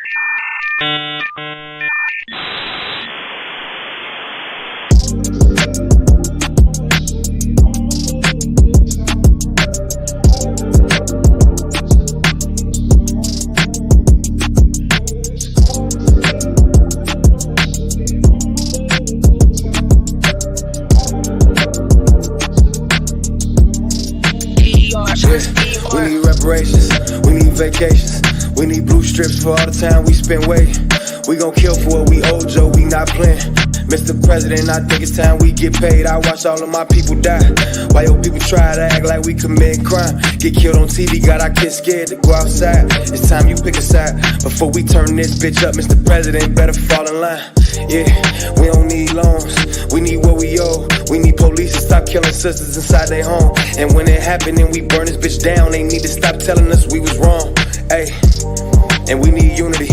We need reparations, we need vacations, we need blue strips for all the time we spent waiting. We gon' kill for what we owe, Joe, we not playing. Mr. President, I think it's time we get paid. I watch all of my people die. Why your people try to act like we commit crime? Get killed on TV, got our kids scared to go outside. It's time you pick a side. Before we turn this bitch up, Mr. President, better fall in line. Yeah, we don't need loans, we need what we owe. We need police to stop killing sisters inside their home. And when it happened and we burn this bitch down, they need to stop telling us we was wrong. Ay, and we need unity.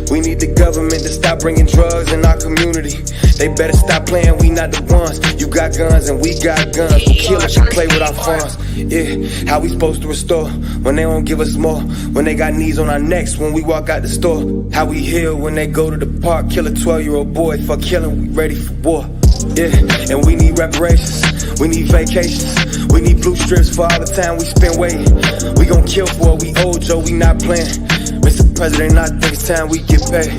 We need the government to stop bringing drugs in our community. They better stop playing, we not the ones. You got guns and we got guns. We'll kill if you play with our funds. Yeah, how we supposed to restore when they won't give us more? When they got knees on our necks when we walk out the store. How we heal when they go to the park, kill a 12-year-old boy for killing, we ready for war. Yeah, and we need reparations, we need vacations, we need blue strips for all the time we spent waiting. We gon' kill for what we owe, Joe, we not playing. Mr. President, I think it's time we get paid.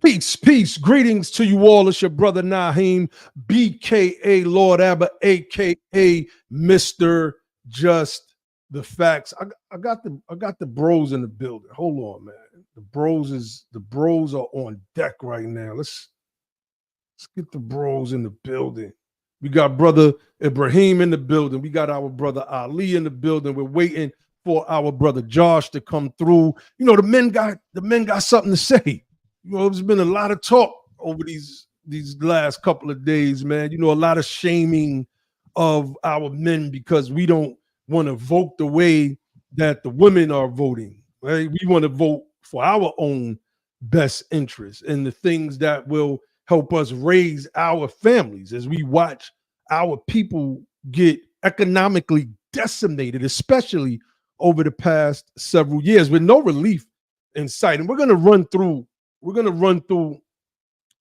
Peace, peace, greetings to you all. It's your brother Naheem, BKA Lord Abba, aka Mr. Just the Facts. I got the bros in the building. Hold on, man. The bros are on deck right now. Let's get the bros in the building. We got brother Ibrahim in the building. We got our brother Ali in the building. We're waiting for our brother Josh to come through. You know, the men got something to say. You know, there's been a lot of talk over these last couple of days, man. You know, a lot of shaming of our men because we don't want to vote the way that the women are voting, right? We want to vote for our own best interests and the things that will help us raise our families as we watch our people get economically decimated, especially over the past several years with no relief in sight. And we're going to run through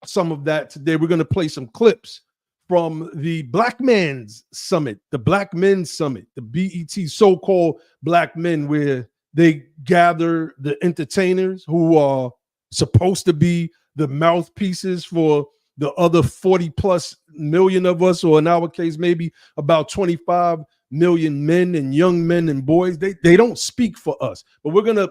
some of that today. We're going to play some clips from the Black Men's Summit, the BET so-called Black men, where they gather the entertainers who are supposed to be the mouthpieces for the other 40 plus million of us, or in our case, maybe about 25 million men and young men and boys. They don't speak for us, but we're going to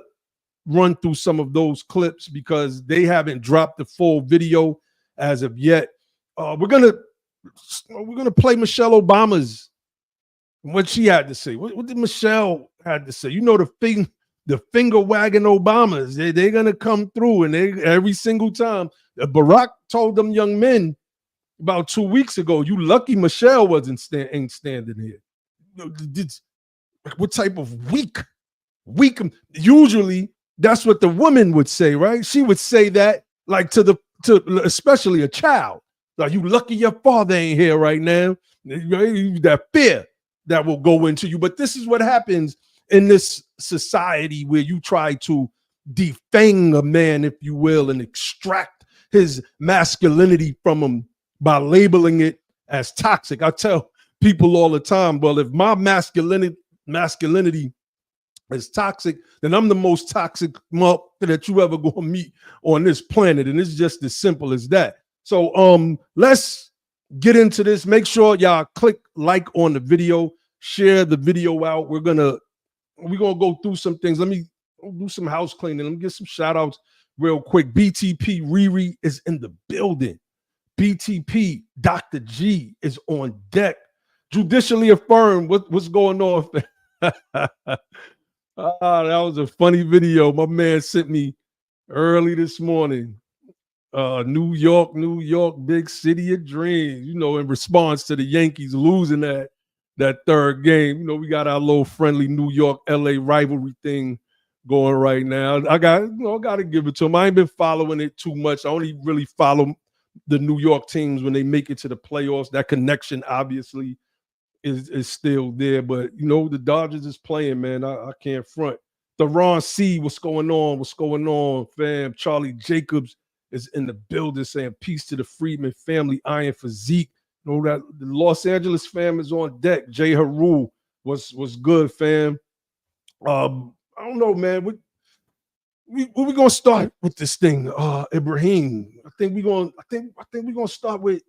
run through some of those clips because they haven't dropped the full video as of yet. We're gonna play Michelle Obama's, what she had to say. What did Michelle had to say? You know, the finger wagging Obamas. They're gonna come through, and every single time. Barack told them young men about 2 weeks ago, "You lucky Michelle ain't standing here." What type of weak? Usually that's what the woman would say, right? She would say that like to especially a child. Like, "You lucky your father ain't here right now." That fear that will go into you. But this is what happens in this society where you try to defang a man, if you will, and extract his masculinity from him by labeling it as toxic. I tell people all the time, well, if my masculinity is toxic, then I'm the most toxic mother that you ever gonna meet on this planet. And it's just as simple as that. So let's get into this. Make sure y'all click like on the video, share the video out. We're gonna go through some things. Let me do some house cleaning. Let me get some shout outs real quick. BTP Riri is in the building. BTP Dr. G is on deck. Judicially affirmed. What's going on? That was a funny video my man sent me early this morning. New York, big city of dreams. You know, in response to the Yankees losing that third game. You know, we got our little friendly New York, LA rivalry thing going right now. I got to give it to him. I ain't been following it too much. I only really follow the New York teams when they make it to the playoffs. That connection obviously is still there, but you know, the Dodgers is playing, man. I can't front. Theron C, what's going on? What's going on, fam? Charlie Jacobs is in the building saying peace to the Freedman family, Iron Physique. You know that the Los Angeles fam is on deck. Jay Haru was good, fam. I don't know, man. We gonna start with this thing, Ibrahim. I think we're gonna start with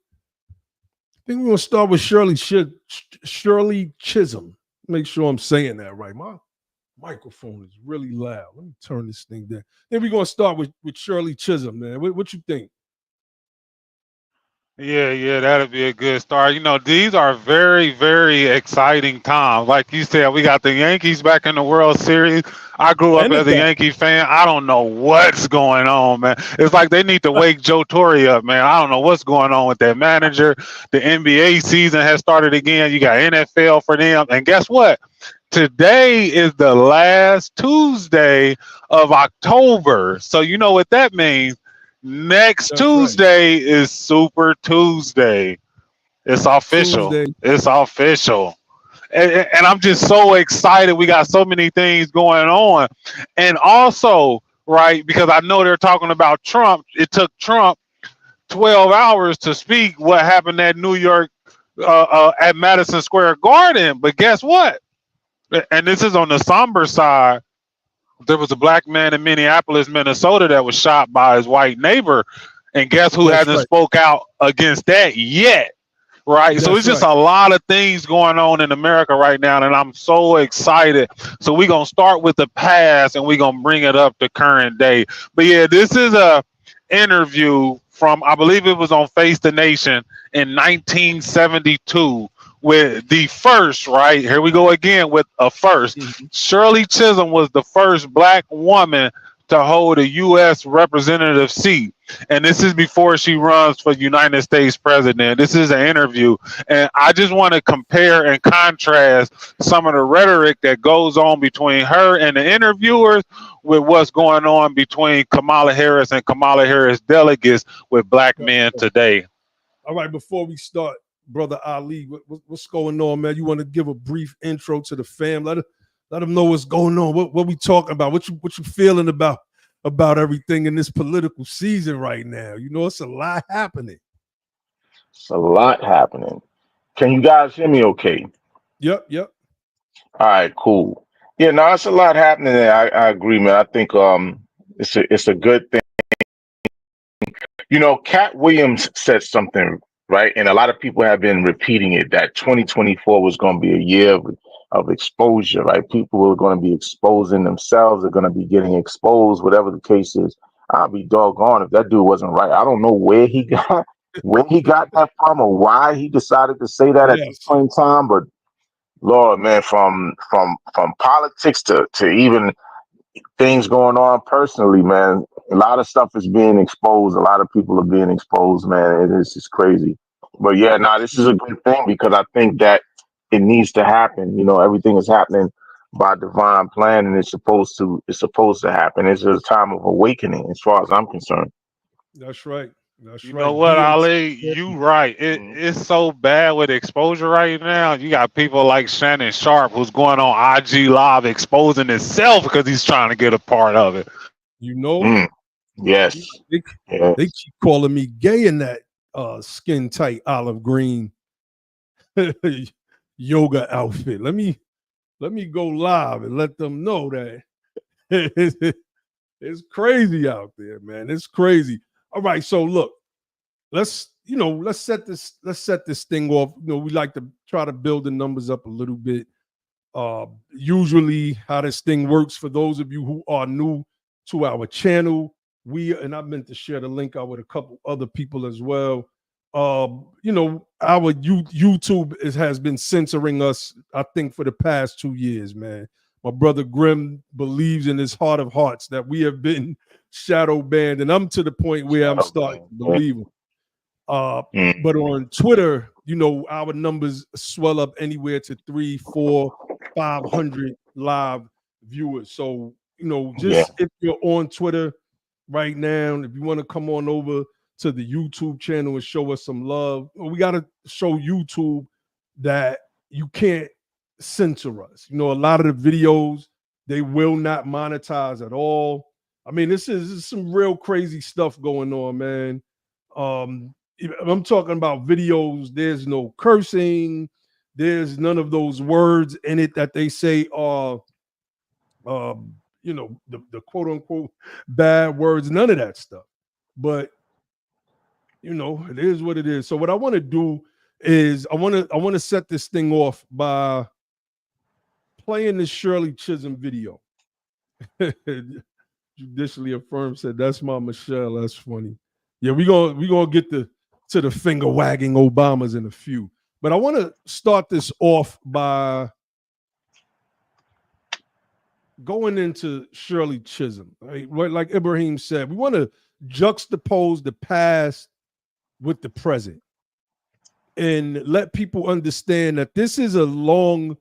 Shirley Chisholm. Make sure I'm saying that right. My microphone is really loud. Let me turn this thing down. Then we're gonna start with Shirley Chisholm, man. What you think? Yeah, that'll be a good start. You know, these are very, very exciting times. Like you said, we got the Yankees back in the World Series. I grew up And as it's a back. Yankee fan. I don't know what's going on, man. It's like they need to wake Joe Torre up, man. I don't know what's going on with that manager. The NBA season has started again. You got NFL for them. And guess what? Today is the last Tuesday of October. So you know what that means. Next That's right. Tuesday is Super Tuesday. It's official. Tuesday. It's official. And I'm just so excited. We got so many things going on. And also, right, because I know they're talking about Trump. It took Trump 12 hours to speak what happened at New York at Madison Square Garden. But guess what? And this is on the somber side. There was a black man in Minneapolis, Minnesota that was shot by his white neighbor. And guess who That's hasn't right. spoke out against that yet? Right. So it's That's just right. a lot of things going on in America right now. And I'm so excited. So we're going to start with the past and we're going to bring it up to current day. But yeah, this is a interview from, I believe it was on Face the Nation in 1972 with the first, right? Here we go again with a first. Mhm. Shirley Chisholm was the first black woman to hold a U.S. representative seat. And this is before she runs for United States president. This is an interview. And I just want to compare and contrast some of the rhetoric that goes on between her and the interviewers with what's going on between Kamala Harris and Kamala Harris delegates with black men today. All right, before we start, Brother Ali, what's going on, man? You want to give a brief intro to the fam? Let them know what's going on. What we talking about? What you feeling about everything in this political season right now? You know, it's a lot happening. It's a lot happening. Can you guys hear me okay? Yep. All right, cool. Yeah, no, it's a lot happening there. I agree, man. I think it's a good thing. You know, Cat Williams said something, right? And a lot of people have been repeating it that 2024 was going to be a year of exposure, right? People were going to be exposing themselves, they're going to be getting exposed, whatever the case is. I'll be doggone if that dude wasn't right. I don't know where he got that from or why he decided to say that at this Yes. point in time, but Lord, man, from politics to even things going on personally, man. A lot of stuff is being exposed. A lot of people are being exposed, man. It is just crazy. But yeah, this is a good thing because I think that it needs to happen. You know, everything is happening by divine plan, and it's supposed to happen. It's a time of awakening, as far as I'm concerned. That's right. That's You know right. what, DH. Ali? You right. It's so bad with exposure right now. You got people like Shannon Sharp who's going on IG Live exposing himself because he's trying to get a part of it. You know, Mm, yes, they, yes. they keep calling me gay in that skin tight olive green yoga outfit. Let me go live and let them know that it's crazy out there, man. It's crazy. All right, so look, let's set this thing off. You know, we like to try to build the numbers up a little bit. Usually how this thing works for those of you who are new to our channel, and I meant to share the link out with a couple other people as well. You know, our YouTube has been censoring us, I think, for the past 2 years, man. My brother Grim believes in his heart of hearts that we have been shadow banned, and I'm to the point where I'm starting to believe him. But on Twitter, you know, our numbers swell up anywhere to 300, 400, 500 live viewers. So, you know, just if you're on Twitter right now, if you want to come on over to the YouTube channel and show us some love, we got to show YouTube that you can't censor us. You know, a lot of the videos They will not monetize at all. I mean, this is some real crazy stuff going on, man. I'm talking about videos. There's no cursing. There's none of those words in it that they say are, the quote unquote bad words. None of that stuff. But it is what it is. So what I want to do is I want to set this thing off by playing this Shirley Chisholm video. Judicially affirmed said that's my Michelle. That's funny. Yeah, we gonna get to the finger wagging Obamas in a few. But I want to start this off by going into Shirley Chisholm. Right? Like Ibrahim said, we want to juxtapose the past with the present and let people understand that this is a long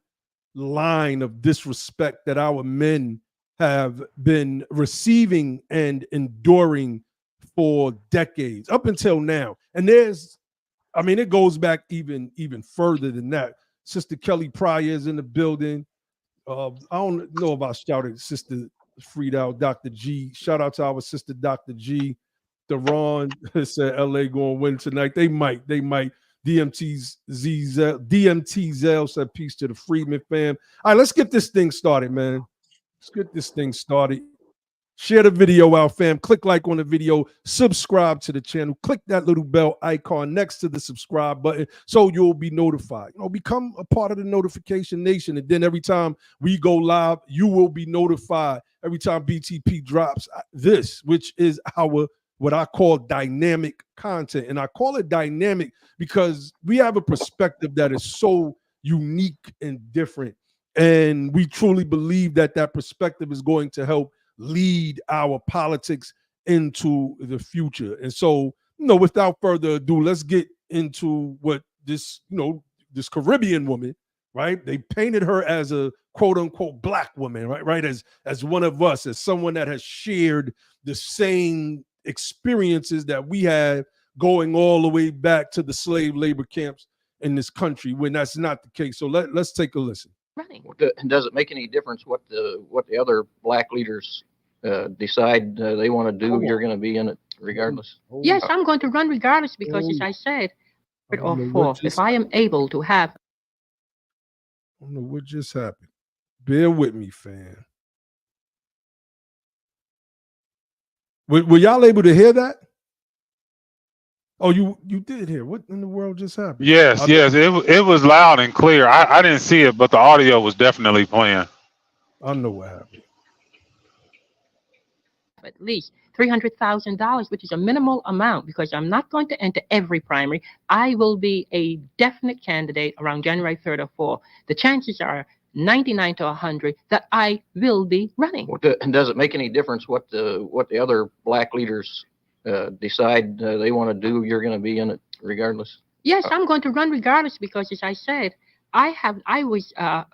line of disrespect that our men have been receiving and enduring for decades up until now. And it goes back even further than that. Sister Kelly Pryor is in the building. I don't know about shouting Sister Frieda, Dr. G. Shout out to our sister Dr. G. Deron said LA going to win tonight. They might. DMT Zell said peace to the Freedman fam. All right, let's get this thing started, man. Let's get this thing started. Share the video out, fam. Click like on the video. Subscribe to the channel. Click that little bell icon next to the subscribe button so you'll be notified. Become a part of the notification nation. And then every time we go live, you will be notified. Every time BTP drops this, which is our what I call dynamic content. And I call it dynamic because we have a perspective that is so unique and different. And we truly believe that perspective is going to help lead our politics into the future. And so, without further ado, let's get into what this Caribbean woman, right? They painted her as a quote unquote black woman, right? As one of us, as someone that has shared the same experiences that we have going all the way back to the slave labor camps in this country, when that's not the case. So let's take a listen. Running. Does it make any difference what the other black leaders decide they want to do? You're going to be in it regardless. Yes, I'm going to run regardless because, as I said, if I am able to have. I don't know what just happened. Bear with me, fam. Were y'all able to hear that? Oh, you did hear. What in the world just happened? Yes. It was loud and clear. I didn't see it, but the audio was definitely playing. I know what happened. At least $300,000, which is a minimal amount, because I'm not going to enter every primary. I will be a definite candidate around January 3rd or 4th. The chances are 99 to 100 that I will be running. Does it make any difference what the other black leaders decide they want to do? You're going to be in it regardless. Yes, I'm going to run regardless because, as I said, I was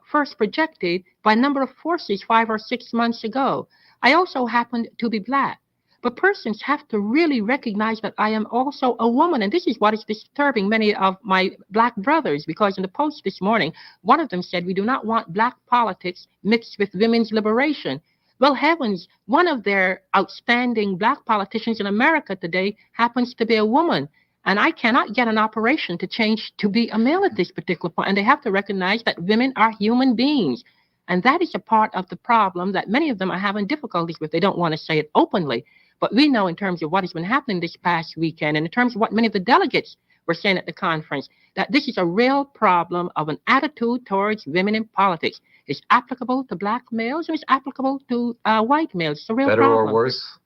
first projected by a number of forces 5 or 6 months ago. I also happened to be black. But persons have to really recognize that I am also a woman. And this is what is disturbing many of my black brothers, because in the Post this morning, one of them said, we do not want black politics mixed with women's liberation. Well, heavens, one of their outstanding black politicians in America today happens to be a woman. And I cannot get an operation to change to be a male at this particular point. And they have to recognize that women are human beings. And that is a part of the problem that many of them are having difficulties with. They don't want to say it openly. But we know in terms of what has been happening this past weekend, and in terms of what many of the delegates were saying at the conference, that this is a real problem of an attitude towards women in politics. It's applicable to black males and it's applicable to white males. It's a real problem. Better or worse?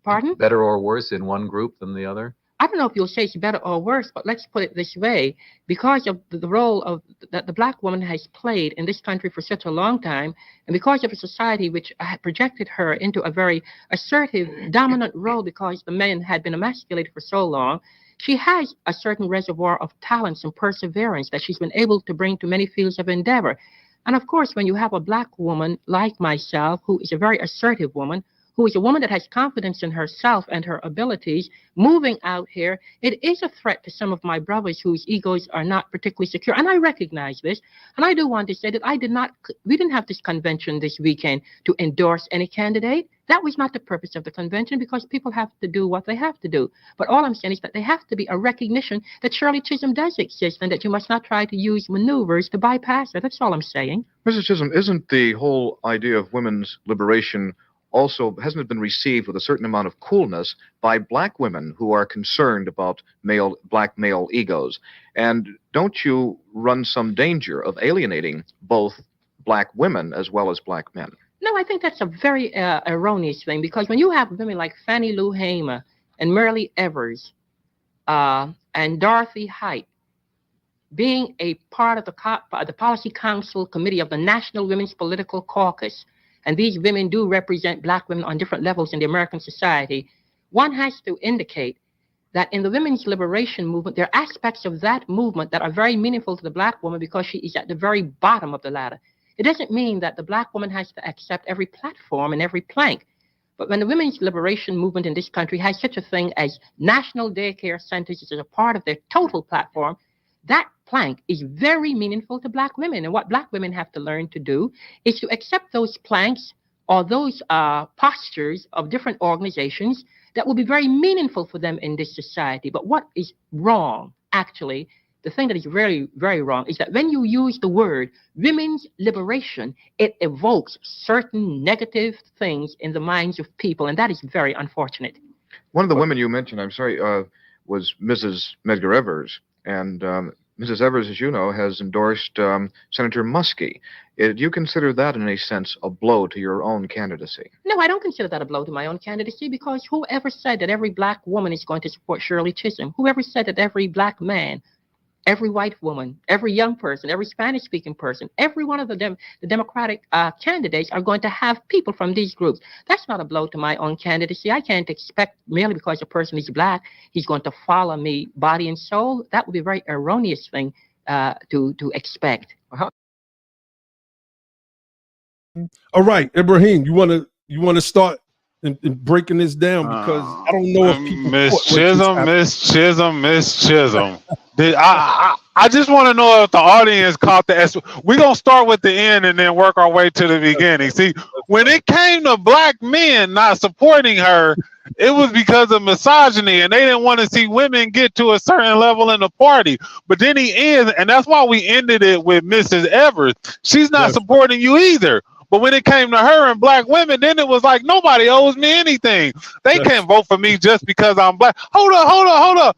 Pardon? Better or worse in one group than the other? I don't know if you'll say it's better or worse, but let's put it this way. Because of the role that the black woman has played in this country for such a long time, and because of a society which had projected her into a very assertive, dominant role because the men had been emasculated for so long, she has a certain reservoir of talents and perseverance that she's been able to bring to many fields of endeavor. And of course, when you have a black woman like myself, who is a very assertive woman, who is a woman that has confidence in herself and her abilities, moving out here, it is a threat to some of my brothers whose egos are not particularly secure. And I recognize this. And I do want to say that we didn't have this convention this weekend to endorse any candidate. That was not the purpose of the convention, because people have to do what they have to do. But all I'm saying is that there have to be a recognition that Shirley Chisholm does exist and that you must not try to use maneuvers to bypass her. That's all I'm saying. Mrs. Chisholm, isn't the whole idea of women's liberation also, hasn't it been received with a certain amount of coolness by black women who are concerned about black male egos? And don't you run some danger of alienating both black women as well as black men? No, I think that's a very erroneous thing, because when you have women like Fannie Lou Hamer and Myrlie Evers and Dorothy Height being a part of the Policy Council Committee of the National Women's Political Caucus, and these women do represent black women on different levels in the American society, one has to indicate that in the women's liberation movement, there are aspects of that movement that are very meaningful to the black woman because she is at the very bottom of the ladder. It doesn't mean that the black woman has to accept every platform and every plank. But when the women's liberation movement in this country has such a thing as national daycare centers as a part of their total platform, that plank is very meaningful to black women. And what black women have to learn to do is to accept those planks or those postures of different organizations that will be very meaningful for them in this society. But what is wrong, actually, the thing that is very, very wrong is that when you use the word women's liberation, it evokes certain negative things in the minds of people, and that is very unfortunate. One of the women you mentioned, I'm sorry, was Mrs. Medgar Evers. And Mrs. Evers, as you know, has endorsed Senator Muskie. Do you consider that, in any sense, a blow to your own candidacy? No, I don't consider that a blow to my own candidacy, because whoever said that every black woman is going to support Shirley Chisholm? Whoever said that every black man, every white woman, every young person, every Spanish-speaking person, every one of the Democratic candidates are going to have people from these groups? That's not a blow to my own candidacy. I can't expect, merely because a person is black, he's going to follow me body and soul. That would be a very erroneous thing to expect. All right, Ibrahim, you want to start in breaking this down, because I don't know if people. Miss Chisholm. I just want to know if the audience caught the. We're gonna start with the end and then work our way to the beginning. See, when it came to black men not supporting her, it was because of misogyny, and they didn't want to see women get to a certain level in the party. But then he ends, and that's why we ended it with Mrs. Evers. She's not supporting you either. But when it came to her and black women, then it was like, nobody owes me anything. They can't vote for me just because I'm black. Hold up.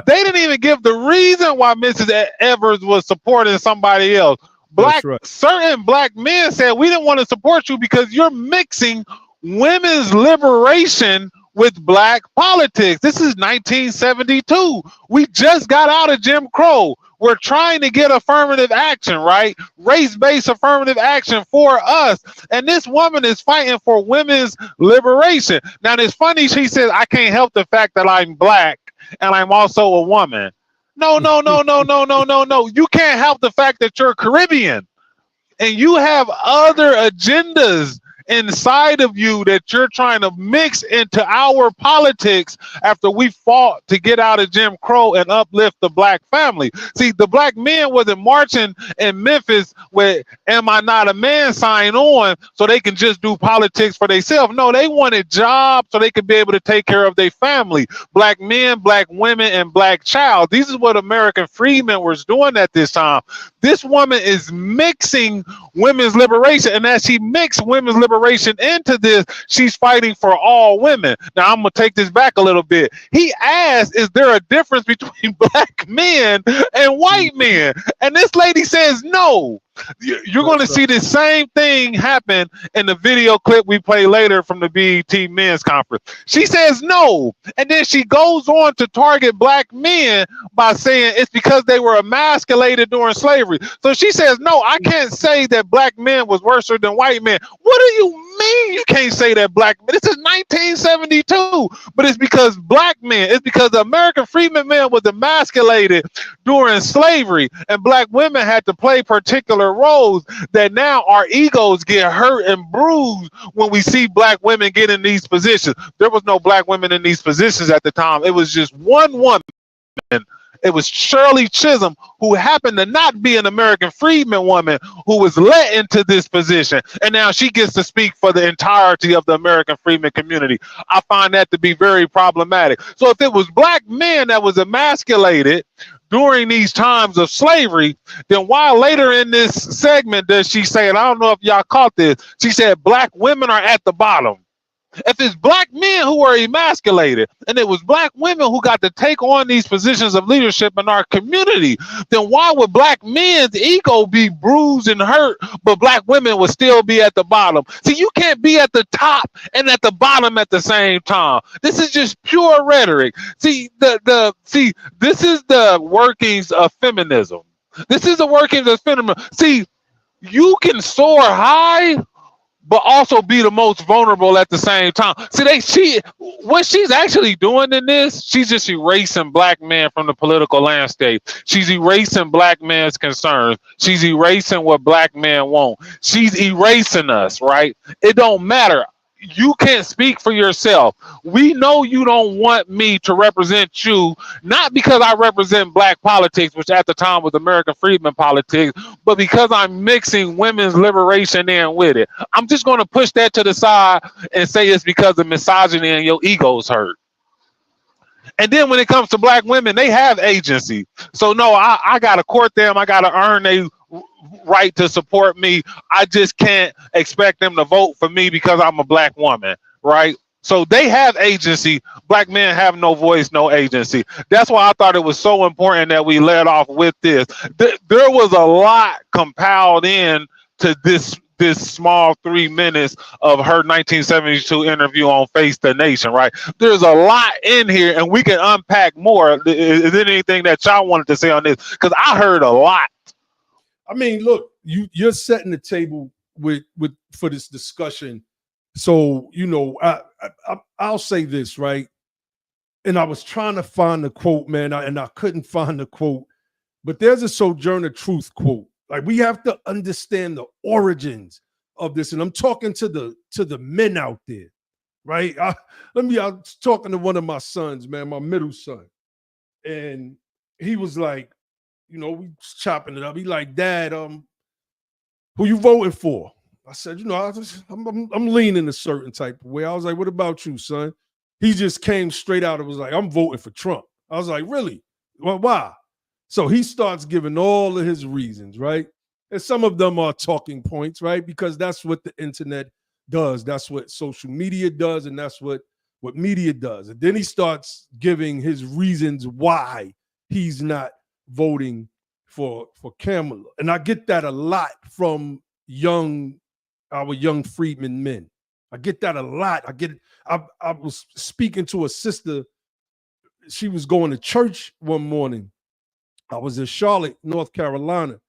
They didn't even give the reason why Mrs. Evers was supporting somebody else. Certain black men said, we didn't want to support you because you're mixing women's liberation with black politics. This is 1972. We just got out of Jim Crow. We're trying to get affirmative action, right? Race-based affirmative action for us. And this woman is fighting for women's liberation. Now, it's funny, she says, I can't help the fact that I'm black and I'm also a woman. No. You can't help the fact that you're Caribbean and you have other agendas inside of you that you're trying to mix into our politics after we fought to get out of Jim Crow and uplift the black family. See, the black men wasn't marching in Memphis with "Am I not a man" sign on so they can just do politics for themselves. No, they wanted jobs so they could be able to take care of their family. Black men, black women, and black child. This is what American freedmen was doing at this time. This woman is mixing women's liberation, and as she mixed women's liberation into this, she's fighting for all women. Now, I'm going to take this back a little bit. He asked, is there a difference between black men and white men? And this lady says no. You're going to see the same thing happen in the video clip we play later from the BET Men's Conference. She says no. And then she goes on to target black men by saying it's because they were emasculated during slavery. So she says, no, I can't say that black men was worse than white men. What do you mean you can't say that black men? This is 1972. But it's because black men, it's because the American freedmen man was emasculated during slavery, and black women had to play particular particular roles that now our egos get hurt and bruised when we see black women get in these positions. There was no black women in these positions at the time. It was just one woman. It was Shirley Chisholm, who happened to not be an American freedman woman, who was let into this position. And now she gets to speak for the entirety of the American freedman community. I find that to be very problematic. So if it was black men that was emasculated during these times of slavery, then why later in this segment does she say, and I don't know if y'all caught this, she said black women are at the bottom? If it's black men who are emasculated and it was black women who got to take on these positions of leadership in our community, then why would black men's ego be bruised and hurt, but black women would still be at the bottom? See, you can't be at the top and at the bottom at the same time. This is just pure rhetoric. See, this is the workings of feminism. This is the workings of feminism. See, you can soar high, but also be the most vulnerable at the same time. See, what she's actually doing in this, she's just erasing black men from the political landscape. She's erasing black men's concerns. She's erasing what black men want. She's erasing us, right? It don't matter. You can't speak for yourself. We know you don't want me to represent you, not because I represent black politics, which at the time was American freedman politics, but because I'm mixing women's liberation in with it. I'm just going to push that to the side and say it's because of misogyny and your ego's hurt. And then when it comes to black women, they have agency. So no, I got to court them. I got to earn their right to support me. I just can't expect them to vote for me because I'm a black woman, right? So they have agency. Black men have no voice, no agency. That's why I thought it was so important that we led off with this. There was a lot compiled in to this small 3 minutes of her 1972 interview on Face the Nation, right? There's a lot in here, and we can unpack more. Is there anything that y'all wanted to say on this? Because I heard a lot. I mean, look, you're setting the table with for this discussion. So, you know, I'll say this, right? And I was trying to find the quote, man, and I couldn't find the quote. But there's a Sojourner Truth quote. Like, we have to understand the origins of this. And I'm talking to the men out there, right? I was talking to one of my sons, man, my middle son. And he was like, you know, we chopping it up. He like, Dad, who you voting for? I said, you know, I'm leaning a certain type of way. I was like, what about you, son? He just came straight out and was like, I'm voting for Trump. I was like, really? Well, why? So he starts giving all of his reasons, right? And some of them are talking points, right? Because that's what the internet does. That's what social media does, and that's what media does. And then he starts giving his reasons why he's not voting for Kamala. And I get that a lot from our young freedmen men. I get that a lot. I was speaking to a sister. She was going to church one morning. I was in Charlotte, North Carolina,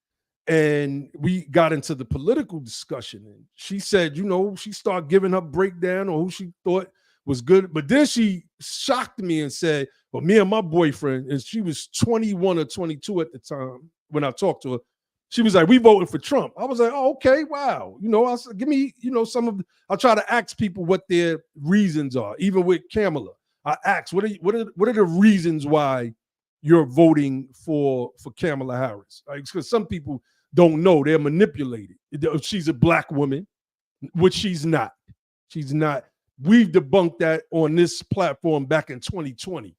and we got into the political discussion. And she said, you know, she started giving her breakdown on who she thought was good. But then she shocked me and said, well, me and my boyfriend, and she was 21 or 22 at the time when I talked to her, she was like, we voting for Trump. I was like, oh, okay, wow. You know, I said, give me, you know, I'll try to ask people what their reasons are. Even with Kamala, I asked, what are the reasons why you're voting for Kamala Harris? Like, because some people don't know, they're manipulated. She's a black woman, which she's not. She's not. We've debunked that on this platform back in 2020.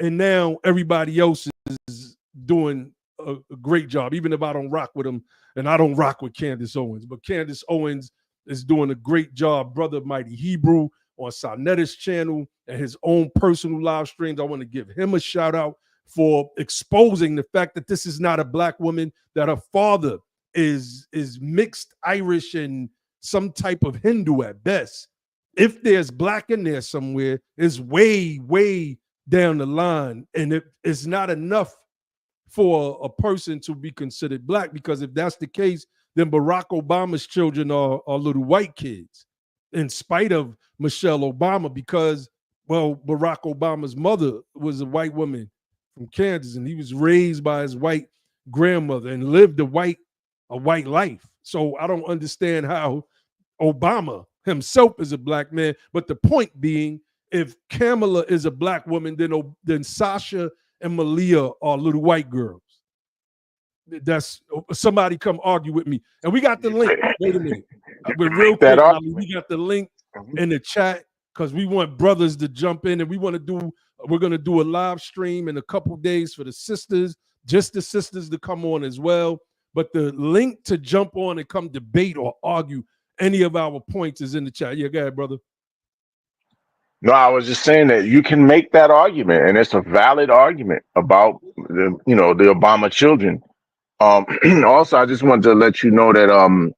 And now everybody else is doing a great job, even if I don't rock with them, and I don't rock with Candace Owens. But Candace Owens is doing a great job. Brother Mighty Hebrew on Sanetta's channel and his own personal live streams. I want to give him a shout out for exposing the fact that this is not a black woman, that her father is mixed Irish and some type of Hindu at best. If there's black in there somewhere, it's way, way down the line. And it's not enough for a person to be considered black, because if that's the case, then Barack Obama's children are little white kids, in spite of Michelle Obama, because, well, Barack Obama's mother was a white woman from Kansas, and he was raised by his white grandmother and lived a white a white life. So I don't understand how Obama himself is a black man. But the point being, if Kamala is a black woman, then Sasha and Malia are little white girls. That's somebody come argue with me. And we got the link. Wait a minute. We're real quick, Molly. We got the link in the chat because we want brothers to jump in, and we're gonna do a live stream in a couple days for the sisters, just the sisters to come on as well. But the link to jump on and come debate or argue any of our points is in the chat. Yeah, go ahead, brother. No, I was just saying that you can make that argument, and it's a valid argument about the Obama children. Also, I just wanted to let you know that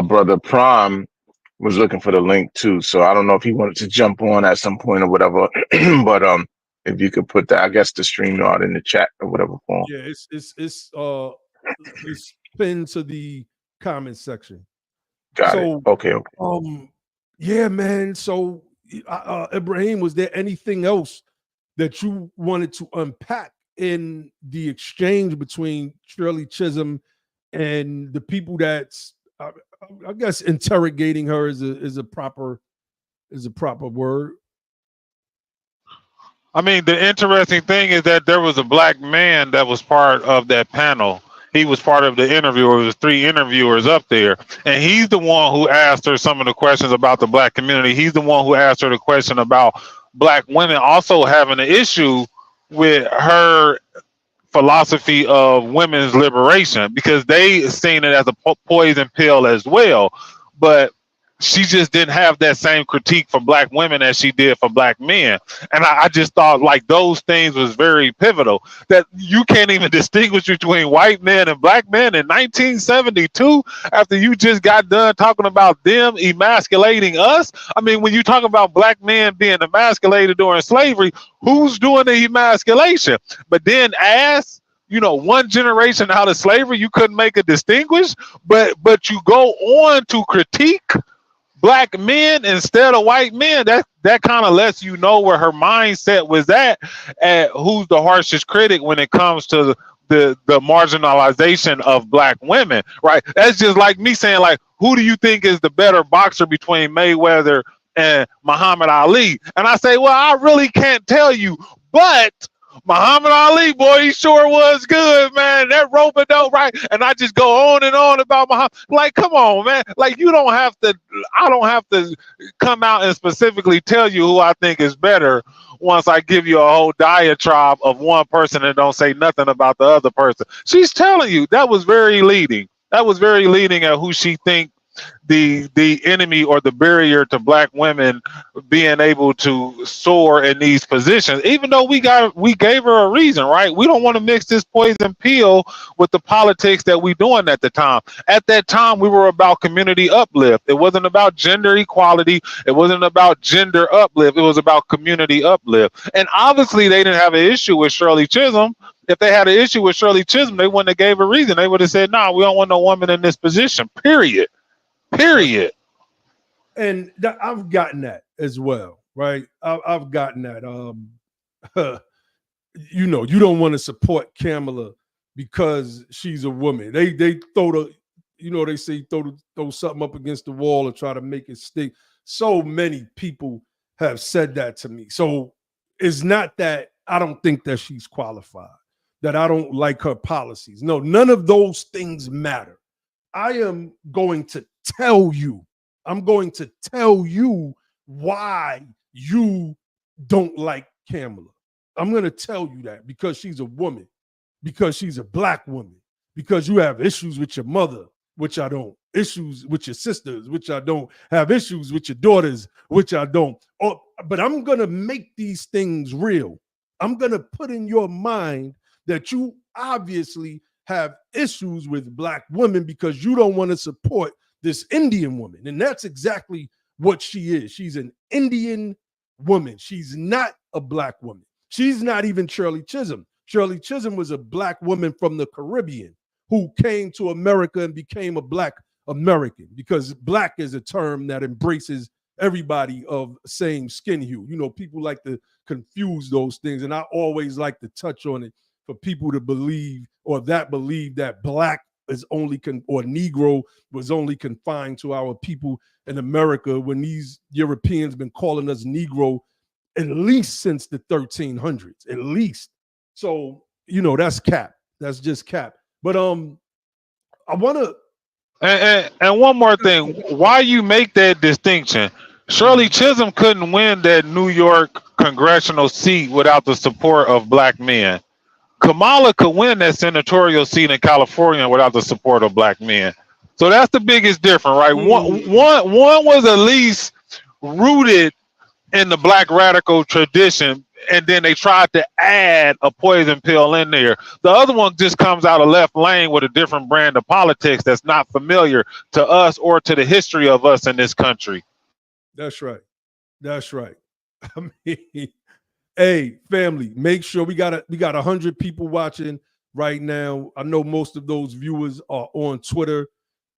brother Prom was looking for the link too. So I don't know if he wanted to jump on at some point or whatever. But if you could put that, I guess the stream out in the chat or whatever form. Yeah, it's pinned to the comment section. Got it. Okay. Yeah, man. So Ibrahim, was there anything else that you wanted to unpack in the exchange between Shirley Chisholm and the people that's I guess interrogating her is a proper word? I mean, the interesting thing is that there was a black man that was part of that panel. He was part of the interview. There was 3 interviewers up there, and he's the one who asked her some of the questions about the black community. He's the one who asked her the question about black women also having an issue with her philosophy of women's liberation, because they seen it as a poison pill as well. But she just didn't have that same critique for black women as she did for black men. And I just thought like those things was very pivotal, that you can't even distinguish between white men and black men in 1972 after you just got done talking about them emasculating us. I mean, when you talk about black men being emasculated during slavery, who's doing the emasculation? But then as one generation out of slavery, you couldn't make a distinguish, but you go on to critique black men instead of white men. That kind of lets you know where her mindset was at who's the harshest critic when it comes to the marginalization of black women, right? That's just like me saying, like, who do you think is the better boxer between Mayweather and Muhammad Ali? And I say, well, I really can't tell you, but Muhammad Ali, boy, he sure was good, man. That rope-a-dope, right? And I just go on and on about Muhammad. Like, come on, man. Like, I don't have to come out and specifically tell you who I think is better once I give you a whole diatribe of one person and don't say nothing about the other person. She's telling you. That was very leading. That was very leading at who she think the enemy or the barrier to black women being able to soar in these positions, even though we gave her a reason, right? We don't want to mix this poison pill with the politics that we doing at the time. At that time, we were about community uplift. It wasn't about gender equality. It wasn't about gender uplift. It was about community uplift. And obviously they didn't have an issue with Shirley Chisholm. If they had an issue with Shirley Chisholm, they wouldn't have gave a reason. They would have said, "No, we don't want no woman in this position, period." And I've gotten that as well, right? I've gotten that. You don't want to support Kamala because she's a woman. They throw the, they say throw something up against the wall and try to make it stick. So many people have said that to me. So it's not that I don't think that she's qualified, that I don't like her policies. No, none of those things matter. I am going to tell you why you don't like Kamala. I'm going to tell you that because she's a woman, because she's a black woman, because you have issues with your mother, which I don't, issues with your sisters, which I don't, have issues with your daughters, which I don't. But I'm going to make these things real. I'm going to put in your mind that you obviously have issues with black women because you don't want to support this Indian woman. And that's exactly what she is. She's an Indian woman. She's not a black woman. She's not even Shirley Chisholm. Shirley Chisholm was a black woman from the Caribbean who came to America and became a black American, because black is a term that embraces everybody of same skin hue. People like to confuse those things, and I always like to touch on it for people to believe that black is only or Negro was only confined to our people in America, when these Europeans been calling us Negro at least since the 1300s, at least. So, that's cap. That's just cap. But I want to. And one more thing, why you make that distinction? Shirley Chisholm couldn't win that New York congressional seat without the support of black men. Kamala could win that senatorial seat in California without the support of black men. So that's the biggest difference, right? One was at least rooted in the black radical tradition, and then they tried to add a poison pill in there. The other one just comes out of left lane with a different brand of politics that's not familiar to us or to the history of us in this country. That's right. That's right. I mean, hey, family, make sure we got 100 people watching right now. I know most of those viewers are on Twitter.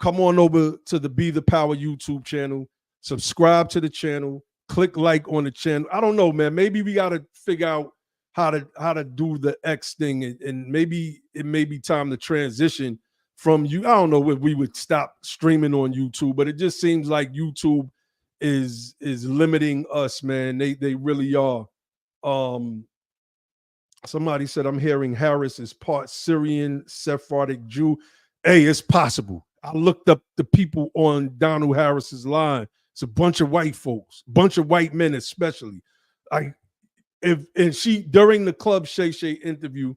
Come on over to the Be the Power YouTube channel. Subscribe to the channel. Click like on the channel. I don't know, man. Maybe we got to figure out how to do the X thing, and maybe it may be time to transition from you. I don't know if we would stop streaming on YouTube, but it just seems like YouTube is limiting us, man. They really are. Somebody said, I'm hearing Harris is part Syrian Sephardic Jew. Hey, it's possible. I looked up the people on Donald Harris's line. It's a bunch of white folks, bunch of white men, especially. She during the Club Shay Shay interview,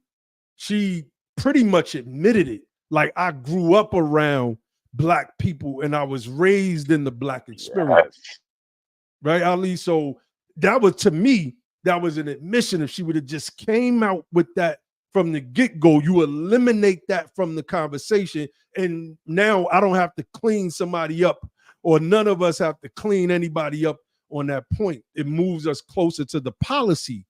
she pretty much admitted it. Like, I grew up around black people and I was raised in the black experience. Yes. Right, Ali? So that was, to me, that was an admission. If she would have just came out with that from the get-go, you eliminate that from the conversation. And now I don't have to clean somebody up, or none of us have to clean anybody up on that point. It moves us closer to the policy.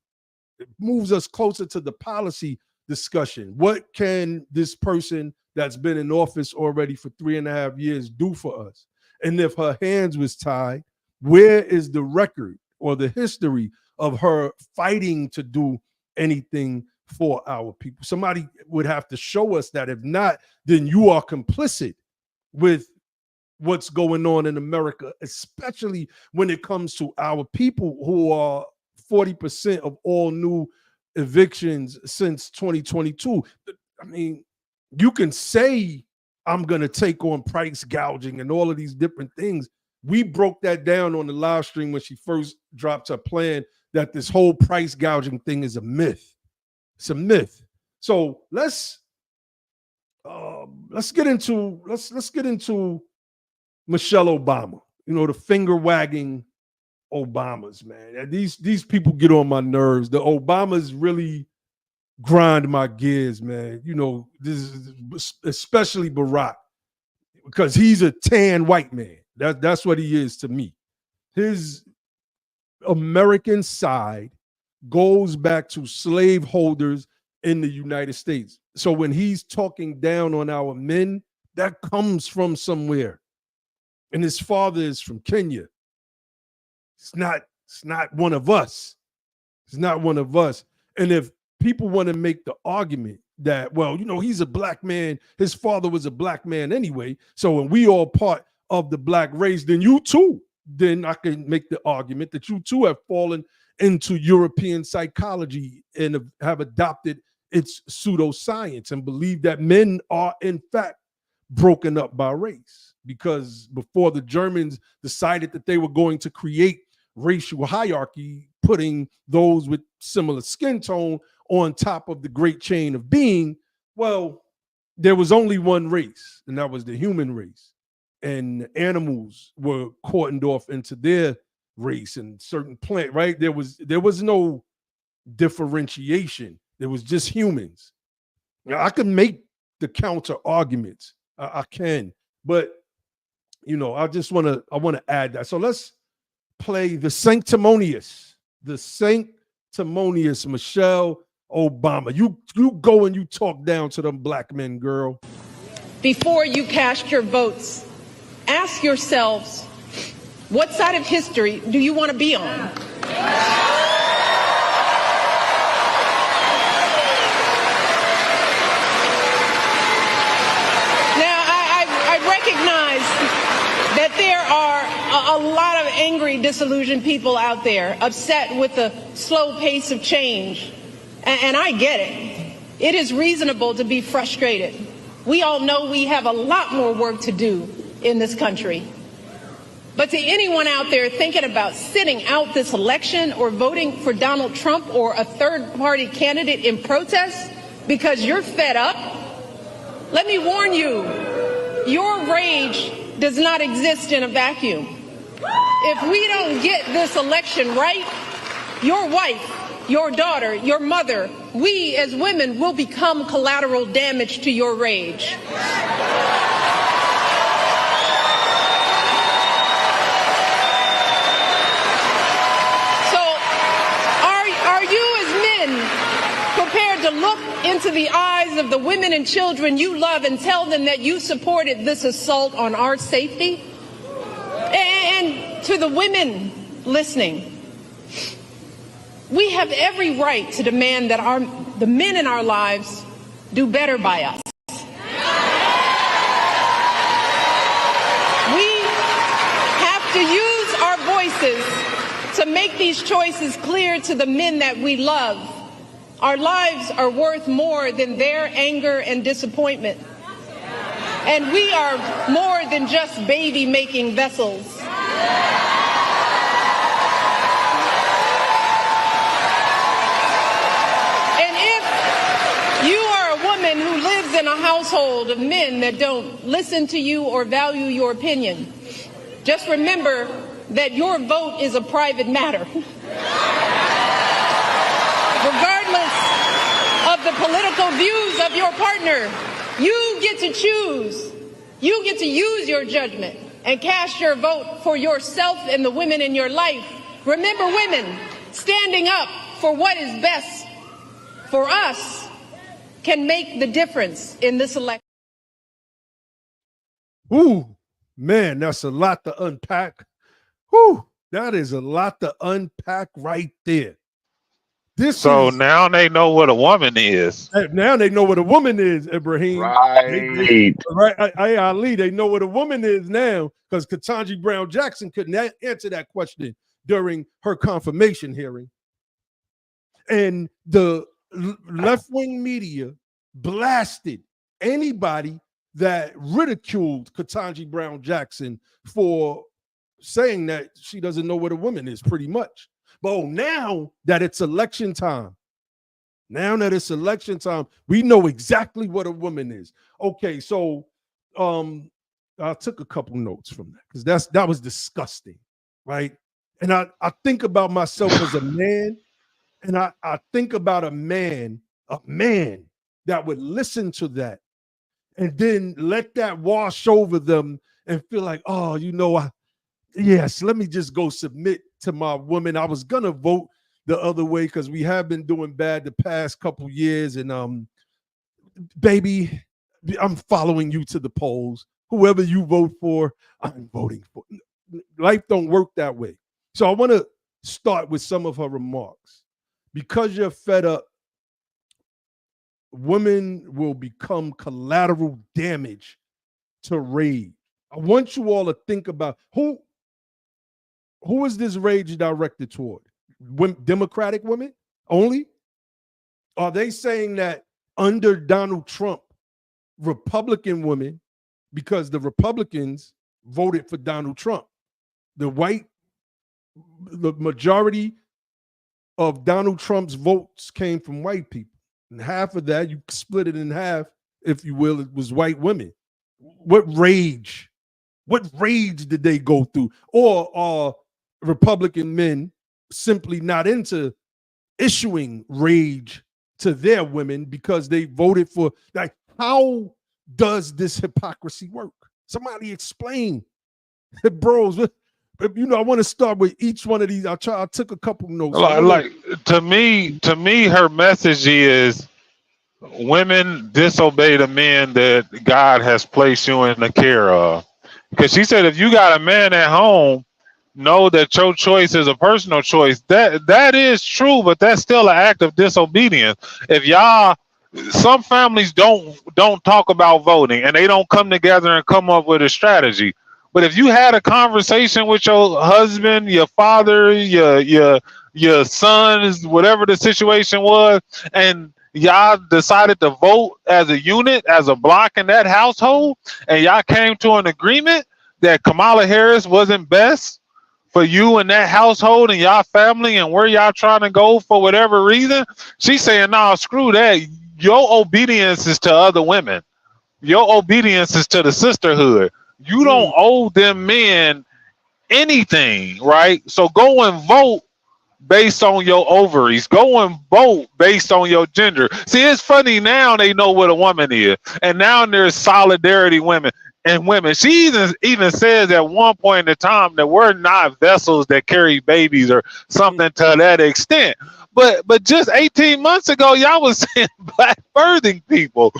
It moves us closer to the policy discussion. What can this person that's been in office already for 3.5 years do for us? And if her hands was tied, where is the record or the history of her fighting to do anything for our people? Somebody would have to show us that. If not, then you are complicit with what's going on in America, especially when it comes to our people, who are 40% of all new evictions since 2022. I mean, you can say I'm going to take on price gouging and all of these different things. We broke that down on the live stream when she first dropped her plan, that this whole price gouging thing is a myth. It's a myth. So let's get into Michelle Obama. The finger wagging Obamas, man. These people get on my nerves. The Obamas really grind my gears, man. This is especially Barack, because he's a tan white man. That's what he is to me. His American side goes back to slaveholders in the United States. So when he's talking down on our men, that comes from somewhere. And his father is from Kenya. It's not one of us. It's not one of us. And if people want to make the argument that, well, he's a black man, his father was a black man anyway, so when we all part of the black race, then you too, then I can make the argument that you too have fallen into European psychology and have adopted its pseudoscience and believe that men are in fact broken up by race. Because before the Germans decided that they were going to create racial hierarchy, putting those with similar skin tone on top of the great chain of being, well, there was only one race, and that was the human race. And animals were cordoned off into their race, and certain plant, right? There was no differentiation. There was just humans. Now, I can make the counter arguments. I can, but I want to add that. So let's play the sanctimonious Michelle Obama. You go and you talk down to them black men, girl. Before you cast your votes, ask yourselves, what side of history do you want to be on? angry, disillusioned people out there, upset with the slow pace of change. And I get it. It is reasonable to be frustrated. We all know we have a lot more work to do in this country. But to anyone out there thinking about sitting out this election or voting for Donald Trump or a third-party candidate in protest because you're fed up, let me warn you, your rage does not exist in a vacuum. If we don't get this election right, your wife, your daughter, your mother, we as women will become collateral damage to your rage. Prepared to look into the eyes of the women and children you love and tell them that you supported this assault on our safety? And to the women listening, we have every right to demand that the men in our lives do better by us. We have to use our voices to make these choices clear to the men that we love. Our lives are worth more than their anger and disappointment. And we are more than just baby-making vessels. And if you are a woman who lives in a household of men that don't listen to you or value your opinion, just remember that your vote is a private matter. Regardless of the political views of your partner, you get to choose. You get to use your judgment and cast your vote for yourself and the women in your life. Remember, women, standing up for what is best for us can make the difference in this election. Ooh, man, that's a lot to unpack. Ooh, that is a lot to unpack right there. Now they know what a woman is. Now they know what a woman is, Ibrahim. Right. Ali, they know what a woman is now because Ketanji Brown Jackson couldn't answer that question during her confirmation hearing. And the left-wing media blasted anybody that ridiculed Ketanji Brown Jackson for saying that she doesn't know what a woman is, pretty much. But now that it's election time, we know exactly what a woman is. Okay, so I took a couple notes from that because that was disgusting, right? And I think about myself as a man, and I think about a man that would listen to that and then let that wash over them and feel like, oh, yes, let me just go submit to my woman. I was gonna vote the other way because we have been doing bad the past couple years, and baby, I'm following you to the polls. Whoever you vote for, I'm voting for. Life don't work that way. So I want to start with some of her remarks. Because you're fed up, women will become collateral damage to rage. I want you all to think about who is this rage directed toward? Democratic women only? Are they saying that under Donald Trump, Republican women, because the Republicans voted for Donald Trump, the majority of Donald Trump's votes came from white people. And half of that, you split it in half, if you will, it was white women. What rage did they go through? Or are Republican men simply not into issuing rage to their women because they voted for, like, how does this hypocrisy work? Somebody explain. Bros, I want to start with each one of these. I took a couple notes. To me, her message is women disobey the men that God has placed you in the care of. Because she said, if you got a man at home, know that your choice is a personal choice. That is true, but that's still an act of disobedience. Some families don't talk about voting, and they don't come together and come up with a strategy. But if you had a conversation with your husband, your father, your sons, whatever the situation was, and y'all decided to vote as a unit, as a block in that household, and y'all came to an agreement that Kamala Harris wasn't best for you and that household and y'all family and where y'all trying to go for whatever reason, she's saying, nah, screw that. Your obedience is to other women. Your obedience is to the sisterhood. You don't owe them men anything, right? So go and vote based on your ovaries. Go and vote based on your gender. See, it's funny now they know what a woman is. And now there's solidarity women and women. She even says at one point in time that we're not vessels that carry babies or something to that extent. But just 18 months ago, y'all was saying black birthing people.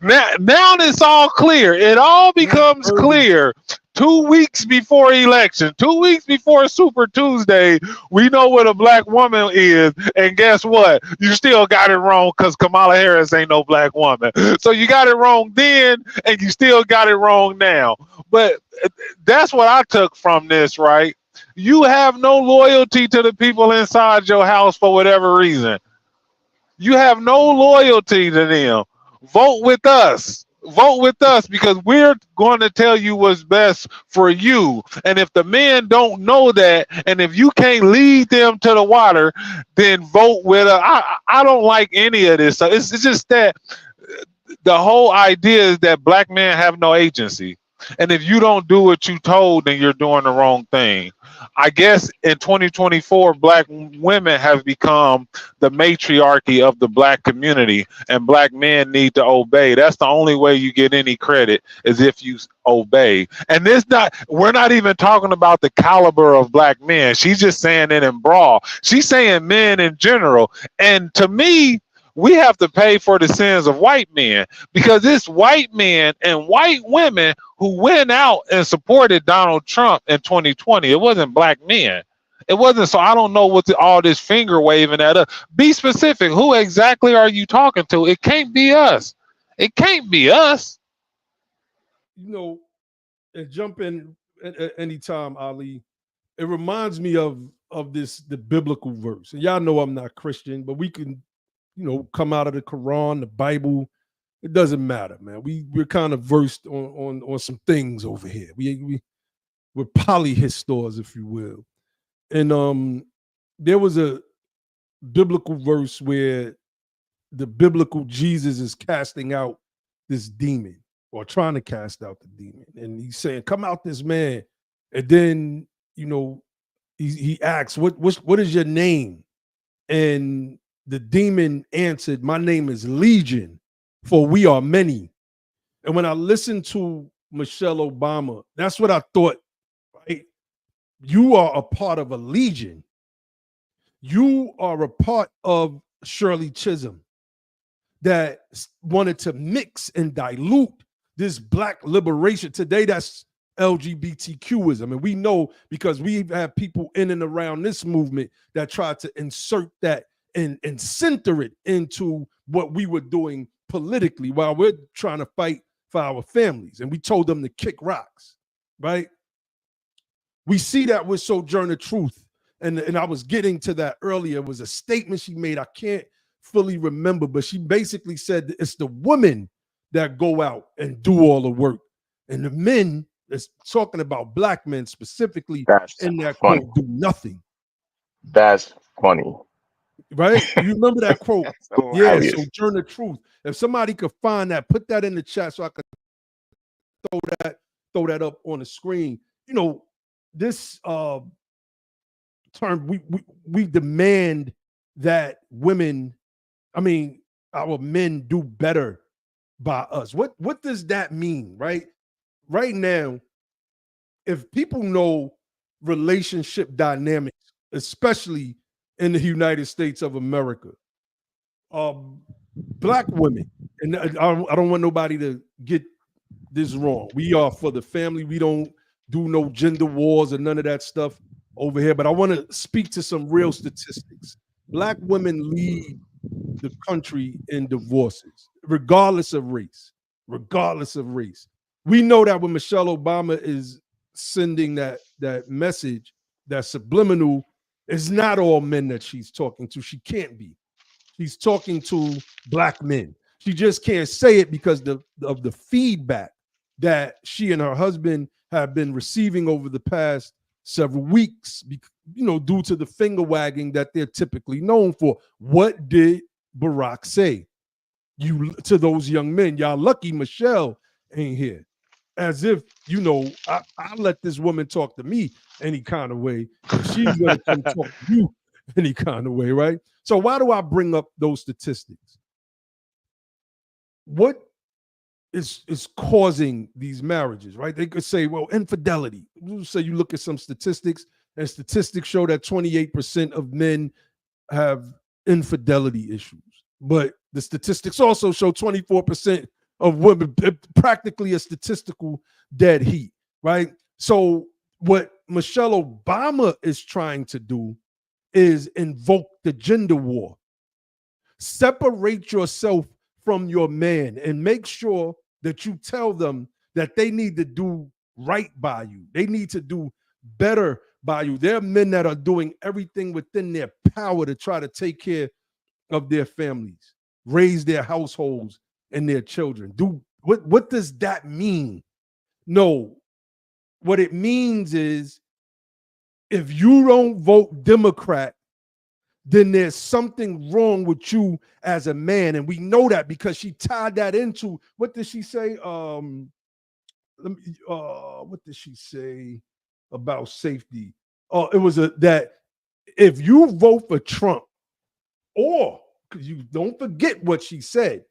Now it's all clear. It all becomes clear 2 weeks before election, 2 weeks before Super Tuesday. We know what a black woman is, and guess what? You still got it wrong because Kamala Harris ain't no black woman. So you got it wrong then, and you still got it wrong now. But that's what I took from this, right? You have no loyalty to the people inside your house for whatever reason. You have no loyalty to them. Vote with us. Vote with us because we're going to tell you what's best for you. And if the men don't know that, and if you can't lead them to the water, then vote with us. I don't like any of this. So it's just that the whole idea is that black men have no agency. And if you don't do what you told, then you're doing the wrong thing. I guess in 2024, black women have become the matriarchy of the black community, and black men need to obey. That's the only way you get any credit is if you obey. And we're not even talking about the caliber of black men. She's just saying it in broad. She's saying men in general. And to me, we have to pay for the sins of white men because it's white men and white women who went out and supported Donald Trump in 2020. It wasn't black men. It wasn't. So I don't know what all this finger waving at us. Be specific. Who exactly are you talking to? It can't be us. It can't be us. You know, and jump in at any time, Ali. It reminds me of the biblical verse. And y'all know I'm not Christian, but we can, come out of the Quran, the Bible. It doesn't matter, man. We're kind of versed on some things over here. We're polyhistors, if you will. And there was a biblical verse where the biblical Jesus is casting out this demon or trying to cast out the demon. And he's saying, come out this man. And then, he asks, what is your name? And the demon answered, my name is Legion, for we are many. And when I listened to Michelle Obama, that's what I thought, right? You are a part of a legion. You are a part of Shirley Chisholm that wanted to mix and dilute this black liberation. Today, that's LGBTQism. And we know because we've had people in and around this movement that tried to insert that and center it into what we were doing politically while we're trying to fight for our families. And we told them to kick rocks, right? We see that with Sojourner Truth. And I was getting to that earlier. It was a statement she made. I can't fully remember, but she basically said it's the women that go out and do all the work. And the men, it's talking about black men specifically, in that quote, do nothing. That's funny. Right? You remember that quote? So yeah, Sojourner Truth. If somebody could find that, put that in the chat so I could throw that up on the screen. This term, we demand that women, our men do better by us. What does that mean, right? Right now, if people know relationship dynamics, especially in the United States of America, black women, and I don't want nobody to get this wrong. We are for the family. We don't do no gender wars or none of that stuff over here. But I want to speak to some real statistics. Black women lead the country in divorces, regardless of race. Regardless of race. We know that when Michelle Obama is sending that message, that subliminal, is not all men that she's talking to. She can't be. She's talking to black men. She just can't say it because of the feedback that she and her husband have been receiving over the past several weeks, due to the finger wagging that they're typically known for. What did Barack say to those young men? Y'all lucky Michelle ain't here. As if, I let this woman talk to me any kind of way, and she's going to come talk to you any kind of way, right? So why do I bring up those statistics? What is causing these marriages, right? They could say, well, infidelity. So you look at some statistics, and statistics show that 28% of men have infidelity issues. But the statistics also show 24% of women, practically a statistical dead heat, right? So what Michelle Obama is trying to do is invoke the gender war. Separate yourself from your man and make sure that you tell them that they need to do right by you. They need to do better by you. There are men that are doing everything within their power to try to take care of their families, raise their households and their children. What does that mean? No, what it means is if you don't vote Democrat, then there's something wrong with you as a man. And we know that because she tied that into, what did she say? What did she say about safety? It was that if you vote for Trump, or you don't forget what she said,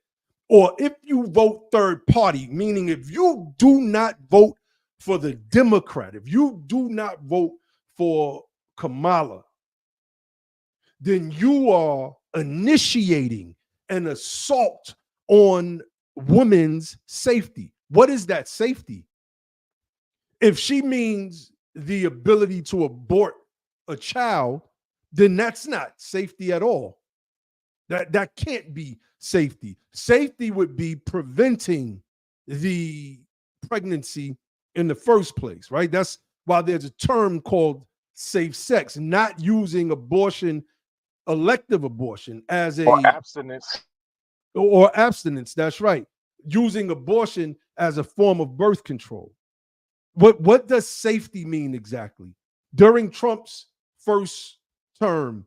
or if you vote third party, meaning if you do not vote for the Democrat, if you do not vote for Kamala, then you are initiating an assault on women's safety. What is that safety? If she means the ability to abort a child, then that's not safety at all. That can't be safety. Safety would be preventing the pregnancy in the first place, right? That's why there's a term called safe sex, not using abortion, elective abortion, as or abstinence. Or abstinence, that's right. Using abortion as a form of birth control. What does safety mean exactly? During Trump's first term,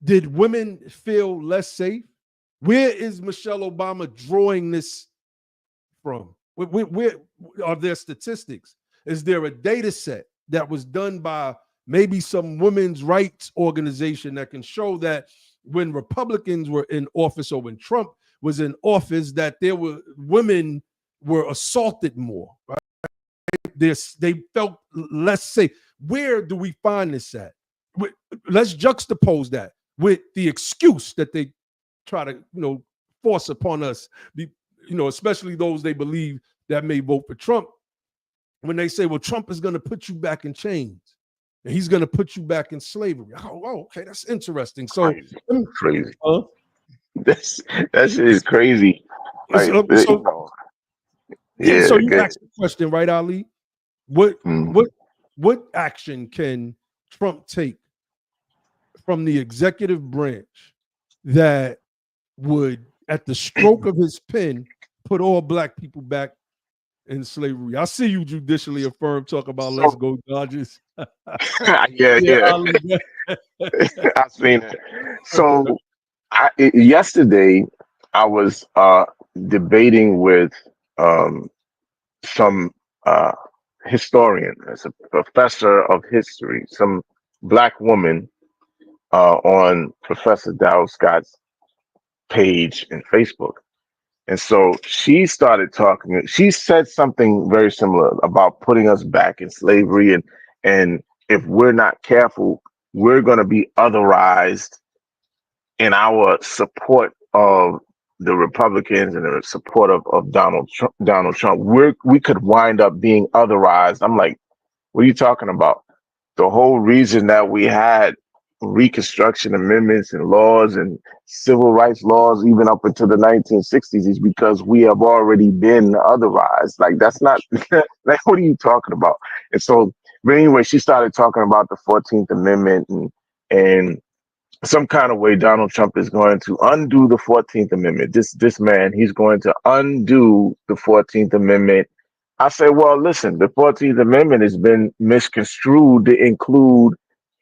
did women feel less safe? Where is Michelle Obama drawing this from? Where are there statistics? Is there a data set that was done by maybe some women's rights organization that can show that when Republicans were in office or when Trump was in office, that there were women were assaulted more, right? They felt less safe. Where do we find this at? Let's juxtapose that with the excuse that they try to, force upon us, especially those they believe that may vote for Trump, when they say, well, Trump is going to put you back in chains and he's going to put you back in slavery. Oh, okay, that's interesting. So crazy. That shit is crazy. Like, so you asked the question, right, Ali? What action can Trump take from the executive branch that would, at the stroke of his pen, put all black people back in slavery? I see you judicially affirmed talk about let's go Dodgers. yeah. I've seen it. So yesterday I was debating with some historian, as a professor of history, some black woman on Professor Darrell Scott's page in Facebook. And so she started talking, she said something very similar about putting us back in slavery. And if we're not careful, we're going to be otherized in our support of the Republicans and the support of Donald Trump. We could wind up being otherized. I'm like, what are you talking about? The whole reason that we had Reconstruction amendments and laws and civil rights laws, even up until the 1960s, is because we have already been otherized. Like, that's not, like, what are you talking about? And so, but anyway, she started talking about the 14th Amendment and some kind of way Donald Trump is going to undo the 14th Amendment. This man, he's going to undo the 14th Amendment. I say, well, listen, the 14th Amendment has been misconstrued to include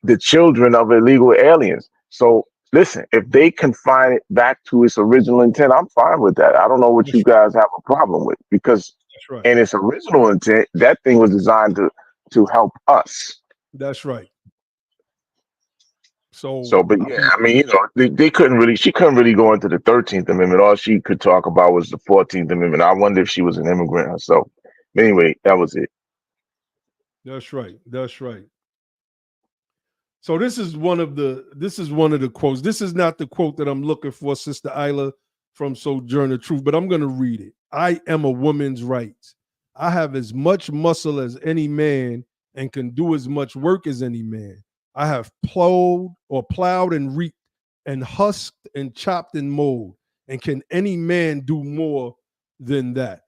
the children of illegal aliens. So listen, if they confine it back to its original intent, I'm fine with that. I don't know what you guys have a problem with, because That's right. in its original intent, that thing was designed to help us. That's right. So, But yeah, I mean, they couldn't really, she couldn't really go into the 13th Amendment. All she could talk about was the 14th Amendment. I wonder if she was an immigrant herself. But anyway, that was it. That's right. That's right. So this is one of the quotes. This is not the quote that I'm looking for, Sister Isla from Sojourner Truth, but I'm going to read it. I am a woman's rights. I have as much muscle as any man and can do as much work as any man. I have plowed and reaped and husked and chopped and mowed. And can any man do more than that?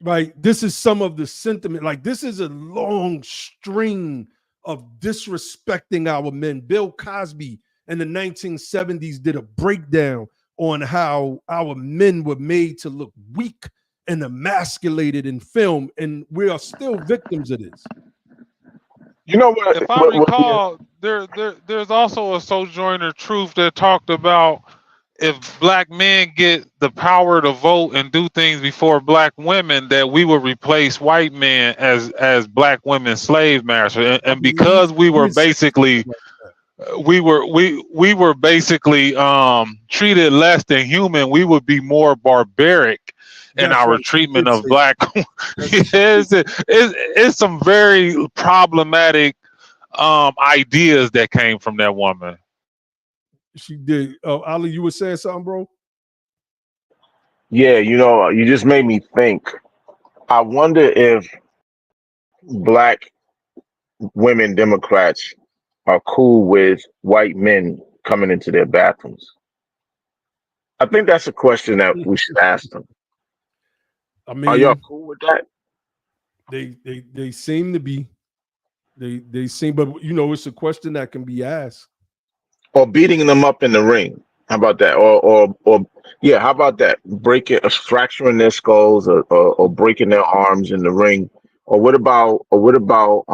Right? This is some of the sentiment. Like, this is a long string of disrespecting our men. Bill Cosby in the 1970s did a breakdown on how our men were made to look weak and emasculated in film, and we are still victims of this. You know what? If I recall, there's also a Sojourner Truth that talked about if black men get the power to vote and do things before black women, that we will replace white men as black women slave masters. And because we were basically treated less than human, we would be more barbaric in our treatment of black. It's some very problematic ideas that came from that woman. She did. Ali, you were saying something, bro? Yeah, you just made me think. I wonder if black women Democrats are cool with white men coming into their bathrooms. I think that's a question that we should ask them. I mean, are y'all cool with that? They seem to be. They seem, but it's a question that can be asked. Or beating them up in the ring. How about that? Or yeah, how about that? Fracturing their skulls or breaking their arms in the ring. Or what about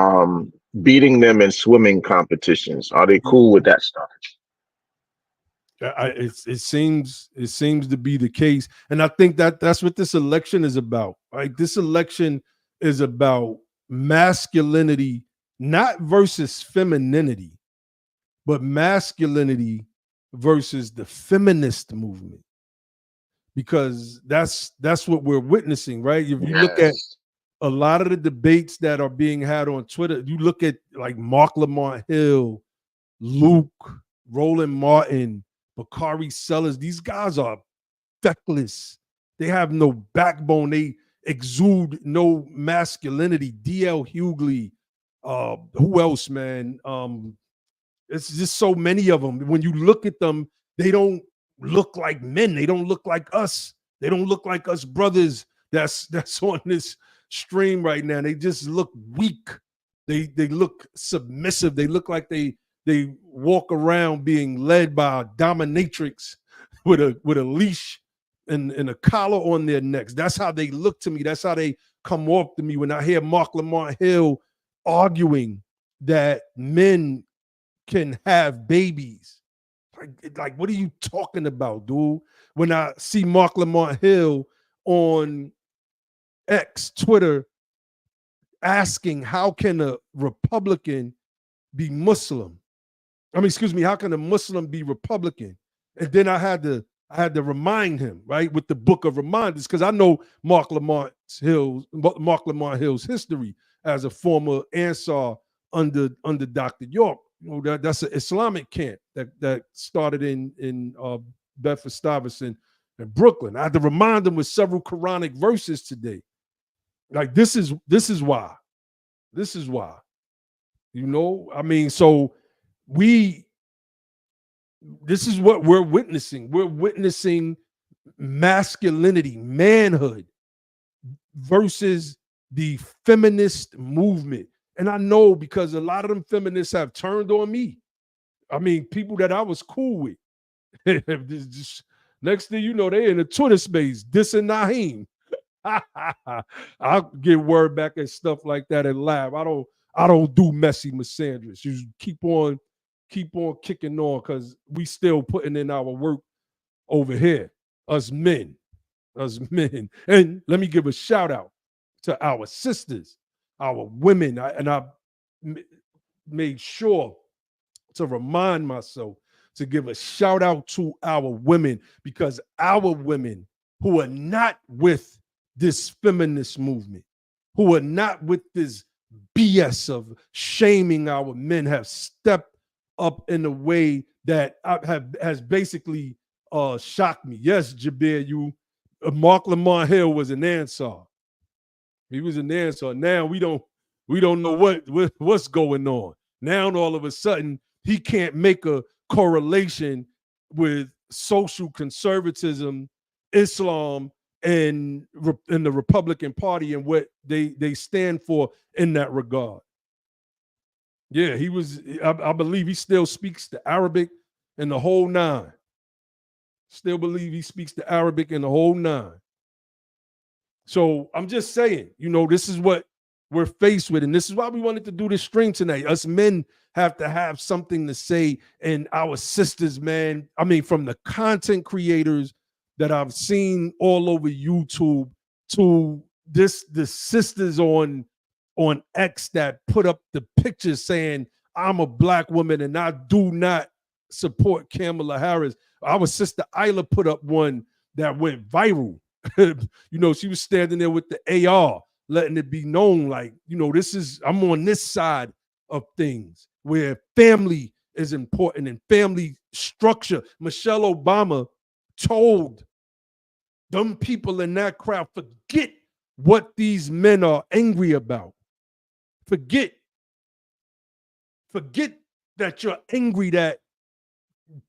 beating them in swimming competitions? Are they cool with that stuff? It seems to be the case, and I think that's what this election is about. Right? This election is about masculinity, not versus femininity, but masculinity versus the feminist movement, because that's what we're witnessing, right? If you look at a lot of the debates that are being had on Twitter, you look at like Mark Lamont Hill, Luke, Roland Martin, Bakari Sellers. These guys are feckless. They have no backbone. They exude no masculinity. D.L. Hughley, who else, man? It's just so many of them. When you look at them, they don't look like men. They don't look like us. They don't look like us brothers that's on this stream right now. They just look weak. They look submissive. They look like they walk around being led by a dominatrix with a leash and a collar on their necks. That's how they look to me. That's how they come off to me when I hear Mark Lamont Hill arguing that men can have babies. Like, what are you talking about, dude? When I see Mark Lamont Hill on X, Twitter, asking how can a Republican be Muslim? I mean, excuse me, how can a Muslim be Republican? And then I had to remind him, right, with the book of reminders, because I know Mark Lamont Hill's history as a former Ansar under Dr. York. That's an Islamic camp that started in Bedford-Stuyvesant and Brooklyn. I had to remind them with several Quranic verses today. Like, this is why. This is why. I mean, so this is what we're witnessing. We're witnessing masculinity, manhood versus the feminist movement. And I know because a lot of them feminists have turned on me. I mean, people that I was cool with. Just, next thing you know, they in the Twitter space dissing Naheem. I'll get word back and stuff like that and laugh. I don't do messy misandrous. You keep on kicking on because we still putting in our work over here. Us men. And let me give a shout out to our sisters, our women. I made sure to remind myself to give a shout out to our women, because our women who are not with this feminist movement, who are not with this BS of shaming our men, have stepped up in a way that has basically shocked me. Yes, Jabir, Mark Lamont Hill was an answer. He was an answer. Now we don't know what's going on. Now all of a sudden he can't make a correlation with social conservatism, Islam, and the Republican Party and what they stand for in that regard. Yeah, he was. I believe he still speaks the Arabic and the whole nine. Still believe he speaks the Arabic and the whole nine. So I'm just saying, this is what we're faced with. And this is why we wanted to do this stream tonight. Us men have to have something to say. And our sisters, man, I mean, from the content creators that I've seen all over YouTube to the sisters on X that put up the pictures saying, I'm a black woman and I do not support Kamala Harris. Our sister Isla put up one that went viral. She was standing there with the AR, letting it be known, like, I'm on this side of things where family is important and family structure. Michelle Obama told them people in that crowd, forget what these men are angry about. Forget that you're angry that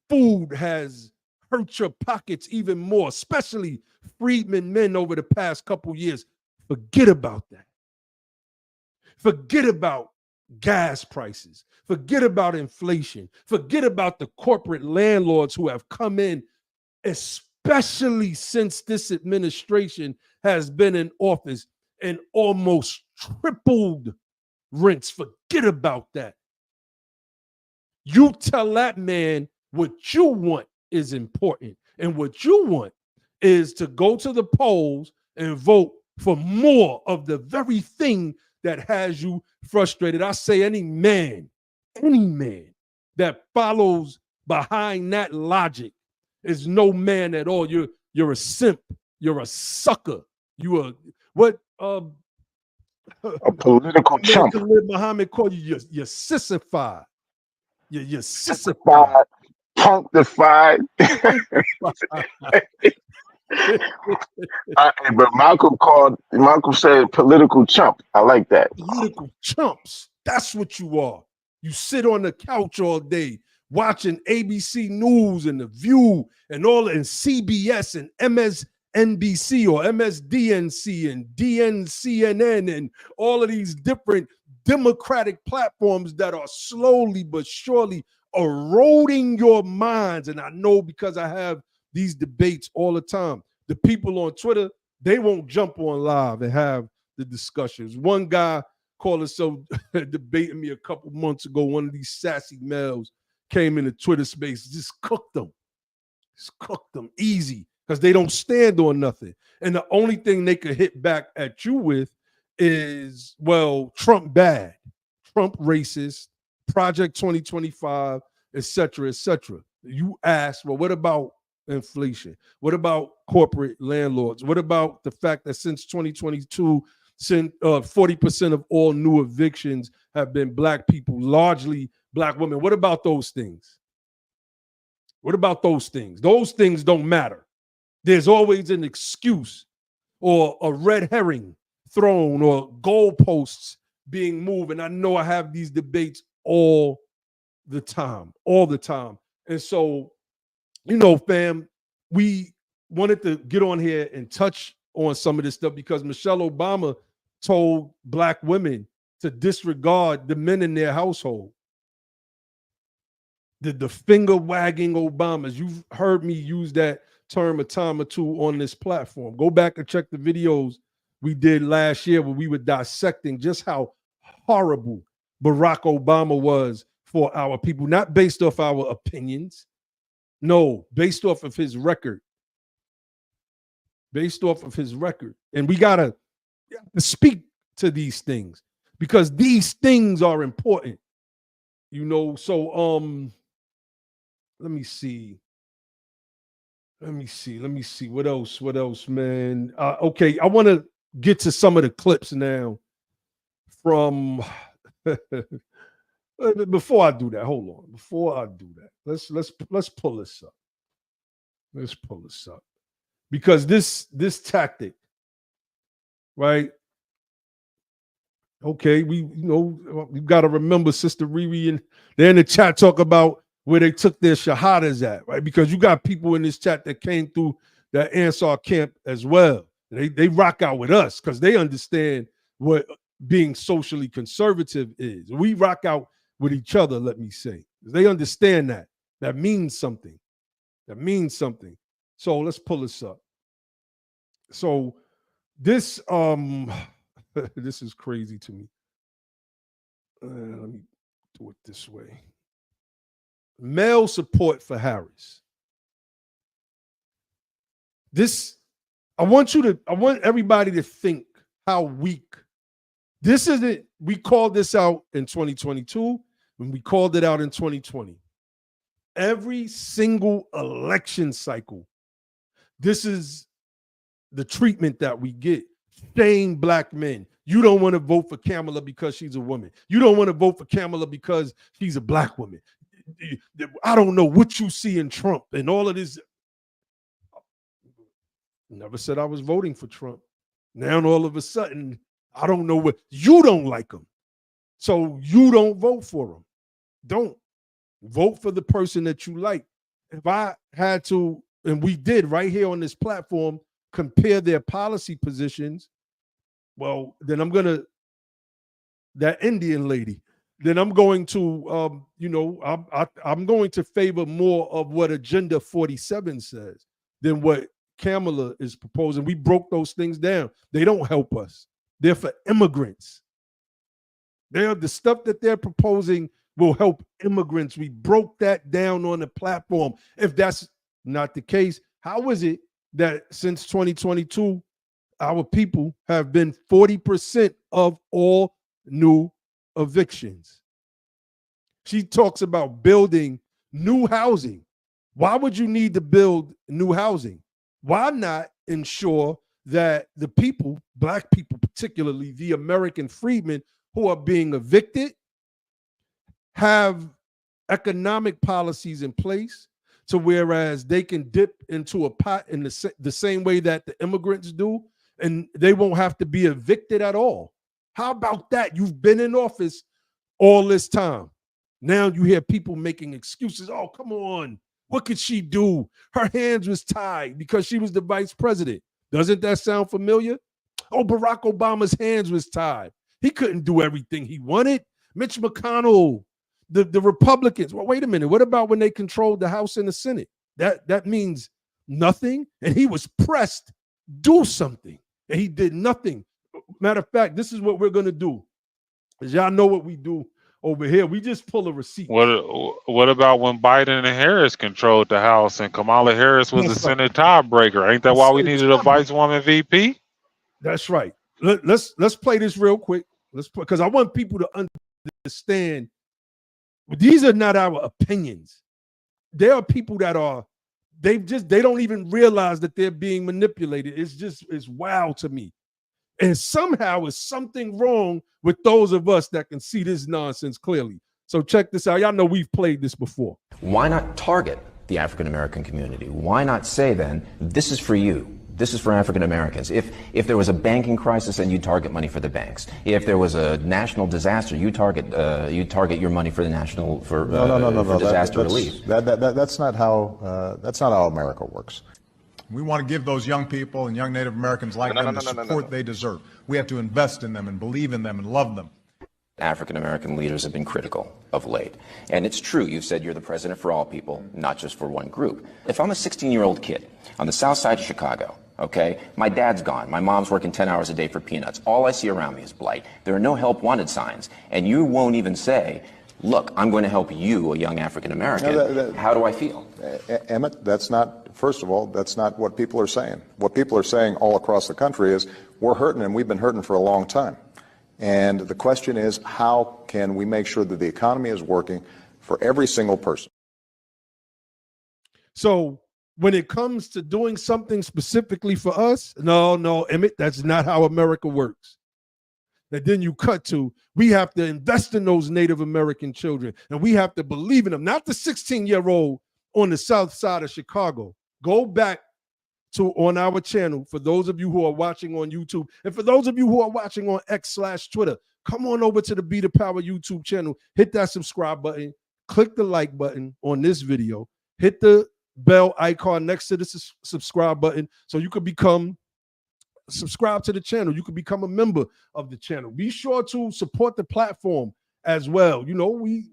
food has hurt your pockets even more, especially freedmen men over the past couple years. Forget about that. Forget about gas prices. Forget about inflation. Forget about the corporate landlords who have come in, especially since this administration has been in office, and almost tripled rents. Forget about that. You tell that man what you want is important. And what you want is to go to the polls and vote for more of the very thing that has you frustrated. I say any man that follows behind that logic is no man at all. You're a simp. You're a sucker. You are what a political chump. Muhammad called you. You're sissified. You're sissified. Punctified. But Malcolm said political chump. I like that. Political chumps. That's what you are. You sit on the couch all day watching ABC News and The View and CBS and MSNBC or MSDNC and DNCNN and all of these different Democratic platforms that are slowly but surely eroding your minds. And I know because I have these debates all the time. The people on Twitter, they won't jump on live and have the discussions. One guy called himself debating me a couple months ago. One of these sassy males came in the Twitter space, just cooked them. Just cooked them easy because they don't stand on nothing. And the only thing they could hit back at you with is, well, Trump bad, Trump racist, Project 2025, et cetera, et cetera. You ask, well, what about inflation? What about corporate landlords? What about the fact that since 2022, 40% of all new evictions have been black people, largely black women? What about those things? What about those things? Those things don't matter. There's always an excuse or a red herring thrown or goalposts being moved. And I know I have these debates all the time, all the time. And so, you know, fam, we wanted to get on here and touch on some of this stuff because Michelle Obama told Black women to disregard the men in their household. The finger wagging Obamas. You've heard me use that term a time or two on this platform. Go back and check the videos we did last year where we were dissecting just how horrible Barack Obama was for our people, not based off our opinions. No, based off of his record. Based off of his record. And we got to speak to these things because these things are important. You know, so let me see. What else, man? Okay, I want to get to some of the clips now from before I do that. Hold on. Before I do that, let's pull this up. Let's pull this up. Because this tactic, right? Okay, we've got to remember Sister Riri and they're in the chat talk about where they took their shahadas at, right? Because you got people in this chat that came through the Ansar camp as well. They rock out with us because they understand what being socially conservative is. We rock out with each other, let me say. They understand that. That means something. That means something. So let's pull this up. So this this is crazy to me. Let me do it this way. Male support for Harris. I want everybody to think how weak. This isn't, we called this out in 2022 and we called it out in 2020. Every single election cycle, this is the treatment that we get. Shame Black men. You don't want to vote for Kamala because she's a woman. You don't want to vote for Kamala because she's a Black woman. I don't know what you see in Trump and all of this. Never said I was voting for Trump. Now all of a sudden, I don't know what, you don't like him. So you don't vote for him. Don't vote for the person that you like. If I had to, and we did right here on this platform, compare their policy positions, well, then I'm going to, that Indian lady, then I'm going to, I'm going to favor more of what Agenda 47 says than what Kamala is proposing. We broke those things down. They don't help us. They're for immigrants. The stuff that they're proposing will help immigrants. We broke that down on the platform. If that's not the case, how is it that since 2022, our people have been 40% of all new evictions? She talks about building new housing. Why would you need to build new housing? Why not ensure that the people, Black people particularly, the American freedmen who are being evicted, have economic policies in place to whereas they can dip into a pot in the same way that the immigrants do, and they won't have to be evicted at all. How about that? You've been in office all this time. Now you hear people making excuses. Oh, come on. What could she do? Her hands was tied because she was the vice president. Doesn't that sound familiar? Oh, Barack Obama's hands was tied. He couldn't do everything he wanted. Mitch McConnell, the Republicans. Well, wait a minute. What about when they controlled the House and the Senate? That means nothing. And he was pressed, do something. And he did nothing. Matter of fact, this is what we're going to do. Because y'all know what we do over here. We just pull a receipt. What about when Biden and Harris controlled the House and Kamala Harris was the Senate tiebreaker? Ain't that why we needed a vice woman VP? That's right. Let's play this real quick. Because I want people to understand these are not our opinions. There are people that are, they don't even realize that they're being manipulated. It's wild to me. And somehow it's something wrong with those of us that can see this nonsense clearly. So check this out. Y'all know we've played this before. Why not target the African American community? Why not say then, this is for you? This is for African Americans. If there was a banking crisis, then you target money for the banks. If there was a national disaster, you target your money for the national for disaster relief. That's not how America works. We want to give those young people and young Native Americans like them the support they deserve. We have to invest in them and believe in them and love them. African American leaders have been critical of late. And it's true, you've said you're the president for all people, not just for one group. If I'm a 16-year-old kid on the south side of Chicago, okay, my dad's gone, my mom's working 10 hours a day for peanuts, all I see around me is blight, there are no help wanted signs, and you won't even say, look, I'm going to help you, a young African American. How do I feel? Emmett, that's not, first of all, that's not what people are saying. What people are saying all across the country is, we're hurting, and we've been hurting for a long time. And the question is, how can we make sure that the economy is working for every single person? So when it comes to doing something specifically for us, no, Emmett, that's not how America works. That then you cut to, we have to invest in those Native American children, and we have to believe in them, not the 16-year-old on the south side of Chicago. Go back to on our channel, for those of you who are watching on YouTube, and for those of you who are watching on X/Twitter, come on over to the Be the Power YouTube channel, hit that subscribe button, click the like button on this video, hit the bell icon next to the subscribe button so you could subscribe to the channel. You could become a member of the channel. Be sure to support the platform as well. You know, we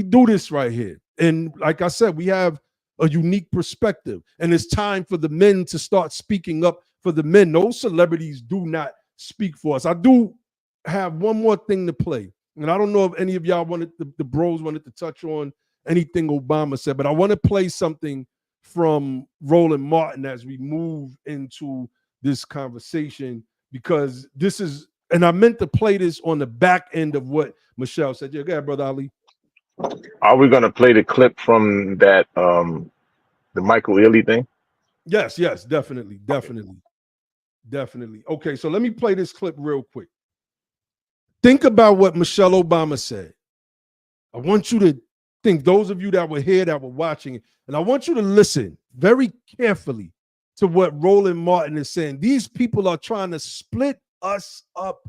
do this right here. And like I said, we have a unique perspective, and it's time for the men to start speaking up for the men. Those celebrities do not speak for us. I do have one more thing to play, and I don't know if any of y'all wanted, the bros wanted to touch on anything Obama said, but I want to play something from Roland Martin as we move into this conversation, because this is, and I meant to play this on the back end of what Michelle said. Yeah, go ahead, Brother Ali. Are we going to play the clip from that, the Michael Ealy thing? Yes, definitely. Okay, so let me play this clip real quick. Think about what Michelle Obama said. I want you to think, those of you that were here, that were watching it, and I want you to listen very carefully to what Roland Martin is saying. These people are trying to split us up.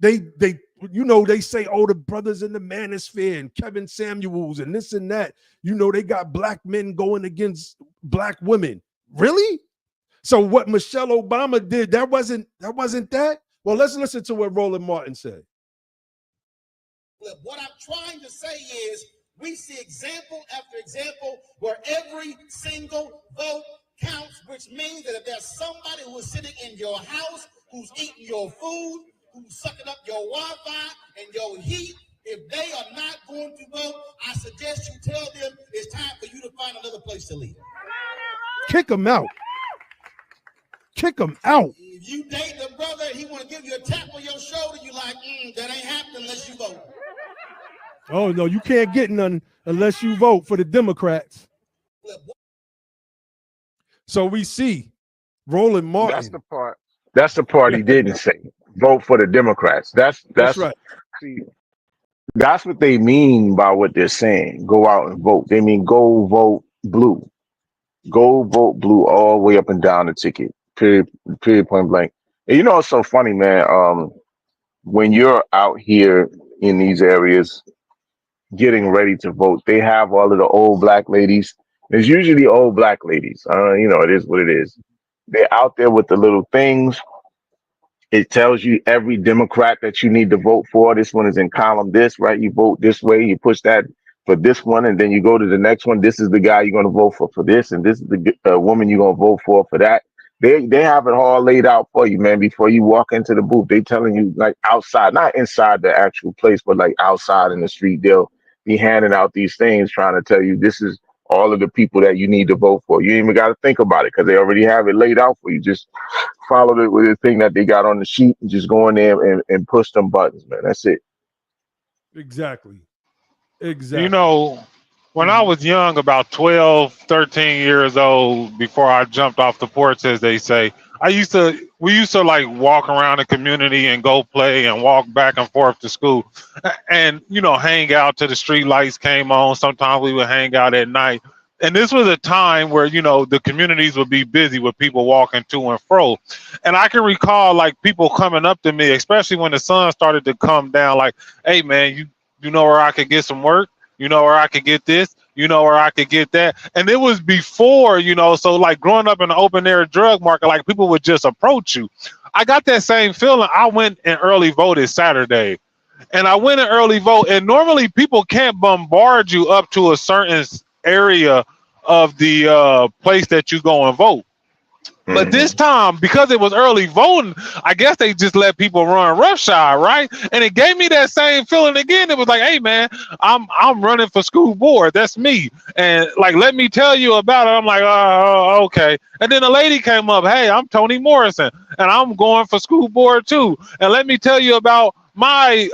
They say, oh, the brothers in the manosphere and Kevin Samuels and this and that. You know, they got black men going against black women. Really? So what Michelle Obama did, that wasn't that? Well, let's listen to what Roland Martin said. Look, what I'm trying to say is, we see example after example where every single vote counts, which means that if there's somebody who is sitting in your house, who's eating your food, who's sucking up your Wi-Fi and your heat, if they are not going to vote, I suggest you tell them it's time for you to find another place to live. Kick them out. Kick them out. If you date the brother, he want to give you a tap on your shoulder, you like, that ain't happening unless you vote. Oh, no, you can't get none unless you vote for the Democrats. So we see Roland Martin. That's the part he didn't say. Vote for the Democrats. That's right. See, that's what they mean by what they're saying. Go out and vote. They mean go vote blue. Go vote blue all the way up and down the ticket. Period, point blank. And you know what's so funny, man? When you're out here in these areas getting ready to vote, they have all of the old black ladies. There's usually old black ladies. It is what it is. They're out there with the little things. It tells you every Democrat that you need to vote for. This one is in column this, right? You vote this way, you push that for this one, and then you go to the next one. This is the guy you're going to vote for this, and this is the woman you're going to vote for that. They have it all laid out for you, man. Before you walk into the booth, they telling you, like, outside, not inside the actual place, but like outside in the street, they'll be handing out these things trying to tell you this is all of the people that you need to vote for. You ain't even got to think about it because they already have it laid out for you. Just follow it with the thing that they got on the sheet and just go in there and push them buttons, man. That's it. Exactly. You know, when I was young, about 12, 13 years old, before I jumped off the porch, as they say, we used to like walk around the community and go play and walk back and forth to school and, hang out till the street lights came on. Sometimes we would hang out at night. And this was a time where, you know, the communities would be busy with people walking to and fro. And I can recall like people coming up to me, especially when the sun started to come down, like, hey man, you know where I could get some work? You know where I could get this? You know where I could get that? And it was before, you know, so like growing up in the open air drug market, like people would just approach you. I got that same feeling. I went and early voted Saturday. And I went and early vote. And normally people can't bombard you up to a certain area of the place that you go and vote. But this time, because it was early voting, I guess they just let people run roughshod, right? And it gave me that same feeling again. It was like, hey man, I'm running for school board. That's me. And like, let me tell you about it. I'm like, oh, okay. And then a lady came up, hey, I'm Toni Morrison, and I'm going for school board too. And let me tell you about my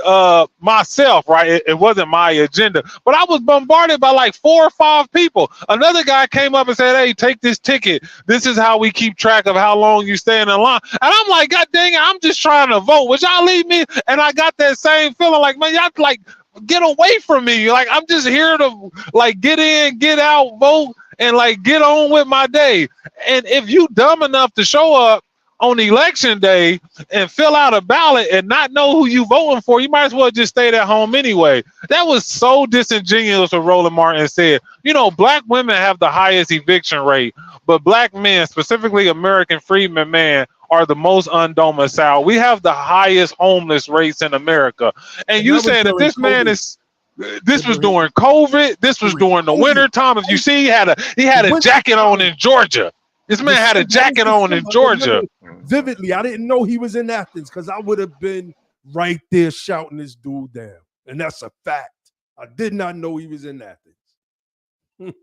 myself, right? It wasn't my agenda, but I was bombarded by like 4 or 5 people. Another guy came up and said, hey, take this ticket. This is how we keep track of how long you stand in line. And I'm like, God dang it, I'm just trying to vote. Would y'all leave me? And I got that same feeling like, man, y'all like get away from me. Like I'm just here to like get in, get out, vote, and like get on with my day. And if you dumb enough to show up on election day and fill out a ballot and not know who you voting for, you might as well just stay at home anyway. That was so disingenuous what Roland Martin said. You know, black women have the highest eviction rate, but black men, specifically American freedmen man, are the most undomiciled. We have the highest homeless rates in America. And you saying that this man is, this was during COVID, this was during the winter time. If you see, he had a jacket on in Georgia. This man had a jacket on in Georgia. Vividly, I didn't know he was in Athens because I would have been right there shouting this dude down. And that's a fact. I did not know he was in Athens.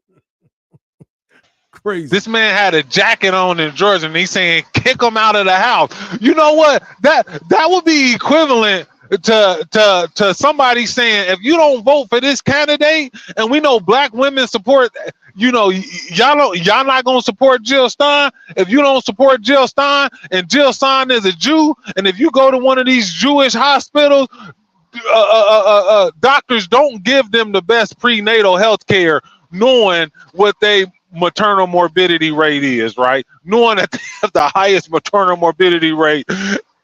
Crazy. This man had a jacket on in Georgia and he's saying, kick him out of the house. You know what? That would be equivalent to somebody saying, if you don't vote for this candidate, and we know black women support, you know, y'all not gonna support Jill Stein. If you don't support Jill Stein, and Jill Stein is a Jew, and if you go to one of these Jewish hospitals, doctors don't give them the best prenatal health care, knowing what they maternal morbidity rate is, right? Knowing that they have the highest maternal morbidity rate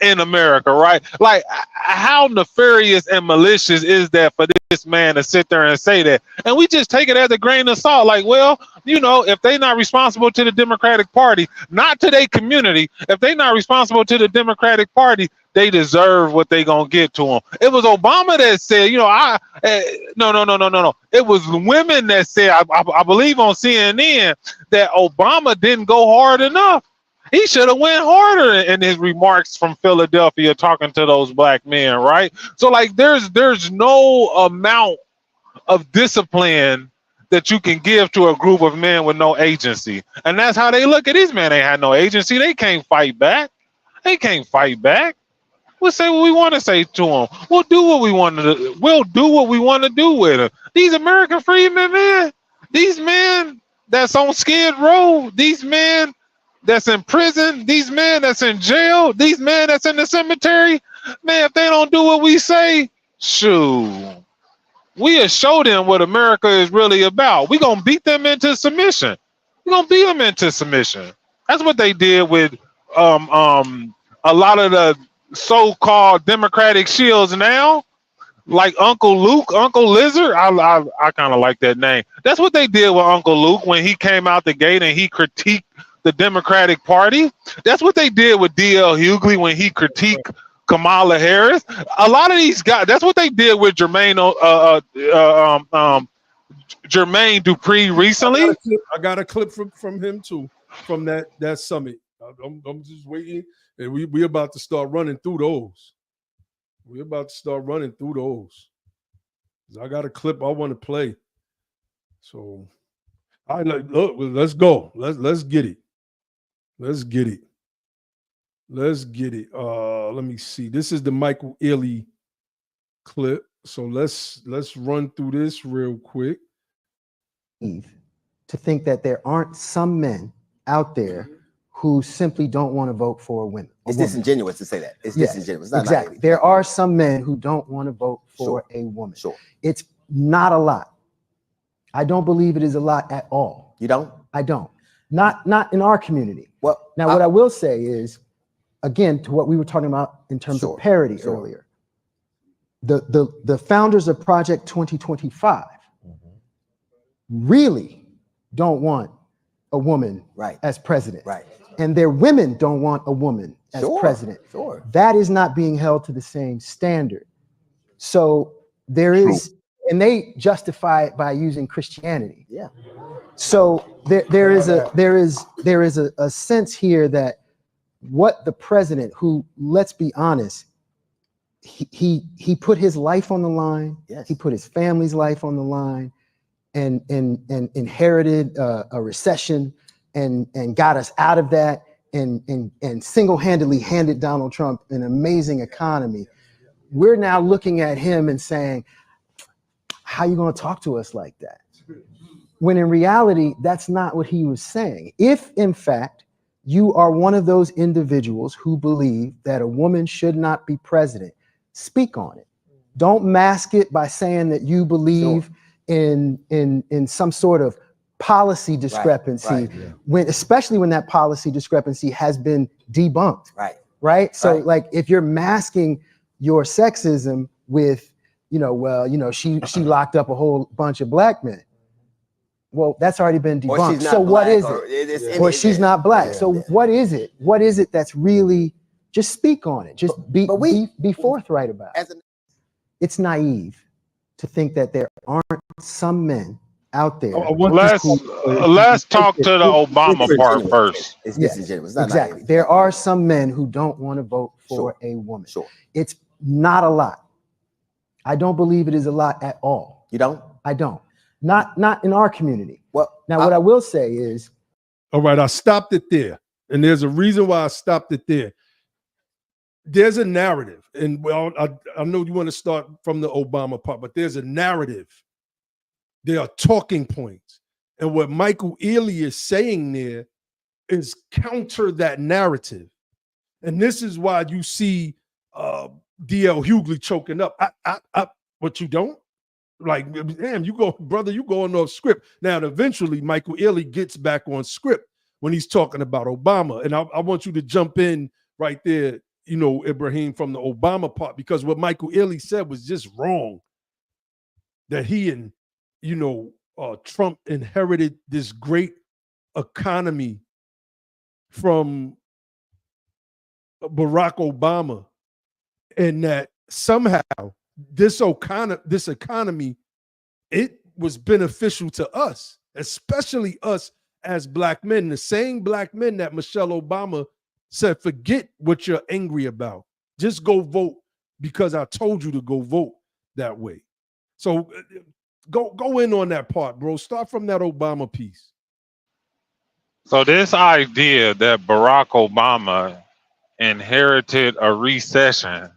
in America, right? Like, how nefarious and malicious is that for this man to sit there and say that? And we just take it as a grain of salt. Like, well, you know, if they're not responsible to the Democratic Party, not to their community, if they're not responsible to the Democratic Party, they deserve what they gonna get to them. It was Obama that said, you know, no. It was women that said, I believe on CNN, that Obama didn't go hard enough. He should have went harder in his remarks from Philadelphia talking to those black men, right? So like there's no amount of discipline that you can give to a group of men with no agency. And that's how they look at these men. They had no agency. They can't fight back. They can't fight back. We'll say what we want to say to them. We'll do what we want to do. We'll do what we want to do with them. These American freedmen, man, these men that's on Skid Row, these men that's in prison, these men that's in jail, these men that's in the cemetery, man, if they don't do what we say, shoot, we'll show them what America is really about. We're going to beat them into submission. We're going to beat them into submission. That's what they did with a lot of the so-called Democratic shields now, like Uncle Luke, Uncle Lizard. I kind of like that name. That's what they did with Uncle Luke when he came out the gate and he critiqued the Democratic Party. That's what they did with D.L. Hughley when he critiqued Kamala Harris. A lot of these guys, that's what they did with Jermaine Dupree recently. I got a clip from him too, from that summit. I'm just waiting, and we about to start running through those. We're about to start running through those. I got a clip I want to play. So, all right, look, let's go. Let's get it. Let's get it. Let's get it. Let me see. This is the Michael Ealy clip. So let's run through this real quick. To think that there aren't some men out there who simply don't want to vote for women. It's disingenuous to say that. It's disingenuous. It's not exactly. There are some men who don't want to vote for a woman. Sure. It's not a lot. I don't believe it is a lot at all. You don't? I don't. Not in our community. Well, now what I will say is, again, to what we were talking about in terms of parity earlier, the founders of Project 2025 really don't want a woman as president. Right. And their women don't want a woman as president. Sure. That is not being held to the same standard. So there is, and they justify it by using Christianity. Yeah. So there is a sense here that what the president, who, let's be honest, he put his life on the line. Yes. He put his family's life on the line, and inherited a recession, and got us out of that, and single-handedly handed Donald Trump an amazing economy. We're now looking at him and saying, how are you going to talk to us like that? When in reality, that's not what he was saying. If, in fact, you are one of those individuals who believe that a woman should not be president, speak on it. Don't mask it by saying that you believe in some sort of policy discrepancy, especially when that policy discrepancy has been debunked. Right. So like, if you're masking your sexism with, she locked up a whole bunch of black men. Well, that's already been debunked. So what is it? Or she's not black. So what is it? What is it that's really, just speak on it. Just be forthright about it. It's naive to think that there aren't some men out there. Let's talk to the Obama part first. It's disingenuous. Exactly. There are some men who don't want to vote for a woman. It's not a lot. I don't believe it is a lot at all. You don't? I don't. Not in our community. Well, now what I will say is, all right, I stopped it there, and there's a reason why I stopped it there. There's a narrative, and well, I know you want to start from the Obama part, but there's a narrative. There are talking points, and what Michael Ealy is saying there is counter that narrative, and this is why you see D.L. Hughley choking up. But you don't? Like, damn, you going off script. Now, eventually, Michael Ealy gets back on script when he's talking about Obama. And I want you to jump in right there, Ibrahim, from the Obama part, because what Michael Ealy said was just wrong. That he and, Trump inherited this great economy from Barack Obama, and that somehow this economy, it was beneficial to us, especially us as black men, the same black men that Michelle Obama said, forget what you're angry about. Just go vote because I told you to go vote that way. So go in on that part, bro. Start from that Obama piece. So this idea that Barack Obama inherited a recession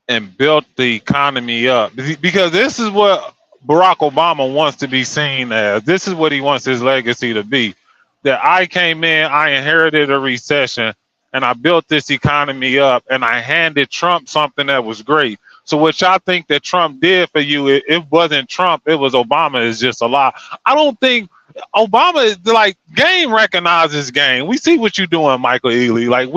and built the economy up, because this is what Barack Obama wants to be seen as. This is what he wants his legacy to be. That I came in, I inherited a recession, and I built this economy up, and I handed Trump something that was great. So what y'all think that Trump did for you, it wasn't Trump, it was Obama, is just a lie. I don't think Obama is like, game recognizes game. We see what you're doing, Michael Ealy. Like,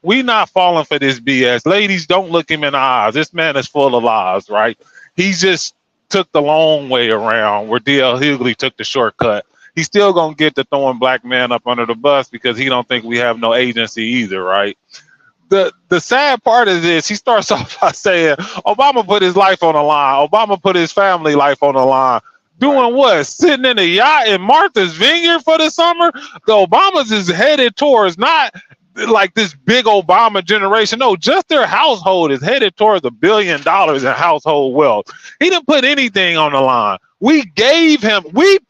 we not falling for this BS. Ladies, don't look him in the eyes. This man is full of lies, right? He just took the long way around where D.L. Hughley took the shortcut. He's still going to get to throwing black men up under the bus because he don't think we have no agency either, right? The sad part is this. He starts off by saying Obama put his life on the line. Obama put his family life on the line. Doing what? Sitting in a yacht in Martha's Vineyard for the summer? The Obamas is headed towards not like this big Obama generation. No, just their household is headed towards $1 billion in household wealth. He didn't put anything on the line. We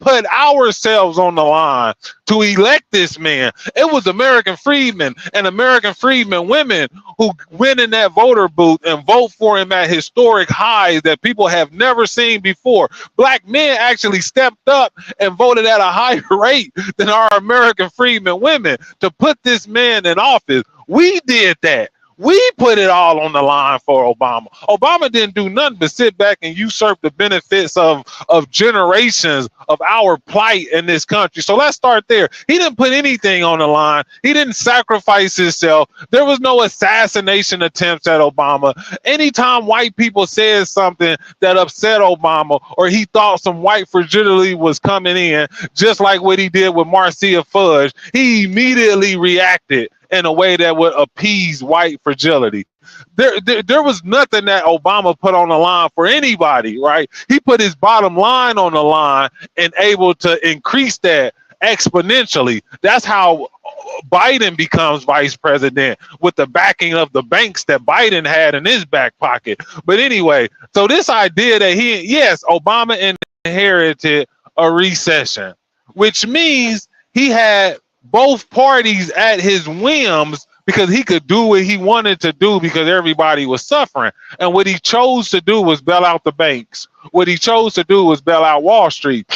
put ourselves on the line to elect this man. It was American freedmen and American freedmen women who went in that voter booth and vote for him at historic highs that people have never seen before. Black men actually stepped up and voted at a higher rate than our American freedmen women to put this man in office. We did that. We put it all on the line for Obama. Obama didn't do nothing but sit back and usurp the benefits of generations of our plight in this country. So let's start there. He didn't put anything on the line. He didn't sacrifice himself. There was no assassination attempts at Obama. Anytime white people said something that upset Obama, or he thought some white fragility was coming in, just like what he did with Marcia Fudge, he immediately reacted in a way that would appease white fragility. There was nothing that Obama put on the line for anybody, right? He put his bottom line on the line and able to increase that exponentially. That's how Biden becomes vice president, with the backing of the banks that Biden had in his back pocket. But anyway, so this idea that yes, Obama inherited a recession, which means he had both parties at his whims, because he could do what he wanted to do because everybody was suffering. And what he chose to do was bail out the banks. What he chose to do was bail out Wall Street.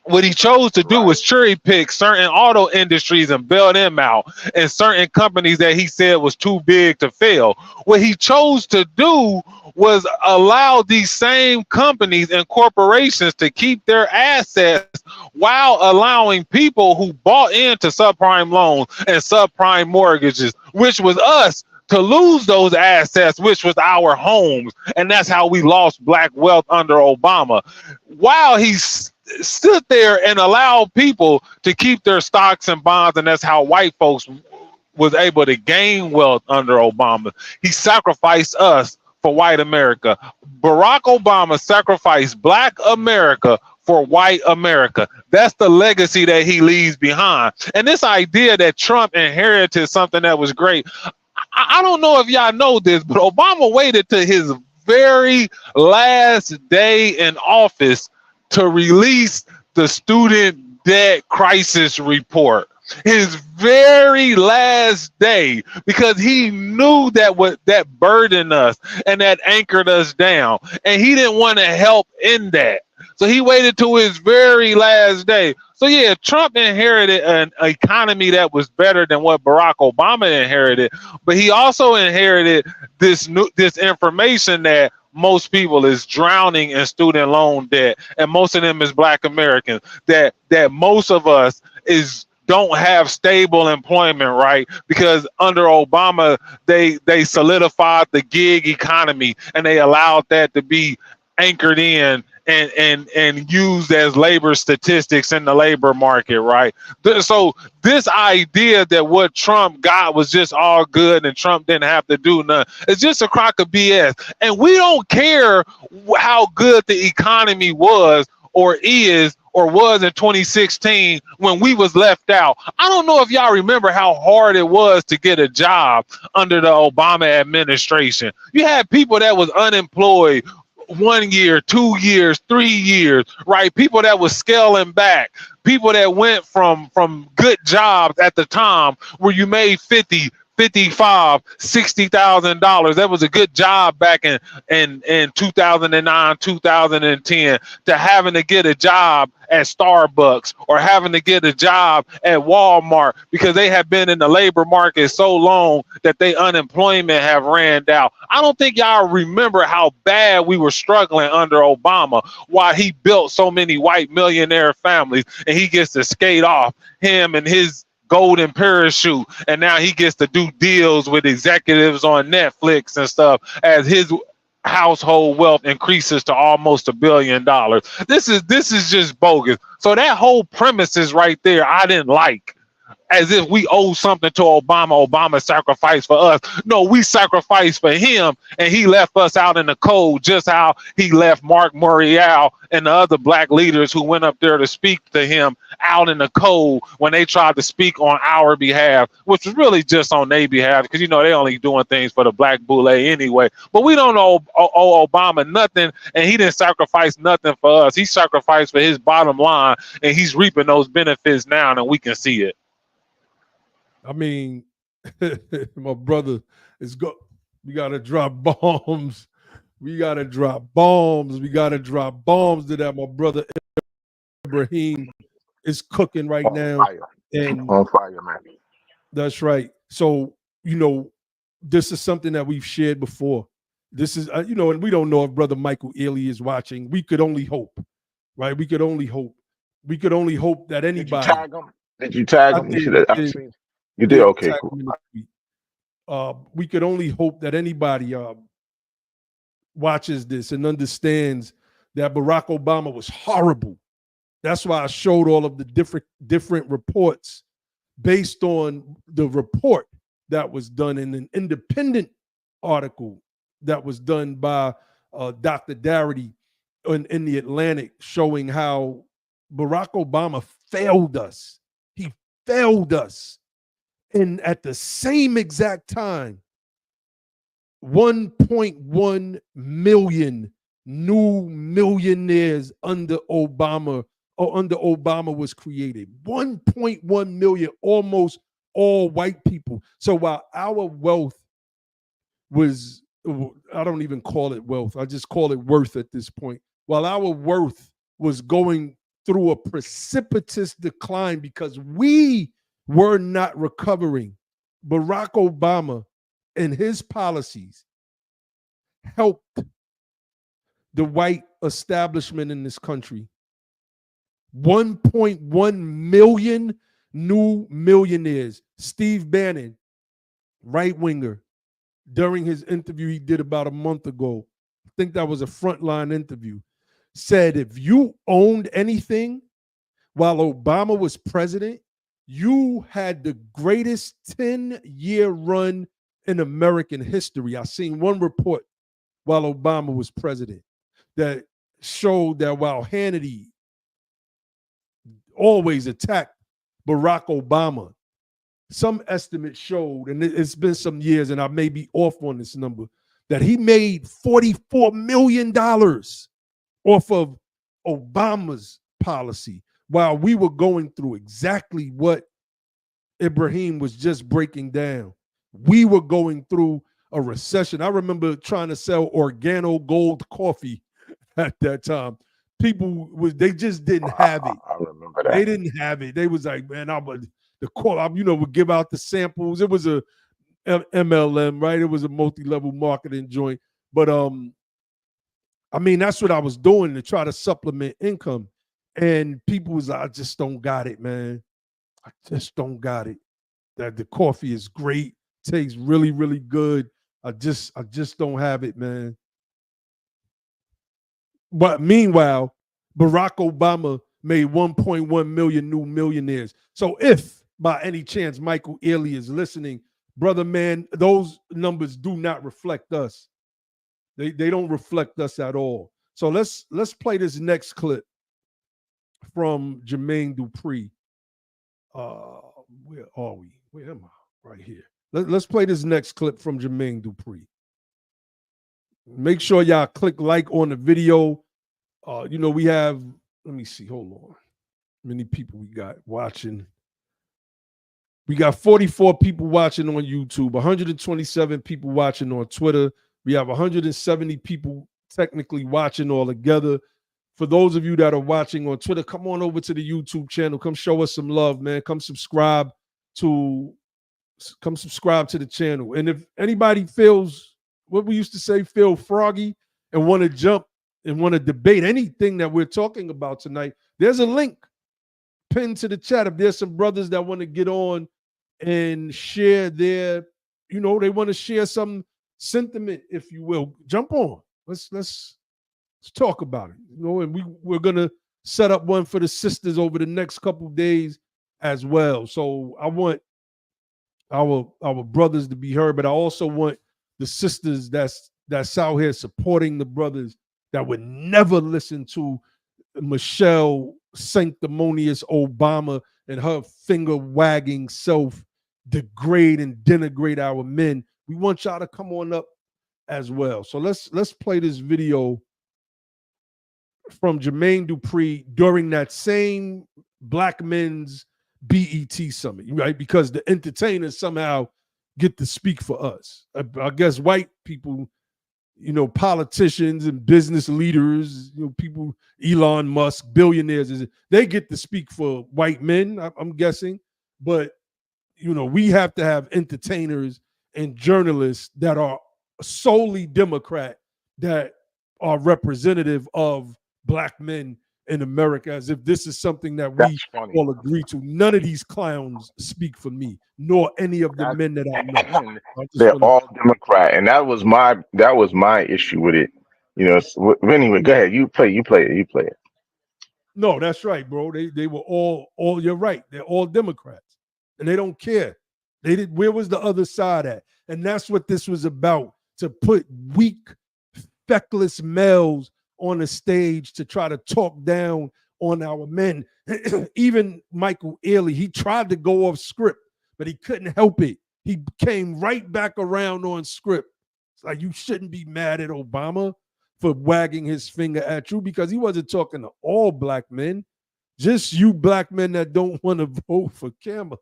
What he chose to do was cherry pick certain auto industries and bail them out, and certain companies that he said was too big to fail. What he chose to do was allow these same companies and corporations to keep their assets, while allowing people who bought into subprime loans and subprime mortgages, which was us, to lose those assets, which was our homes. And that's how we lost black wealth under Obama. While he's stood there and allowed people to keep their stocks and bonds, and that's how white folks was able to gain wealth under Obama. He sacrificed us for white America. Barack Obama sacrificed black America for white America. That's the legacy that he leaves behind. And this idea that Trump inherited something that was great, I don't know if y'all know this, but Obama waited to his very last day in office to release the student debt crisis report. His very last day, because he knew that burdened us and that anchored us down, and he didn't want to help in that. So he waited till his very last day. So yeah, Trump inherited an economy that was better than what Barack Obama inherited, but he also inherited this information that most people is drowning in student loan debt, and most of them is black Americans, that most of us don't have stable employment, right? Because under Obama, they solidified the gig economy, and they allowed that to be anchored in and used as labor statistics in the labor market, right? So this idea that what Trump got was just all good and Trump didn't have to do nothing, it's just a crock of BS. And we don't care how good the economy was or is or was in 2016 when we was left out. I don't know if y'all remember how hard it was to get a job under the Obama administration. You had people that was unemployed 1 year, 2 years, 3 years, right? People that was scaling back, people that went from good jobs at the time where you made $50,000, $55,000, $60,000. That was a good job back in 2009, 2010, to having to get a job at Starbucks or having to get a job at Walmart because they have been in the labor market so long that their unemployment have ran out. I don't think y'all remember how bad we were struggling under Obama, while he built so many white millionaire families, and he gets to skate off, him and his golden parachute, and now he gets to do deals with executives on Netflix and stuff as his household wealth increases to almost $1 billion. This is just bogus. So that whole premise is right there. I didn't like, as if we owe something to Obama. Obama sacrificed for us. No, we sacrificed for him, and he left us out in the cold, just how he left Mark Morial and the other black leaders who went up there to speak to him out in the cold when they tried to speak on our behalf, which was really just on their behalf, because, you know, they only doing things for the black boule anyway. But we don't owe Obama nothing, and he didn't sacrifice nothing for us. He sacrificed for his bottom line, and he's reaping those benefits now, and we can see it. I mean, my brother is we gotta drop bombs. We gotta drop bombs. We gotta drop bombs to that. My brother Ibrahim is cooking right now. And on fire, man. That's right. So, you know, this is something that we've shared before. This is, you know, and we don't know if Brother Michael Ealy is watching. We could only hope, right? We could only hope. We could only hope that anybody. Did you tag him? Did you tag him? You should have. You did. Okay, cool. We could only hope that anybody watches this and understands that Barack Obama was horrible. That's why I showed all of the different reports based on the report that was done in an independent article that was done by Dr. Darity in the Atlantic, showing how Barack Obama failed us. He failed us. And at the same exact time, 1.1 million new millionaires under Obama was created. 1.1 million, almost all white people. So while our wealth was, I don't even call it wealth, I just call it worth at this point. While our worth was going through a precipitous decline because we were not recovering, Barack Obama and his policies helped the white establishment in this country. 1.1 million new millionaires. Steve Bannon, right winger, during his interview he did about a month ago, I think that was a frontline interview, said if you owned anything while Obama was president, you had the greatest 10-year run in American history. I seen one report while Obama was president that showed that while Hannity always attacked Barack Obama, some estimate showed, and it's been some years, and I may be off on this number, that he made $44 million off of Obama's policy while we were going through exactly what Ibrahim was just breaking down. We were going through a recession. I remember trying to sell Organo Gold coffee at that time. People they just didn't have it. I remember that. They didn't have it. They was like, man, would give out the samples. It was a MLM, right? It was a multi-level marketing joint. But I mean, that's what I was doing to try to supplement income. And people was like, I just don't got it, man. I just don't got it. That the coffee is great, tastes really, really good. I just don't have it, man. But meanwhile, Barack Obama made 1.1 million new millionaires. So if by any chance Michael Ealy is listening, brother, man, those numbers do not reflect us. They don't reflect us at all. So let's play this next clip from Jermaine Dupri. Where are we? Where am I? Right here. Let's play this next clip from Jermaine Dupri. Make sure y'all click like on the video. We have, let me see, hold on. How many people we got watching? We got 44 people watching on YouTube, 127 people watching on Twitter. We have 170 people technically watching all together. For those of you that are watching on Twitter, come on over to the YouTube channel. Come show us some love, man. Come subscribe to the channel. And if anybody feels, what we used to say, feel froggy and want to jump and want to debate anything that we're talking about tonight, there's a link pinned to the chat. If there's some brothers that want to get on and share their, they want to share some sentiment, if you will, jump on. Let's talk about it. And we're gonna set up one for the sisters over the next couple days as well. So I want our brothers to be heard, but I also want the sisters that's out here supporting the brothers that would never listen to Michelle sanctimonious Obama and her finger wagging self degrade and denigrate our men. We want y'all to come on up as well. So let's play this video from Jermaine Dupri during that same Black Men's BET Summit, right? Because the entertainers somehow get to speak for us. I guess white people, politicians and business leaders, people, Elon Musk, billionaires, they get to speak for white men, I'm guessing. But, we have to have entertainers and journalists that are solely Democrat that are representative of black men in America, as if this is something that we That's funny. all agree to. None of these clowns speak for me, nor any of the men that I know. They're all Democrat, and that was my issue with it. You know. Anyway, go ahead. You play it. No, that's right, bro. They were all you're right. They're all Democrats. And they don't care. Where was the other side at? And that's what this was about, to put weak, feckless males on the stage to try to talk down on our men. Even Michael Ealy, he tried to go off script, but he couldn't help it. He came right back around on script. It's like, you shouldn't be mad at Obama for wagging his finger at you, because he wasn't talking to all black men, just you black men that don't want to vote for Kamala.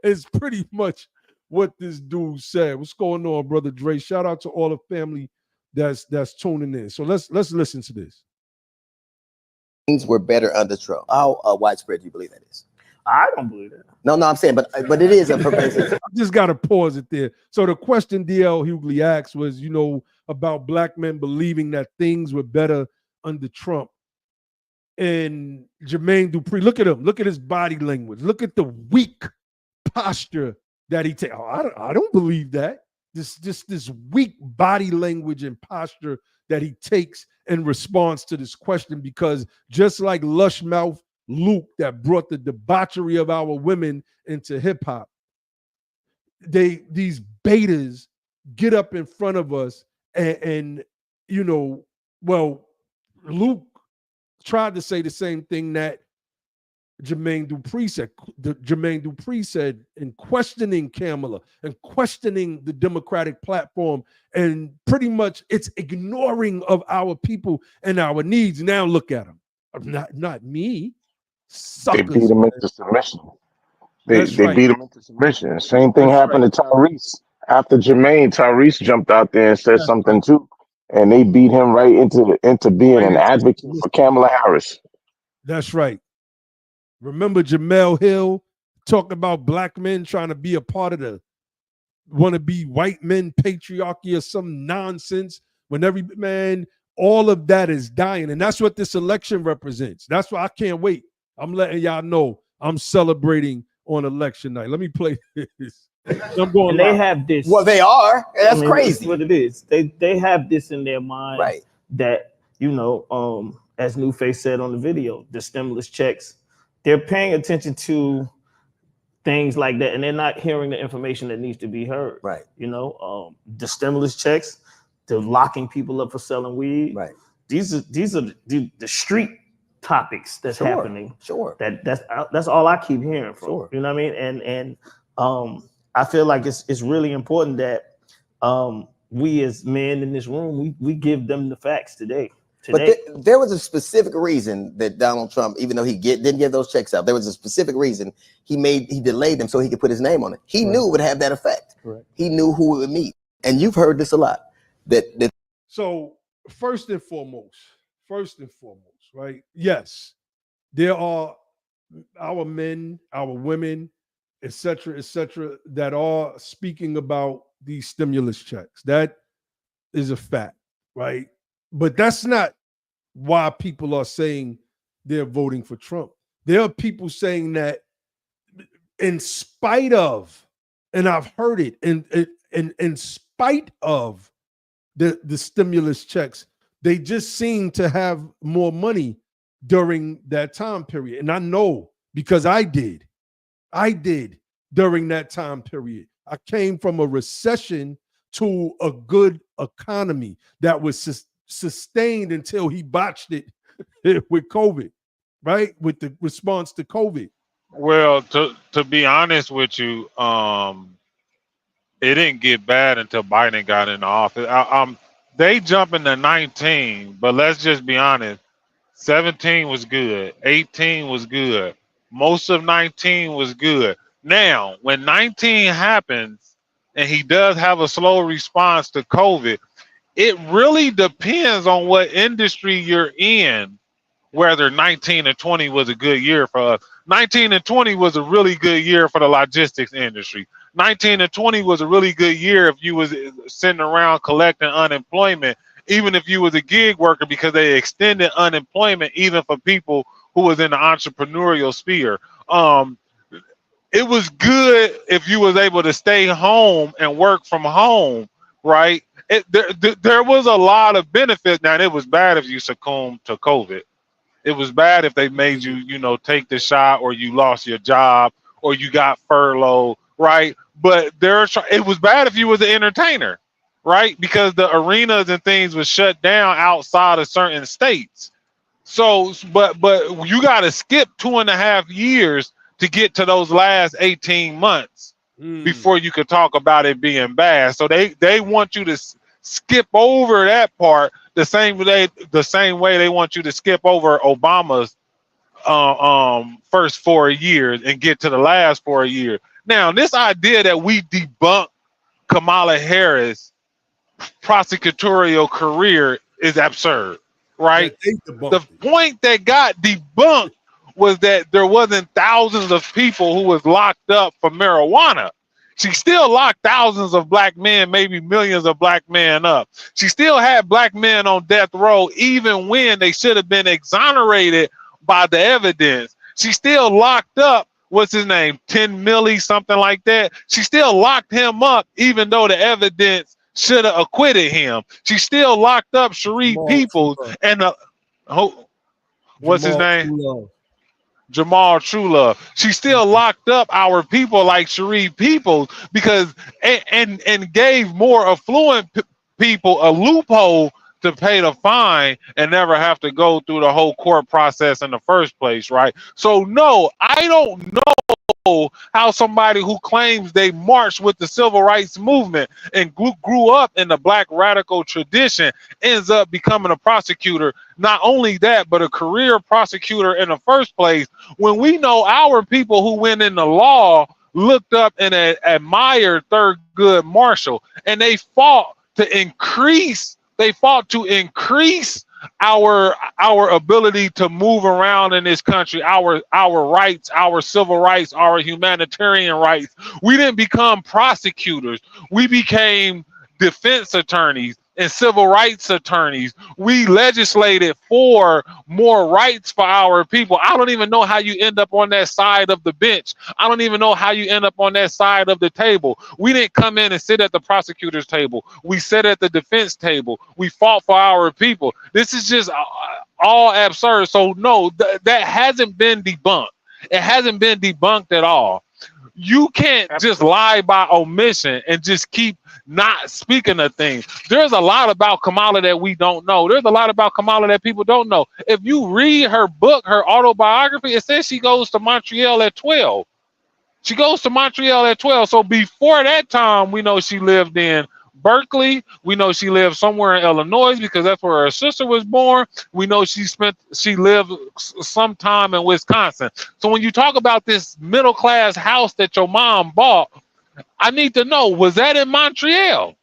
It's pretty much what this dude said. What's going on, brother Dre? Shout out to all the family that's tuning in. So let's listen to this. Things were better under Trump. How widespread do you believe that is? I don't believe that. No, I'm saying, but it is a pervasive. I just got to pause it there. So the question DL Hughley asked was, about black men believing that things were better under Trump. And Jermaine Dupri, look at him. Look at his body language. Look at the weak posture that he takes. I don't believe that. This weak body language and posture that he takes in response to this question, because just like lush mouth Luke that brought the debauchery of our women into hip hop, these betas get up in front of us and Luke tried to say the same thing that Jermaine Dupri said. Jermaine Dupri said in questioning Kamala and questioning the Democratic platform, and pretty much it's ignoring of our people and our needs. Now look at them. Not me. Suckers, they beat him into submission. They right. beat him into submission. Same thing happened to Tyrese. After Jermaine, Tyrese jumped out there and said something too, and they beat him right into being an advocate for Kamala Harris. That's right. Remember Jamel Hill talking about black men trying to be a part of the wanna-be white men patriarchy or some nonsense, when all of that is dying. And that's what this election represents. That's why I can't wait. I'm letting y'all know I'm celebrating on election night. Let me play this. I'm going. And they have this. Well, they are. That's crazy. That's what it is. They have this in their mind, right? That as Newface said on the video, the stimulus checks. They're paying attention to things like that, and they're not hearing the information that needs to be heard. Right. The stimulus checks, the locking people up for selling weed. Right. These are the street topics that's happening. Sure. That's all I keep hearing from. Sure. You know what I mean? And I feel like it's really important that we as men in this room, we give them the facts today. But there was a specific reason that Donald Trump, even though he didn't get those checks out, there was a specific reason he delayed them so he could put his name on it. He knew it would have that effect. Correct. He knew who it would meet. And you've heard this a lot. So first and foremost, right? Yes, there are our men, our women, et cetera, that are speaking about these stimulus checks. That is a fact, right? But that's not why people are saying they're voting for Trump. There are people saying that in spite of, and I've heard it, in spite of the stimulus checks, they just seem to have more money during that time period. And I know because I did during that time period. I came from a recession to a good economy that was sustained until he botched it with COVID, right? With the response to COVID. Well, to be honest with you, it didn't get bad until Biden got in the office. They jumping to 19, but let's just be honest. 17 was good. 18 was good. Most of 19 was good. Now, when 19 happens and he does have a slow response to COVID, it really depends on what industry you're in, whether 19 and 20 was a good year for us. 19 and 20 was a really good year for the logistics industry. 19 and 20 was a really good year if you was sitting around collecting unemployment, even if you was a gig worker, because they extended unemployment even for people who was in the entrepreneurial sphere. It was good if you was able to stay home and work from home, right? There was a lot of benefit. Now, it was bad if you succumbed to COVID. It was bad if they made you, you know, take the shot, or you lost your job, or you got furloughed, right? But it was bad if you was an entertainer, right? Because the arenas and things was shut down outside of certain states. So, but you got to skip 2.5 years to get to those last 18 months before you could talk about it being bad. So they want you to skip over that part the same way they want you to skip over Obama's first 4 years and get to the last 4 years. Now, this idea that we debunk Kamala Harris' prosecutorial career is absurd, right? The point that got debunked was that there wasn't thousands of people who was locked up for marijuana. She still locked thousands of black men, maybe millions of black men up. She still had black men on death row, even when they should have been exonerated by the evidence. She still locked up, what's his name, 10 Millie, something like that. She still locked him up, even though the evidence should have acquitted him. She still locked up Sharif Peoples and what's his name? Jamal Trulove. She still locked up our people like Sharif Peoples because and gave more affluent people a loophole to pay the fine and never have to go through the whole court process in the first place, right? So no, I don't know how somebody who claims they marched with the civil rights movement and grew up in the black radical tradition ends up becoming a prosecutor. Not only that, but a career prosecutor in the first place, when we know our people who went in the law looked up and admired Thurgood Marshall, and they fought to increase our ability to move around in this country, our rights, our civil rights, our humanitarian rights. We didn't become prosecutors. We became defense attorneys and civil rights attorneys. We legislated for more rights for our people. I don't even know how you end up on that side of the bench. I don't even know how you end up on that side of the table. We didn't come in and sit at the prosecutor's table. We sat at the defense table. We fought for our people. This is just all absurd. So no, that hasn't been debunked. It hasn't been debunked at all. You can't just lie by omission and just keep not speaking of things. There's a lot about Kamala that we don't know. There's a lot about Kamala that people don't know. If you read her book, her autobiography, it says she goes to Montreal at 12. She goes to Montreal at 12. So before that time, we know she lived in Berkeley. We know she lived somewhere in Illinois because that's where her sister was born. We know she lived some time in Wisconsin. So when you talk about this middle class house that your mom bought, I need to know, was that in Montreal?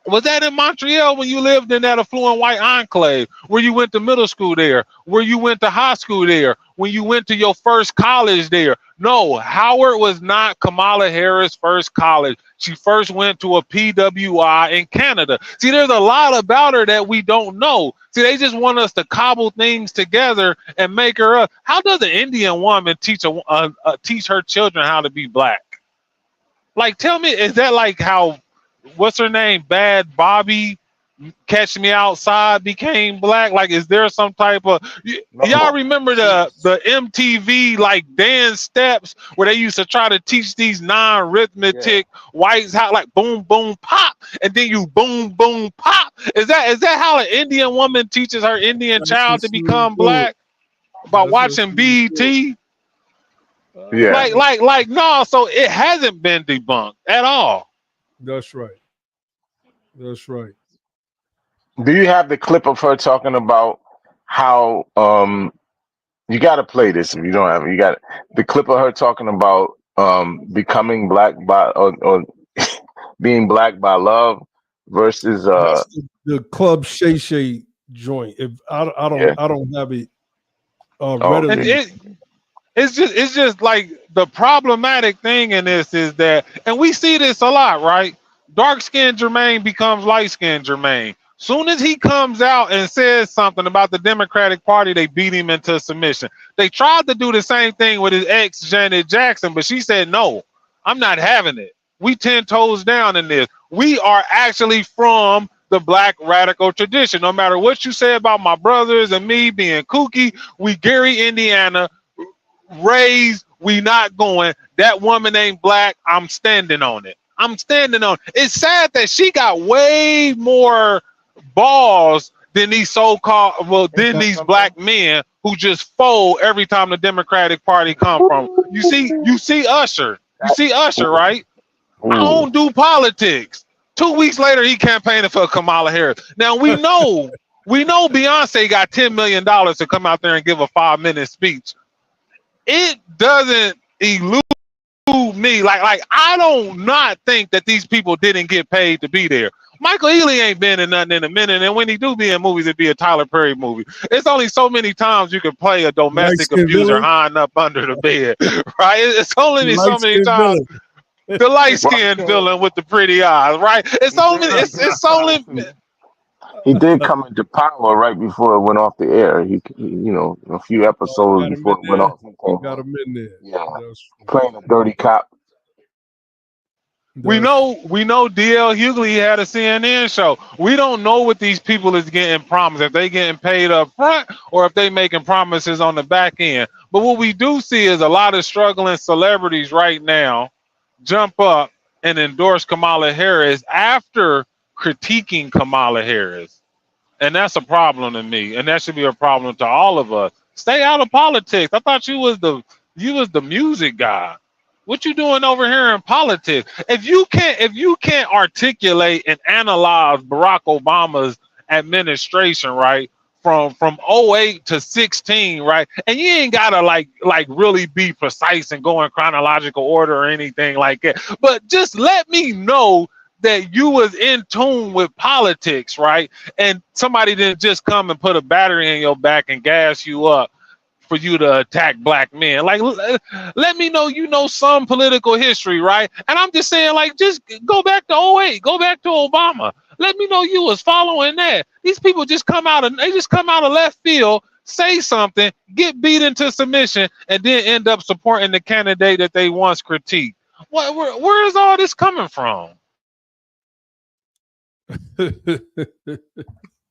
Was that in Montreal when you lived in that affluent white enclave, where you went to middle school there, where you went to high school there, when you went to your first college there? No, Howard was not Kamala Harris' first college. She first went to a PWI in Canada. See, there's a lot about her that we don't know. See, they just want us to cobble things together and make her up. How does an Indian woman teach her children how to be black? Like, tell me, is that like how, what's her name, Bad Bobby, Catch Me Outside became black? Like, is there some type of, y'all remember the MTV like dance steps where they used to try to teach these non-rhythmic whites how, like, boom boom pop, and then you boom boom pop? Is that how an Indian woman teaches her Indian child to become black? By watching BET? Yeah. Like no, so it hasn't been debunked at all. That's right. That's right. Do you have the clip of her talking about how you got to play this if you don't have it? You got the clip of her talking about becoming black by or being black by love versus the Club Shay Shay joint. If I don't have it readily. It's just like the problematic thing in this is that, and we see this a lot, right? Dark-skinned Jermaine becomes light-skinned Jermaine. Soon as he comes out and says something about the Democratic Party, they beat him into submission. They tried to do the same thing with his ex, Janet Jackson, but she said, no, I'm not having it. We 10 toes down in this. We are actually from the black radical tradition. No matter what you say about my brothers and me being kooky, we Gary, Indiana, raised, we not going. That woman ain't black. I'm standing on it. I'm standing on it. It's sad that she got way more balls than these so-called, well, than these black men who just fold every time the Democratic Party come from. You see Usher. You see Usher, right? I don't do politics. 2 weeks later, he campaigning for Kamala Harris. Now we know Beyonce got $10 million to come out there and give a 5-minute speech. It doesn't elude me. Like I don't not think that these people didn't get paid to be there. Michael Ealy ain't been in nothing in a minute, and when he do be in movies, it'd be a Tyler Perry movie. It's only so many times you can play a domestic abuser hiding up under the bed, right? It's only so many times. The light-skinned villain with the pretty eyes, right? It's only. He did come into power right before it went off the air. He a few episodes before it went off. Got him in there. Yeah, playing a dirty cop. We know DL Hughley had a CNN show. We don't know what these people is getting promised, if they getting paid up front or if they making promises on the back end. But what we do see is a lot of struggling celebrities right now jump up and endorse Kamala Harris after critiquing Kamala Harris. And that's a problem to me. And that should be a problem to all of us. Stay out of politics. I thought you was the music guy. What you doing over here in politics? If you can't articulate and analyze Barack Obama's administration, right, from 08 to 16, right, and you ain't gotta like really be precise and go in chronological order or anything like that, but just let me know that you was in tune with politics, right, and somebody didn't just come and put a battery in your back and gas you up for you to attack black men. Like, let me know you know some political history, right? And I'm just saying, like, just go back to 08, go back to Obama. Let me know you was following that. These people just come out of left field, say something, get beat into submission, and then end up supporting the candidate that they once critiqued. Where is all this coming from?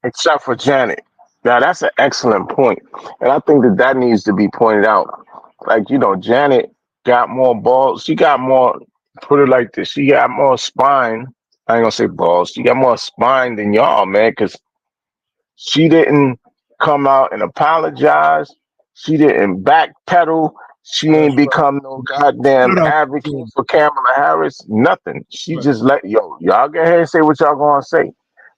Except for Janet. Now, that's an excellent point. And I think that needs to be pointed out. Like, Janet got more balls. She got more, put it like this, she got more spine. I ain't going to say balls. She got more spine than y'all, man, because she didn't come out and apologize. She didn't backpedal. She ain't become no goddamn advocate for Kamala Harris. Nothing. She just y'all go ahead and say what y'all going to say.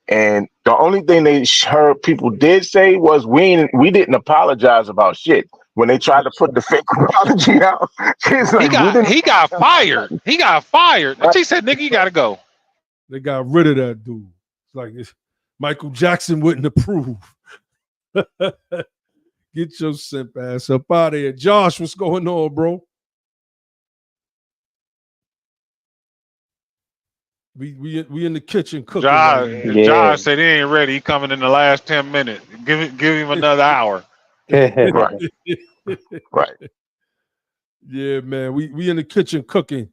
And the only thing heard people did say was we didn't apologize about shit. When they tried to put the fake apology out, she's like, he got fired. He got fired. And she said, nigga, you gotta go. They got rid of that dude. It's like Michael Jackson wouldn't approve. Get your simp ass up out of here. Josh, what's going on, bro? We in the kitchen cooking. Josh said he ain't ready. He coming in the last 10 minutes. Give him another hour. Right. Yeah, man. We in the kitchen cooking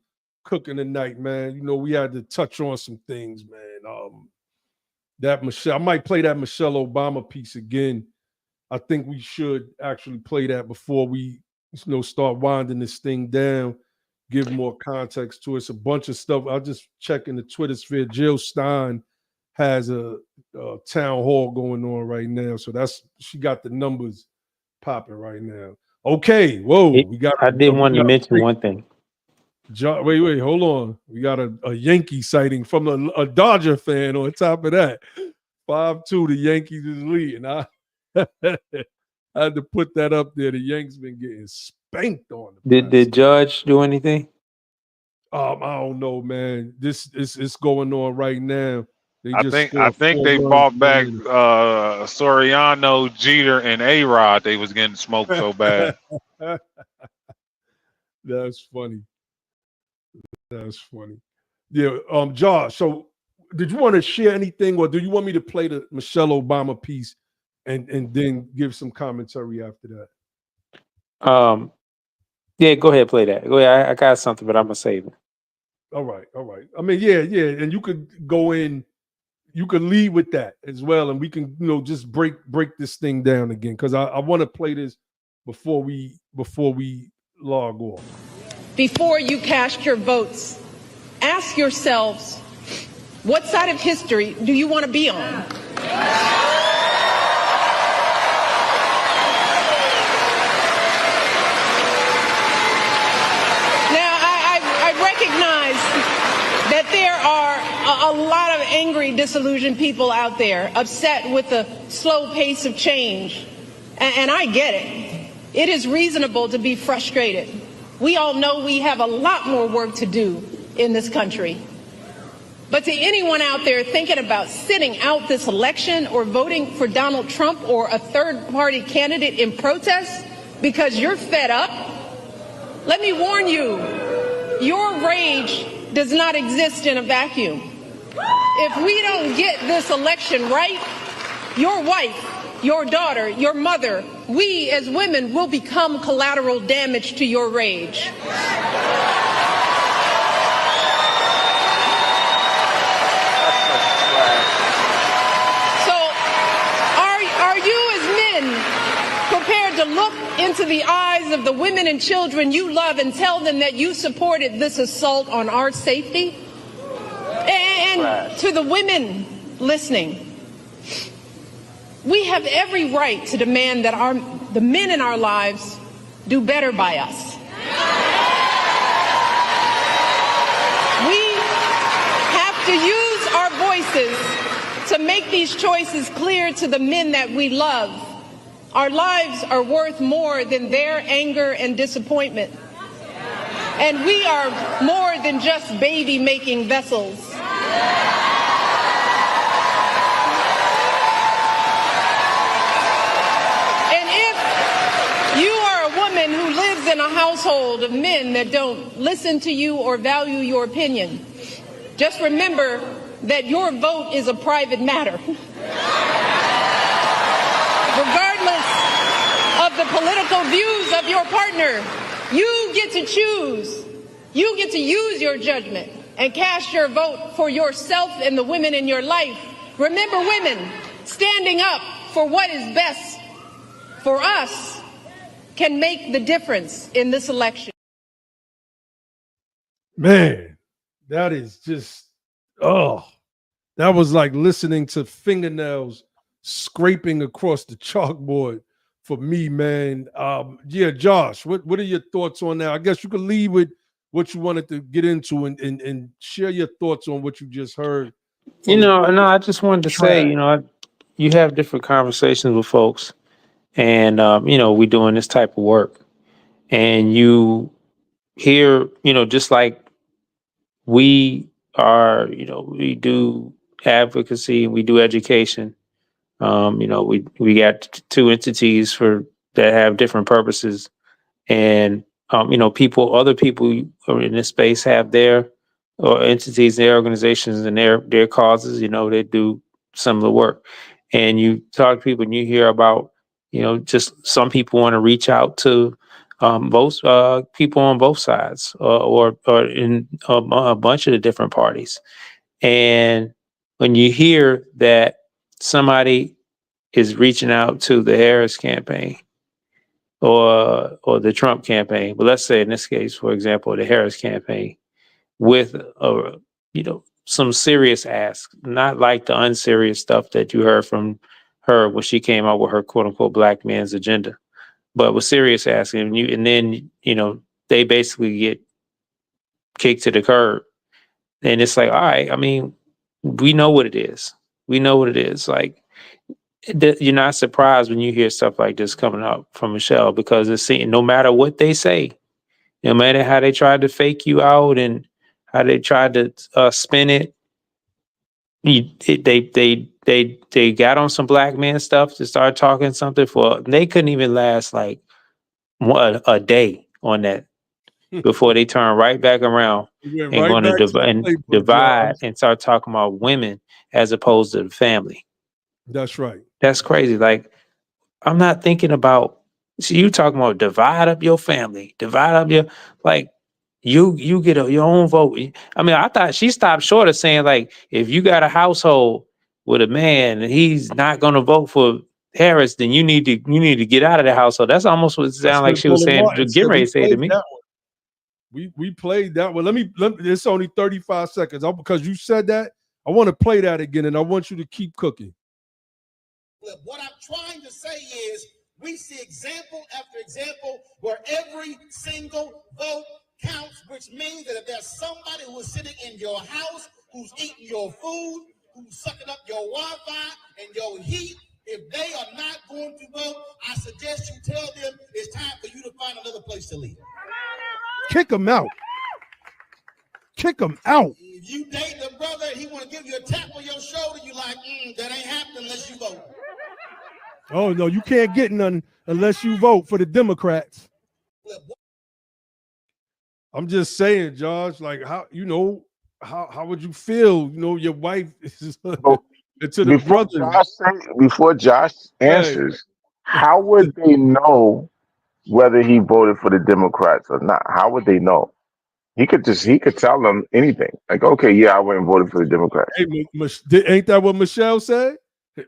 tonight, man. We had to touch on some things, man. That Michelle, I might play that Michelle Obama piece again. I think we should actually play that before we start winding this thing down. Give more context to it. It's a bunch of stuff. I'll just check in the Twitter sphere. Jill Stein has a town hall going on right now. So she got the numbers popping right now. Okay. Whoa. I did want to mention one thing. Wait, hold on. We got a Yankee sighting from a Dodger fan on top of that. 5-2, the Yankees is leading. I had to put that up there. The Yankees been getting spanked on. Did the judge do anything? I don't know, man. This is going on right now. I think they brought back Soriano, Jeter, and A-Rod. They was getting smoked so bad. That's funny. That's funny. Yeah, Josh. So, did you want to share anything, or do you want me to play the Michelle Obama piece and then give some commentary after that? Yeah, go ahead, play that. Go ahead. I got something, but I'm gonna save it. All right, all right. I mean, yeah, and you could go in. You could lead with that as well, and we can, just break this thing down again because I want to play this before we log off. Before you cast your votes, ask yourselves, what side of history do you want to be on? That there are a lot of angry, disillusioned people out there upset with the slow pace of change. And I get it. It is reasonable to be frustrated. We all know we have a lot more work to do in this country. But to anyone out there thinking about sitting out this election or voting for Donald Trump or a third-party candidate in protest because you're fed up, let me warn you, your rage does not exist in a vacuum. If we don't get this election right, your wife, your daughter, your mother, we as women will become collateral damage to your rage. So, are you as men prepared to look into the eyes of the women and children you love and tell them that you supported this assault on our safety? And to the women listening, we have every right to demand that the men in our lives do better by us. We have to use our voices to make these choices clear to the men that we love. Our lives are worth more than their anger and disappointment. And we are more than just baby-making vessels. And if you are a woman who lives in a household of men that don't listen to you or value your opinion, just remember that your vote is a private matter. Regardless of the political views of your partner, you get to choose. You get to use your judgment and cast your vote for yourself and the women in your life. Remember, women, standing up for what is best for us can make the difference in this election. Man, that is just, that was like listening to fingernails scraping across the chalkboard for me, man. Yeah, Josh, what are your thoughts on that? I guess you could lead with what you wanted to get into and share your thoughts on what you just heard. I just wanted to say, you have different conversations with folks, and we doing this type of work, and you hear, just like we are, we do advocacy, we do education. We got two entities that have different purposes, and other people who are in this space have their entities, their organizations, and their causes. They do some of the work, and you talk to people, and you hear about just some people want to reach out to both people on both sides, or in a bunch of the different parties, and when you hear that somebody is reaching out to the Harris campaign or the Trump campaign, but let's say in this case, for example, the Harris campaign, with some serious asks, not like the unserious stuff that you heard from her when she came out with her quote unquote black man's agenda, but with serious asking, and then they basically get kicked to the curb, and it's like, all right, I mean, we know what it is. We know what it is. Like, you're not surprised when you hear stuff like this coming up from Michelle, because it's no matter what they say, no matter how they tried to fake you out and how they tried to spin it, they got on some black man stuff to start talking something they couldn't even last like a day on that. before they turn right back around We went and right going to back to the playbook, divide Josh. and start talking about women as opposed to the family. That's right. That's crazy. Like, I'm not thinking about, see, you talking about divide up your family, divide up your, like, you get your own vote. I mean, I thought she stopped short of saying, like, if you got a household with a man and he's not going to vote for Harris, then you need to get out of the household. That's almost what it That's sounded like what she was Roland saying, Martin getting said. ready We to say to played me. that one. We played that one. Let me it's only 35 seconds. Because you said that, I want to play that again, and I want you to keep cooking. Look, what I'm trying to say is we see example after example where every single vote counts, which means that if there's somebody who is sitting in your house, who's eating your food, who's sucking up your Wi-Fi and your heat, if they are not going to vote, I suggest you tell them it's time for you to find another place to live. Kick them out. Kick them out. If you date the brother, he want to give you a tap on your shoulder, you like, that ain't happening unless you vote. Oh, no, you can't get none unless you vote for the Democrats. I'm just saying, Josh, like, how would you feel? Your wife is to the brothers. Before Josh answers, how would they know whether he voted for the Democrats or not? How would they know? He could tell them anything. Like, okay, yeah, I went and voted for the Democrats. Hey, ain't that what Michelle said?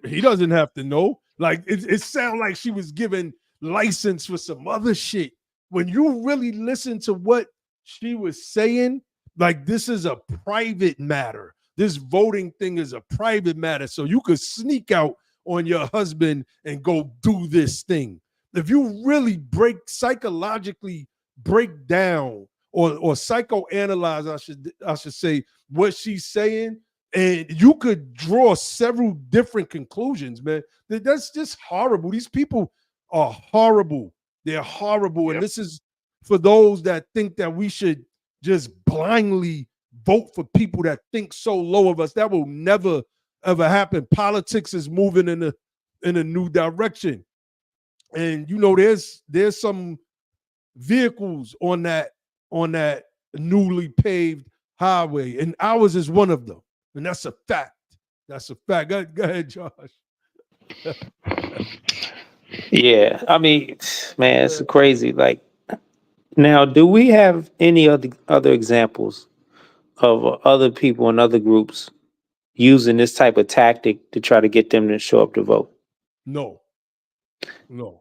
He doesn't have to know. Like, it sounded like she was given license for some other shit. When you really listen to what she was saying, like, this is a private matter. This voting thing is a private matter. So you could sneak out on your husband and go do this thing. If you really psychologically break down or psychoanalyze, I should say, what she's saying, and you could draw several different conclusions, man. That's just horrible. These people are horrible. They're horrible. Yep. And this is for those that think that we should just blindly vote for people that think so low of us. That will never, ever happen. Politics is moving in a new direction. And there's some vehicles on that newly paved highway, and ours is one of them. And that's a fact. That's a fact. Go ahead, Josh. Yeah, I mean, man, it's crazy. Like, now, do we have any other examples of other people and other groups using this type of tactic to try to get them to show up to vote? No.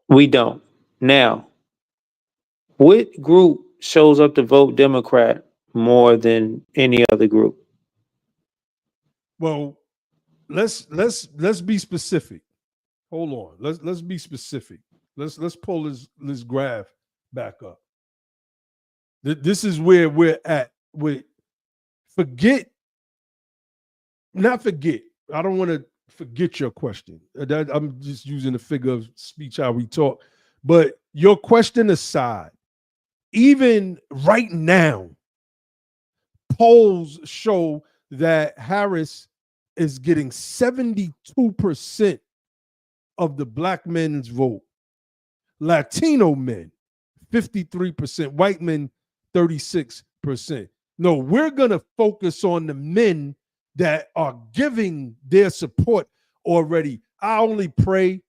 We don't. Now, what group shows up to vote Democrat more than any other group? Well, let's be specific. Hold on. Let's be specific. Let's pull this graph back up. This is where we're at with not forget. I don't want to forget your question. I'm just using a figure of speech how we talk. But your question aside, even right now, polls show that Harris is getting 72% of the black men's vote. Latino men, 53%. White men, 36%. No, we're going to focus on the men that are giving their support already. I only pray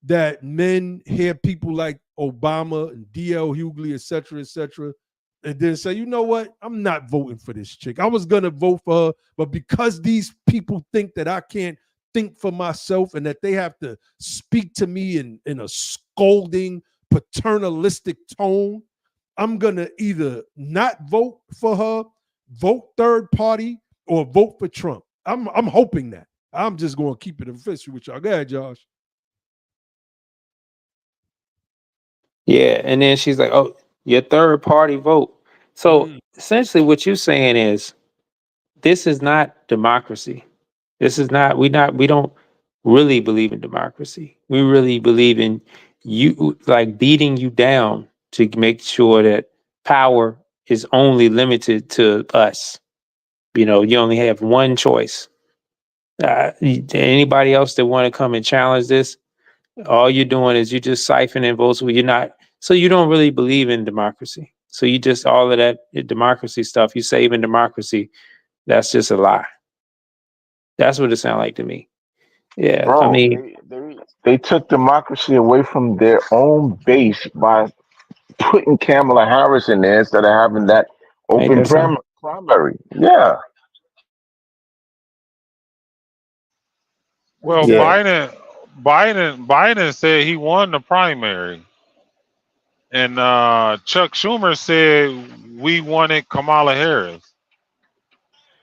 that men hear people like Obama and D.L. Hughley, et cetera, and then say, you know what? I'm not voting for this chick. I was going to vote for her, but because these people think that I can't think for myself and that they have to speak to me in a scolding, paternalistic tone, I'm going to either not vote for her, vote third party, or vote for Trump. I'm hoping that. I'm just going to keep it official with y'all. Go ahead, Josh. Yeah, and then she's like, "Oh, your third party vote." So essentially, what you're saying is, this is not democracy. This is not. We don't really believe in democracy. We really believe in you, like, beating you down to make sure that power is only limited to us. You only have one choice. Anybody else that want to come and challenge this, all you're doing is you're just siphoning votes. You're not. So you don't really believe in democracy. So you just all of that democracy stuff, you saving democracy, that's just a lie. That's what it sounds like to me. Yeah, I Bro, mean, they took democracy away from their own base by putting Kamala Harris in there instead of having that ain't open that something? primary. Yeah. Well, Yeah. Biden said he won the primary, and Chuck Schumer said we wanted Kamala Harris.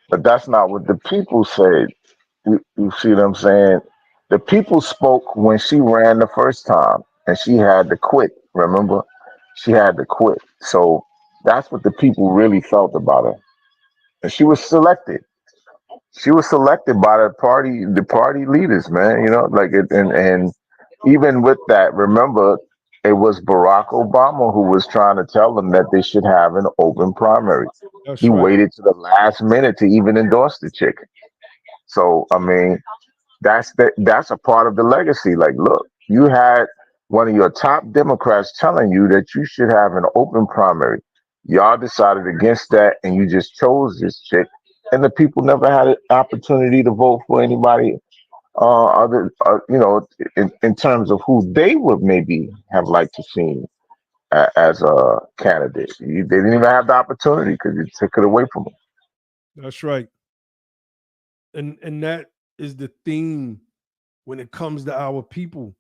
But that's not what the people said. You see what I'm saying? The people spoke when she ran the first time and she had to quit. Remember? She had to quit. So that's what the people really felt about her. And she was selected. She was selected by the party leaders, man. You know, like it, and even with that, remember, it was Barack Obama who was trying to tell them that they should have an open primary. That's He right. waited to the last minute to even endorse the chick. So I mean, that's a part of the legacy. Like, look, you had one of your top Democrats telling you that you should have an open primary. Y'all decided against that, and you just chose this chick, and the people never had an opportunity to vote for anybody other, in terms of who they would maybe have liked to see as a candidate. They didn't even have the opportunity because you took it away from them. That's right. And that is the theme when it comes to our people.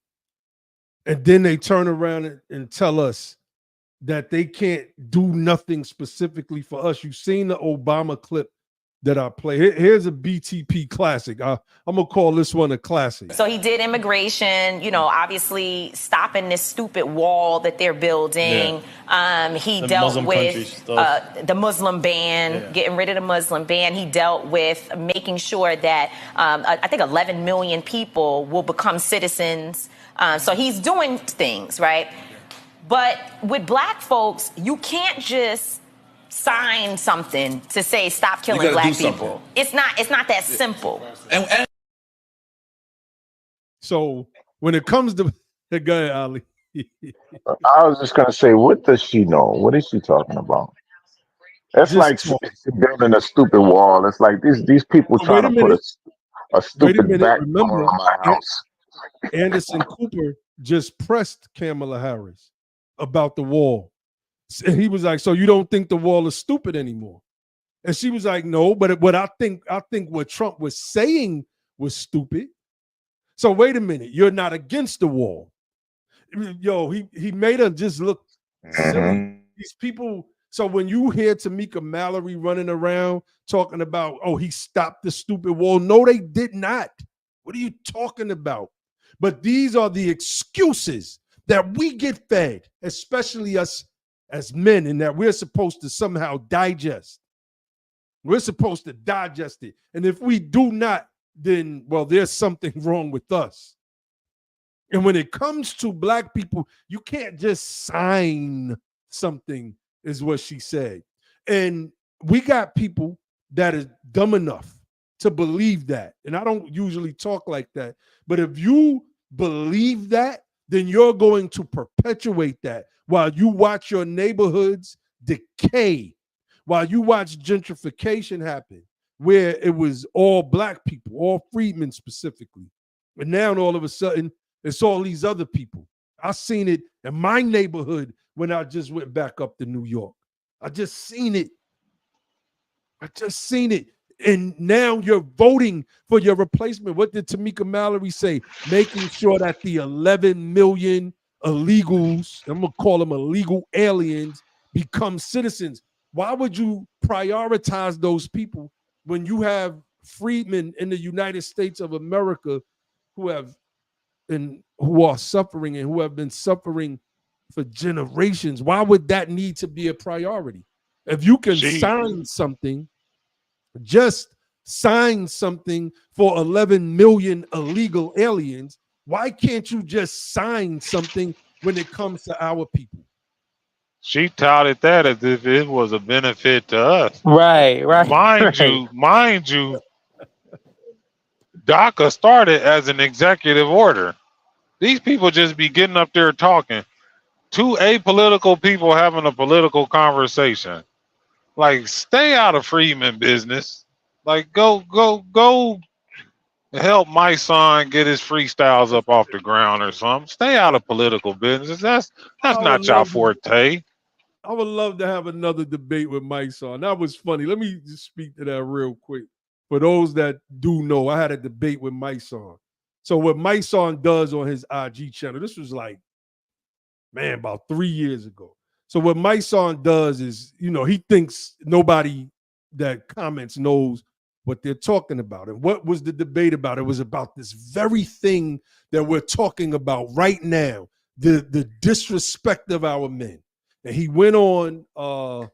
And then they turn around and tell us that they can't do nothing specifically for us. You've seen the Obama clip that I play. Here's a BTP classic. I'm gonna call this one a classic. So he did immigration, you know, obviously stopping this stupid wall that they're building. He The dealt Muslim with country stuff. the Muslim ban, getting rid of the Muslim ban. He dealt with making sure that I think 11 million people will become citizens. So he's doing things, right? But with black folks, you can't just sign something to say stop killing black people. It's not that simple. And So when it comes to the guy, Ali, I was just gonna say, what does she know? What is she talking about? It's like just talk. building a stupid wall. It's like these people Wait trying a to put minute. a Wait a stupid minute. back door Remember, on my house. Anderson Cooper just pressed Kamala Harris about the wall. And he was like, so you don't think the wall is stupid anymore? And she was like, no, but what I think what Trump was saying was stupid. So wait a minute, you're not against the wall. Yo, he made her just look silly. These people. So when you hear Tamika Mallory running around talking about, oh, he stopped the stupid wall. No, they did not. What are you talking about? But these are the excuses that we get fed, especially us as men, and that we're supposed to somehow digest. We're supposed to digest it. And if we do not, then, well, there's something wrong with us. And when it comes to black people, you can't just sign something, is what she said. And we got people that is dumb enough to believe that. And I don't usually talk like that. But if you believe that, then you're going to perpetuate that while you watch your neighborhoods decay, while you watch gentrification happen, where it was all black people, all freedmen specifically. And now all of a sudden, it's all these other people. I seen it in my neighborhood when I just went back up to New York. I just seen it. And now you're voting for your replacement. What did Tamika Mallory say? Making sure that the 11 million illegals, I'm going to call them illegal aliens, become citizens. Why would you prioritize those people when you have freedmen in the United States of America who are suffering and who have been suffering for generations? Why would that need to be a priority? If you can sign something, just sign something for 11 million illegal aliens, why can't you just sign something when it comes to our people? She touted that as if it was a benefit to us. Right. Mind you, DACA started as an executive order. These people just be getting up there talking. two apolitical people having a political conversation. Like, stay out of Freeman business. Like, go help my son get his freestyles up off the ground or something. Stay out of political business. That's I would not your love to. forte. I would love to have another debate with Mike's on. That was funny. Let me just speak to that real quick. For those that do know, I had a debate with Mike's on. So what Mike's on does on his IG channel, this was like, man, about 3 years ago. So what Mike's on does is, he thinks nobody that comments knows what they're talking about. And what was the debate about? It was about this very thing that we're talking about right now, the disrespect of our men. And he went on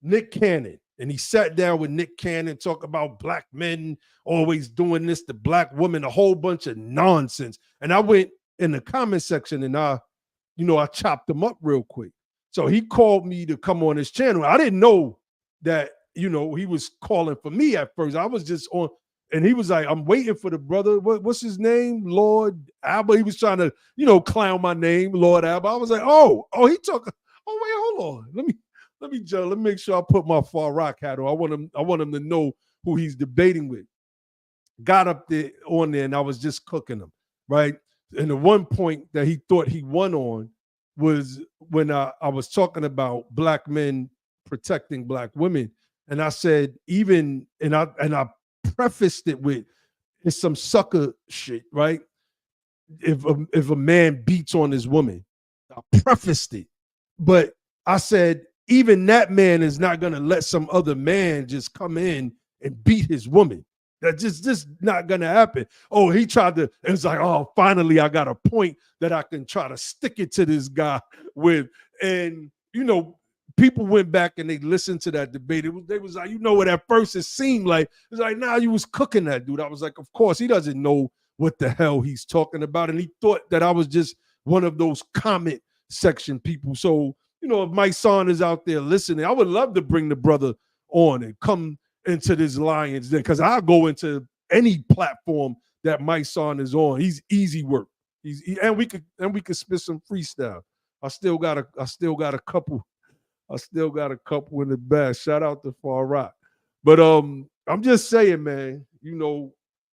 Nick Cannon, and he sat down with Nick Cannon, talk about black men always doing this to black women, a whole bunch of nonsense. And I went in the comment section and I chopped him up real quick. So he called me to come on his channel. I didn't know that, he was calling for me at first. I was just on, and he was like, I'm waiting for the brother. What's his name? Lord Abba. He was trying to, clown my name, Lord Abba. I was like, oh, he talking. Oh, wait, hold on. Let me make sure I put my Far Rock hat on. I want him to know who he's debating with. Got up there on there, and I was just cooking him, right? And the one point that he thought he won on was when I was talking about black men protecting black women. And I said, I prefaced it with, it's some sucker shit, right? If a man beats on his woman, I prefaced it. But I said, even that man is not going to let some other man just come in and beat his woman. That's just not going to happen. Oh, he tried to, it's like, oh, finally I got a point that I can try to stick it to this guy with. And, people went back and they listened to that debate. They was like, what at first it seemed like, it's like, nah, you was cooking that dude. I was like, of course, he doesn't know what the hell he's talking about. And he thought that I was just one of those comment section people. So, if my son is out there listening, I would love to bring the brother on and come into this Lions Den, because I'll go into any platform that my son is on. He's easy work. And we could spit some freestyle. I still got a couple in the back. Shout out to Far Rock. But I'm just saying, man,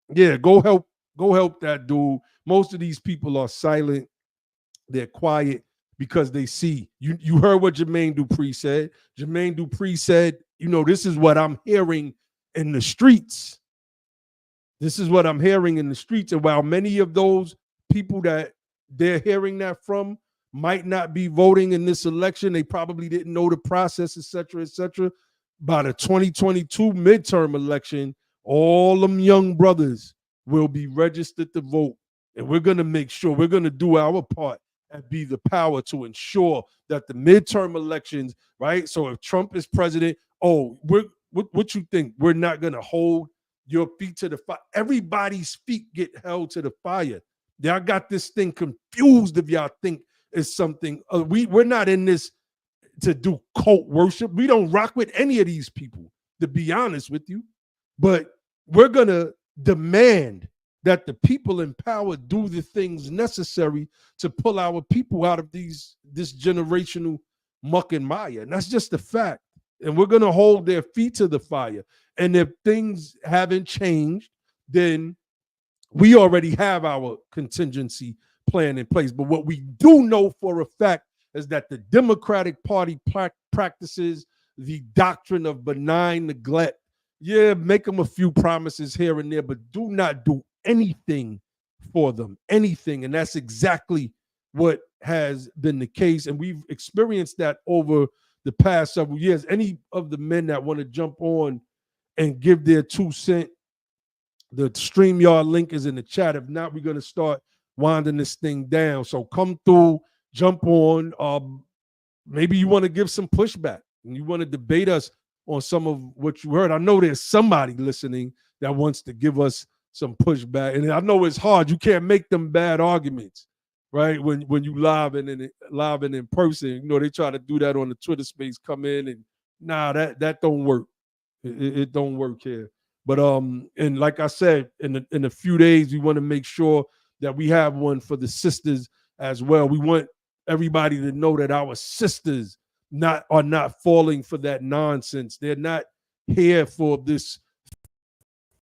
yeah, go help that dude. Most of these people are silent. They're quiet because they see. You heard what Jermaine Dupri said. Jermaine Dupri said, this is what I'm hearing in the streets. This is what I'm hearing in the streets. And while many of those people that they're hearing that from might not be voting in this election, they probably didn't know the process, et cetera, et cetera. By the 2022 midterm election, all them young brothers will be registered to vote. And we're going to make sure, we're going to do our part and be the power to ensure that the midterm elections, right? So if Trump is president, what you think? We're not going to hold your feet to the fire. Everybody's feet get held to the fire. Y'all got this thing confused if y'all think it's something. We're not in this to do cult worship. We don't rock with any of these people, to be honest with you. But we're going to demand that the people in power do the things necessary to pull our people out of this generational muck and mire. And that's just a fact. And we're going to hold their feet to the fire. And if things haven't changed, then we already have our contingency plan in place. But what we do know for a fact is that the Democratic Party practices the doctrine of benign neglect. Yeah, make them a few promises here and there, but do not do anything for them, anything. And that's exactly what has been the case. And we've experienced that over the past several years. Any of the men that want to jump on and give their 2 cents, the StreamYard link is in the chat. If not, we're going to start winding this thing down. So come through, jump on. Maybe you want to give some pushback and you want to debate us on some of what you heard. I know there's somebody listening that wants to give us some pushback. And I know it's hard. You can't make them bad arguments, right? When you live and in person, they try to do that on the Twitter space, come in and that don't work. It don't work here. But and like I said, in a few days, we want to make sure that we have one for the sisters as well. We want everybody to know that our sisters are not falling for that nonsense. They're not here for this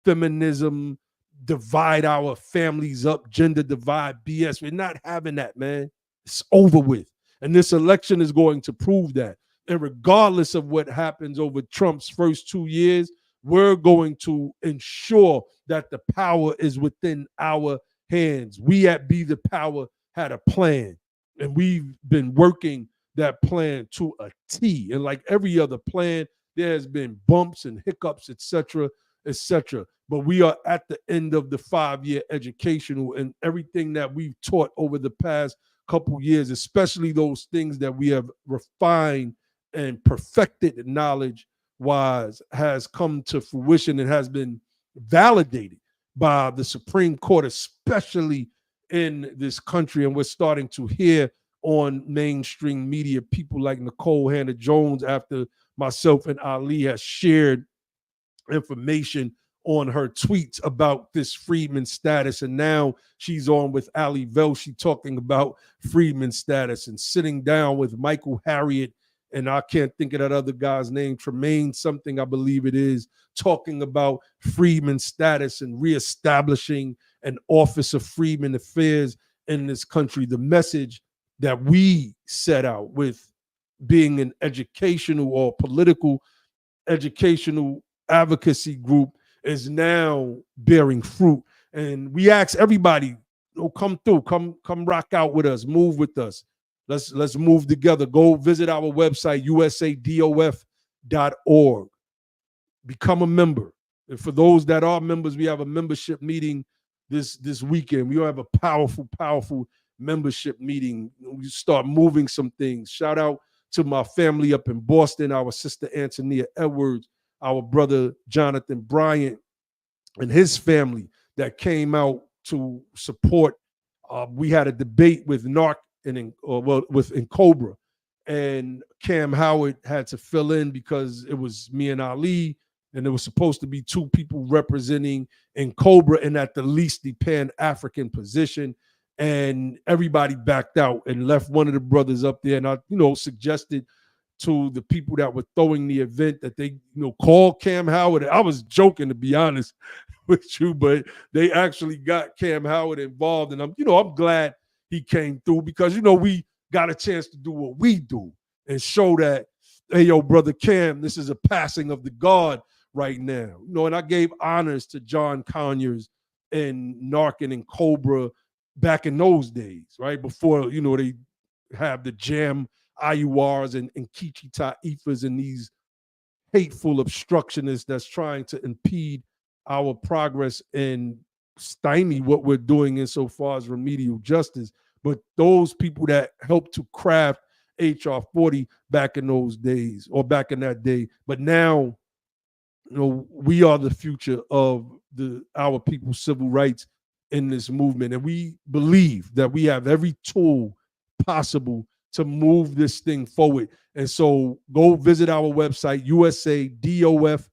feminism, divide our families up, gender divide BS. We're not having that, man. It's over with. And this election is going to prove that. And regardless of what happens over Trump's first 2 years, we're going to ensure that the power is within our hands. We at Be the Power had a plan, and we've been working that plan to a T. And like every other plan, there has been bumps and hiccups, etc., etc. But we are at the end of the 5-year educational, and everything that we've taught over the past couple years, especially those things that we have refined and perfected knowledge wise, has come to fruition and has been validated by the Supreme Court, especially in this country. And we're starting to hear on mainstream media people like Nicole Hannah-Jones, after myself and Ali has shared information on her tweets about this freedman status. And now she's on with Ali Velshi talking about freedman status, and sitting down with Michael Harriot, and I can't think of that other guy's name, Tremaine something, I believe it is, talking about freedman status and reestablishing an Office of Freedmen Affairs in this country. The message that we set out with being an educational or political educational advocacy group is now bearing fruit. And we ask everybody, come through, come rock out with us, move with us. Let's move together. Go visit our website, usadof.org. Become a member. And for those that are members, we have a membership meeting this weekend. We have a powerful membership meeting. We start moving some things. Shout out to my family up in Boston, our sister Antonia Edwards, our brother Jonathan Bryant, and his family that came out to support. We had a debate with NARC and in Cobra, and Cam Howard had to fill in because it was me and Ali, and there was supposed to be 2 people representing in Cobra, and at the least the Pan-African position. And everybody backed out and left one of the brothers up there. And I, suggested to the people that were throwing the event that they, call Cam Howard. I was joking, to be honest with you, but they actually got Cam Howard involved. And I'm glad he came through, because, we got a chance to do what we do and show that, hey, yo, brother Cam, this is a passing of the guard right now. And I gave honors to John Conyers and Narcan and Cobra back in those days, right? Before, they have the jam IURs and Kichi Taifas and these hateful obstructionists that's trying to impede our progress and stymie what we're doing insofar as remedial justice. But those people that helped to craft HR 40 back in those days, or back in that day, but now, we are the future of our people's civil rights in this movement. And we believe that we have every tool possible to move this thing forward. And so go visit our website, usadof.org.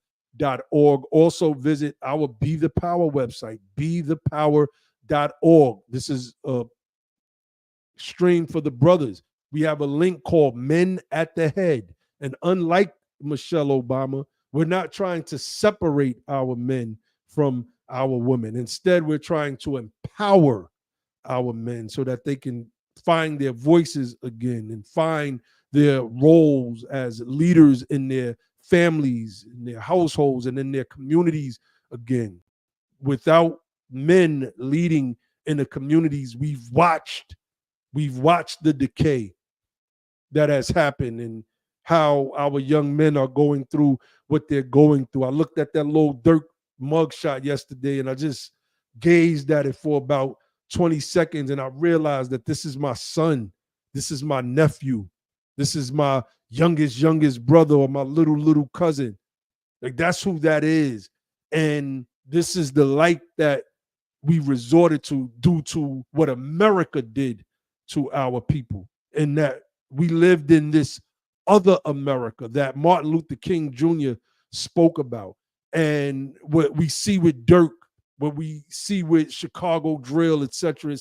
Also visit our Be the Power website, bethepower.org. This is a stream for the brothers. We have a link called Men at the Head. And unlike Michelle Obama, we're not trying to separate our men from our women. Instead, we're trying to empower our men so that they can find their voices again and find their roles as leaders in their families, in their households, and in their communities again. Without men leading in the communities, we've watched the decay that has happened and how our young men are going through what they're going through. I looked at that little Dirk mugshot yesterday, and I just gazed at it for about 20 seconds, and I realized that this is my son, this is my nephew, this is my youngest brother, or my little cousin. Like, that's who that is. And this is the light that we resorted to due to what America did to our people, and that we lived in this other America that Martin Luther King Jr. spoke about. And what we see with Dirk, what we see with Chicago drill, et cetera,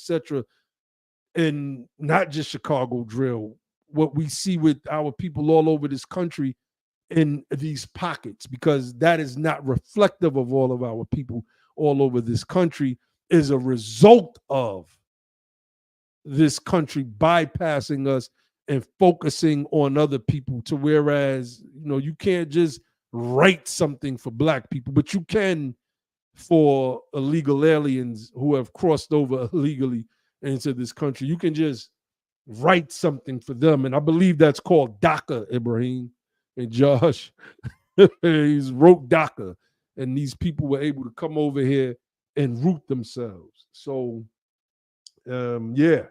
and not just Chicago drill, what we see with our people all over this country in these pockets, because that is not reflective of all of our people all over this country, is a result of this country bypassing us and focusing on other people, to whereas, you can't just write something for black people, but you can for illegal aliens who have crossed over illegally into this country. You can just write something for them. And I believe that's called DACA, Ibrahim and Josh. He's wrote DACA. And these people were able to come over here and root themselves. So, yeah.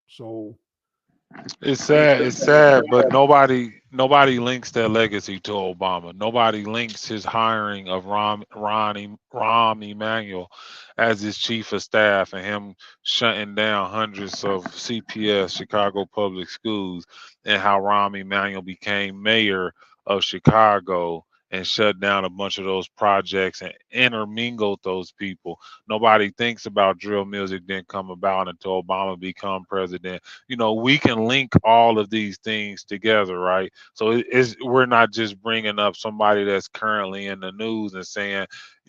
So It's sad, but nobody links that legacy to Obama. Nobody links his hiring of Rahm Emanuel as his chief of staff and him shutting down hundreds of CPS, Chicago Public Schools, and how Rahm Emanuel became mayor of Chicago and shut down a bunch of those projects and intermingled those people. Nobody thinks about drill music didn't come about until Obama became president. We can link all of these things together, right? So we're not just bringing up somebody that's currently in the news and saying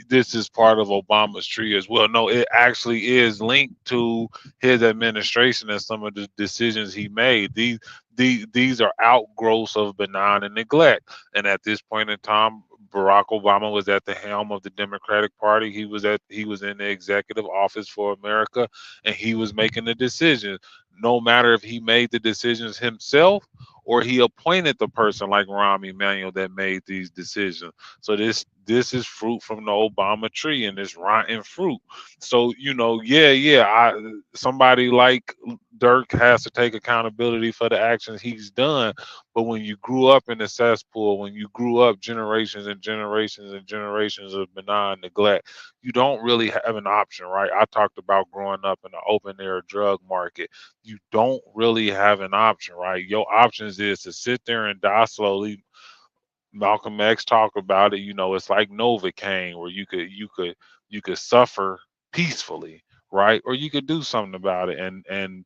this is part of Obama's tree as well. No, it actually is linked to his administration and some of the decisions he made. These are outgrowths of benign and neglect. And at this point in time, Barack Obama was at the helm of the Democratic Party. He was in the executive office for America, and he was making the decisions. No matter if he made the decisions himself or he appointed the person like Rahm Emanuel that made these decisions. So this is fruit from the Obama tree, and it's rotten fruit. So somebody like Dirk has to take accountability for the actions he's done. But when you grew up in the cesspool, when you grew up generations and generations and generations of benign neglect, you don't really have an option, right? I talked about growing up in the open air drug market. You don't really have an option, right? Your options is to sit there and die slowly. Malcolm X talked about it. It's like Novocaine, where you could suffer peacefully, right? Or you could do something about it. And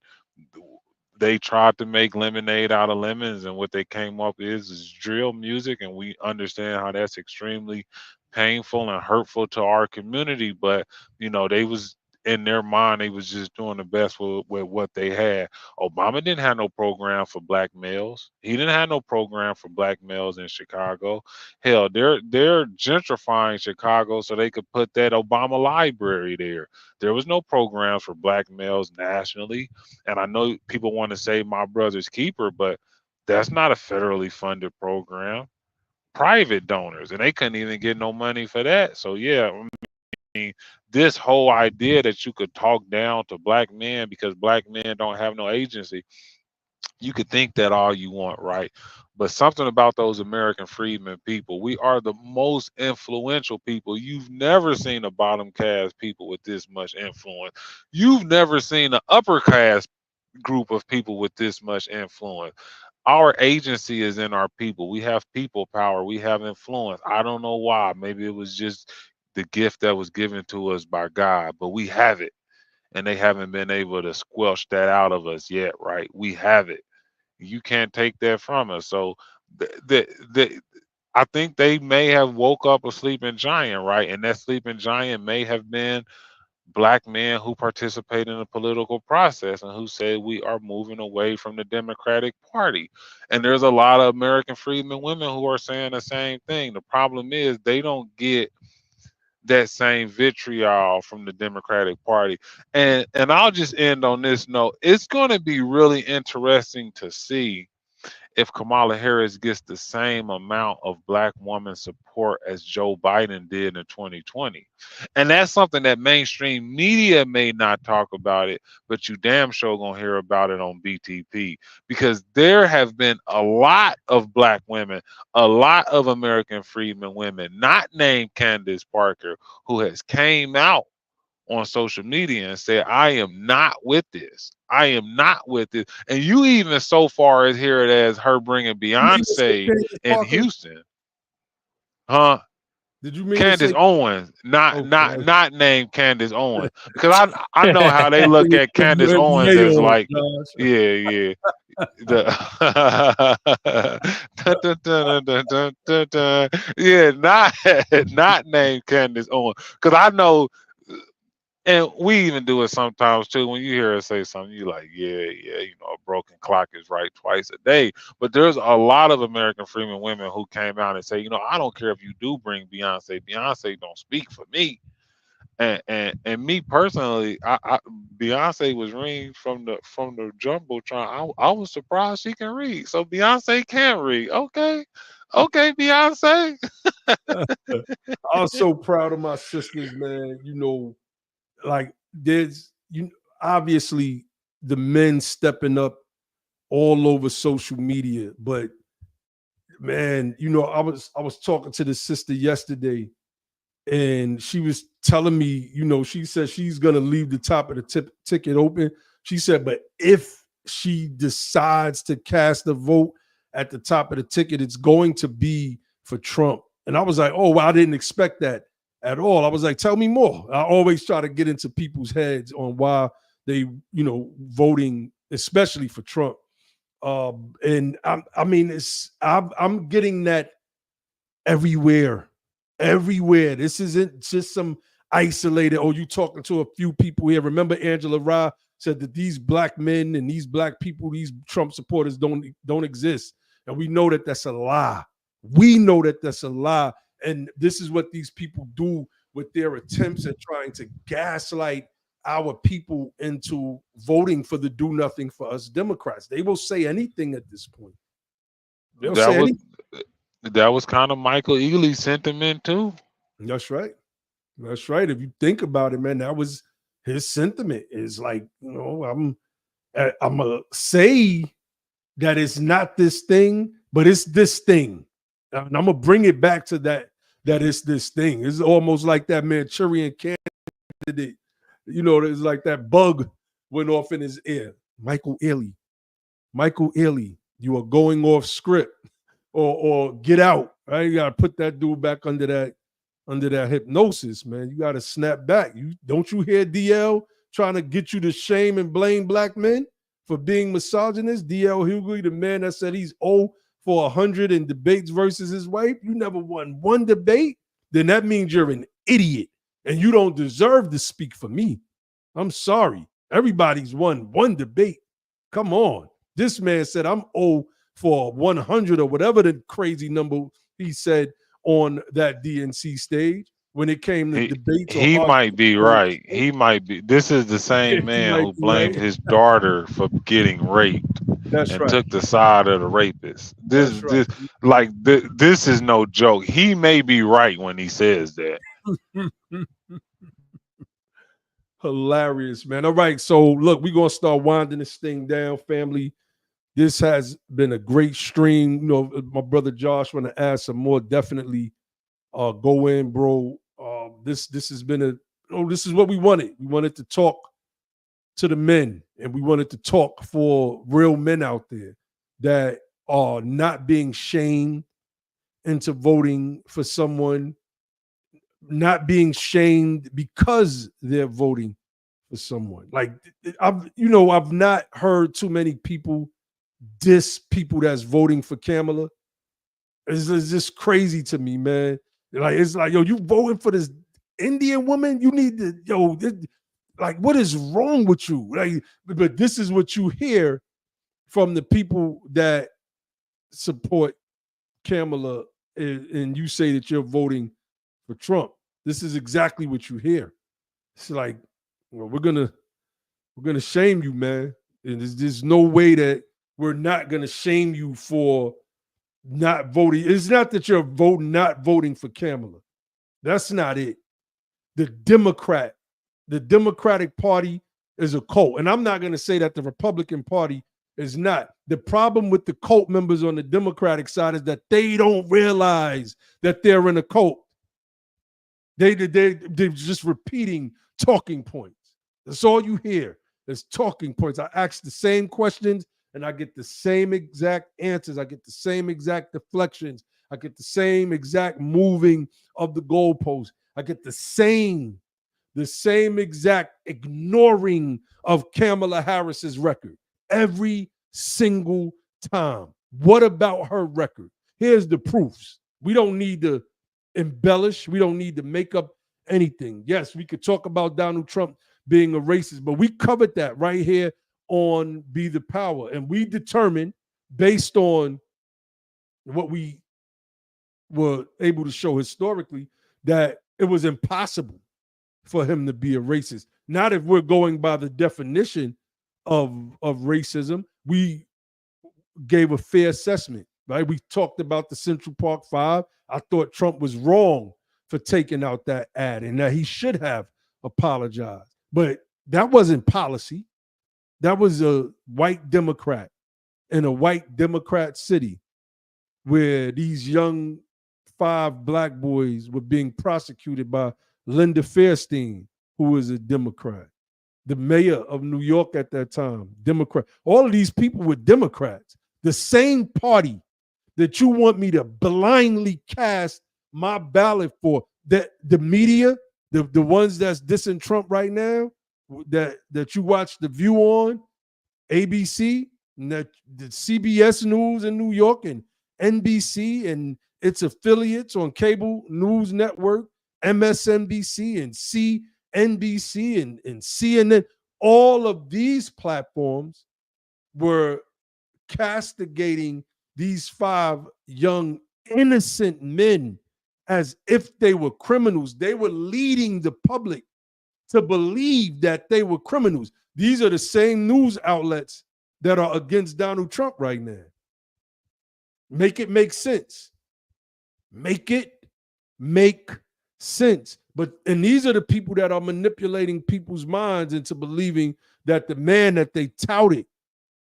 they tried to make lemonade out of lemons, and what they came up is drill music, and we understand how that's extremely painful and hurtful to our community. But they was, in their mind, they was just doing the best with what they had. Obama didn't have no program for black males. He didn't have no program for black males in Chicago. Hell, they're gentrifying Chicago so they could put that Obama library there. There was no programs for black males nationally. And I know people want to say my brother's keeper, but that's not a federally funded program. Private donors, and they couldn't even get no money for that. So yeah, this whole idea that you could talk down to black men because black men don't have no agency, you could think that all you want, right? But something about those American freedmen people, we are the most influential people. You've never seen a bottom caste people with this much influence. You've never seen an upper caste group of people with this much influence. Our agency is in our people. We have people power. We have influence. I don't know why. Maybe it was just the gift that was given to us by God, but we have it. And they haven't been able to squelch that out of us yet, right? We have it. You can't take that from us. So I think they may have woke up a sleeping giant, right? And that sleeping giant may have been black men who participate in the political process and who say we are moving away from the Democratic Party. And there's a lot of American freedmen women who are saying the same thing. The problem is they don't get that same vitriol from the Democratic Party. And I'll just end on this note. It's going to be really interesting to see if Kamala Harris gets the same amount of black woman support as Joe Biden did in 2020. And that's something that mainstream media may not talk about it, but you damn sure gonna hear about it on BTP, because there have been a lot of black women, a lot of American freedmen women, not named Candace Parker, who has came out on social media and said, I am not with this. I am not with this. And you even so far as hear it as her bringing Beyonce in Houston. Huh? Did you mean Candace to say Owens, okay. not named Candace Owens, because I know how they look at Candace Owens NBA as on like, it, Josh. yeah. The dun, dun, dun, dun, dun, dun, dun. Yeah, not named Candace Owens, because I know, and we even do it sometimes too. When you hear her say something, you like, yeah, a broken clock is right twice a day. But there's a lot of American Freeman women who came out and say, I don't care if you do bring Beyonce. Beyonce don't speak for me. And me personally, I Beyonce was reading from the jumbotron. I was surprised she can read. So Beyonce can read. Okay, Beyonce. I was so proud of my sisters, man. Like there's obviously the men stepping up all over social media, but man, I was talking to the sister yesterday, and she was telling me, she said she's gonna leave the top of the ticket open. She said, but if she decides to cast a vote at the top of the ticket, it's going to be for Trump. And I was like, oh, well, I didn't expect that at all. I was like, tell me more. I always try to get into people's heads on why they, voting, especially for Trump. And I'm getting that everywhere. This isn't just some isolated, you talking to a few people here. Remember Angela Rye said that these black men and these black people, these Trump supporters don't exist. And we know that that's a lie. And this is what these people do with their attempts at trying to gaslight our people into voting for the do nothing for us Democrats. They will say anything at this point. They'll say anything. That was kind of Michael Ealy's sentiment too. That's right. If you think about it, man, that was his sentiment. Is like, I'm gonna say that it's not this thing, but it's this thing, and I'm gonna bring it back to that it's this thing. It's almost like that Manchurian candidate. It's like that bug went off in his ear. Michael Ealy, you are going off script. Or get out. Right? You gotta put that dude back under that hypnosis, man. You gotta snap back. Don't you hear DL trying to get you to shame and blame black men for being misogynist? DL Hughley, the man that said he's 0 for 100 in debates versus his wife. You never won one debate, then that means you're an idiot and you don't deserve to speak for me. I'm sorry. Everybody's won one debate. Come on. This man said I'm 0 for 100 or whatever the crazy number he said on that DNC stage when it came to debates. He might be right. He might be. This is the same man who blamed his daughter for getting raped and took the side of the rapist. This is no joke. He may be right when he says that. Hilarious, man. All right, so look, we're gonna start winding this thing down, family. This has been a great stream. My brother Josh want to add some more. Definitely go in, bro. This has been this is what we wanted. We wanted to talk to the men, and we wanted to talk for real men out there that are not being shamed into voting for someone, not being shamed because they're voting for someone. Like I've not heard too many people diss people that's voting for Kamala. It's just crazy to me, man. Like it's like, you voting for this Indian woman? You need to, what is wrong with you? Like, but this is what you hear from the people that support Kamala, and you say that you're voting for Trump. This is exactly what you hear. It's like, we're gonna shame you, man. And there's no way that we're not going to shame you for not voting. It's not that you're not voting for Kamala. That's not it. The Democratic Party is a cult. And I'm not going to say that the Republican Party is not. The problem with the cult members on the Democratic side is that they don't realize that they're in a cult. They're just repeating talking points. That's all you hear is talking points. I ask the same questions and I get the same exact answers. I get the same exact deflections. I get the same exact moving of the goalpost. I get the same exact ignoring of Kamala Harris's record every single time. What about her record? Here's the proofs. We don't need to embellish. We don't need to make up anything. Yes, we could talk about Donald Trump being a racist, but we covered that right here on Be the Power. And we determined, based on what we were able to show historically, that it was impossible for him to be a racist. Not if we're going by the definition of racism. We gave a fair assessment, right? We talked about the Central Park Five. I thought Trump was wrong for taking out that ad and that he should have apologized. But that wasn't policy. That was a white Democrat in a white Democrat city where these young 5 black boys were being prosecuted by Linda Fairstein, who was a Democrat. The mayor of New York at that time, Democrat. All of these people were Democrats. The same party that you want me to blindly cast my ballot for, that the media, the ones that's dissing Trump right now, that you watch The View on, ABC, and that the CBS News in New York, and NBC and its affiliates on cable news network, MSNBC and CNBC and CNN, all of these platforms were castigating these 5 young innocent men as if they were criminals. They were leading the public to believe that they were criminals. These are the same news outlets that are against Donald Trump right now. Make it make sense. Make it make sense. And these are the people that are manipulating people's minds into believing that the man that they touted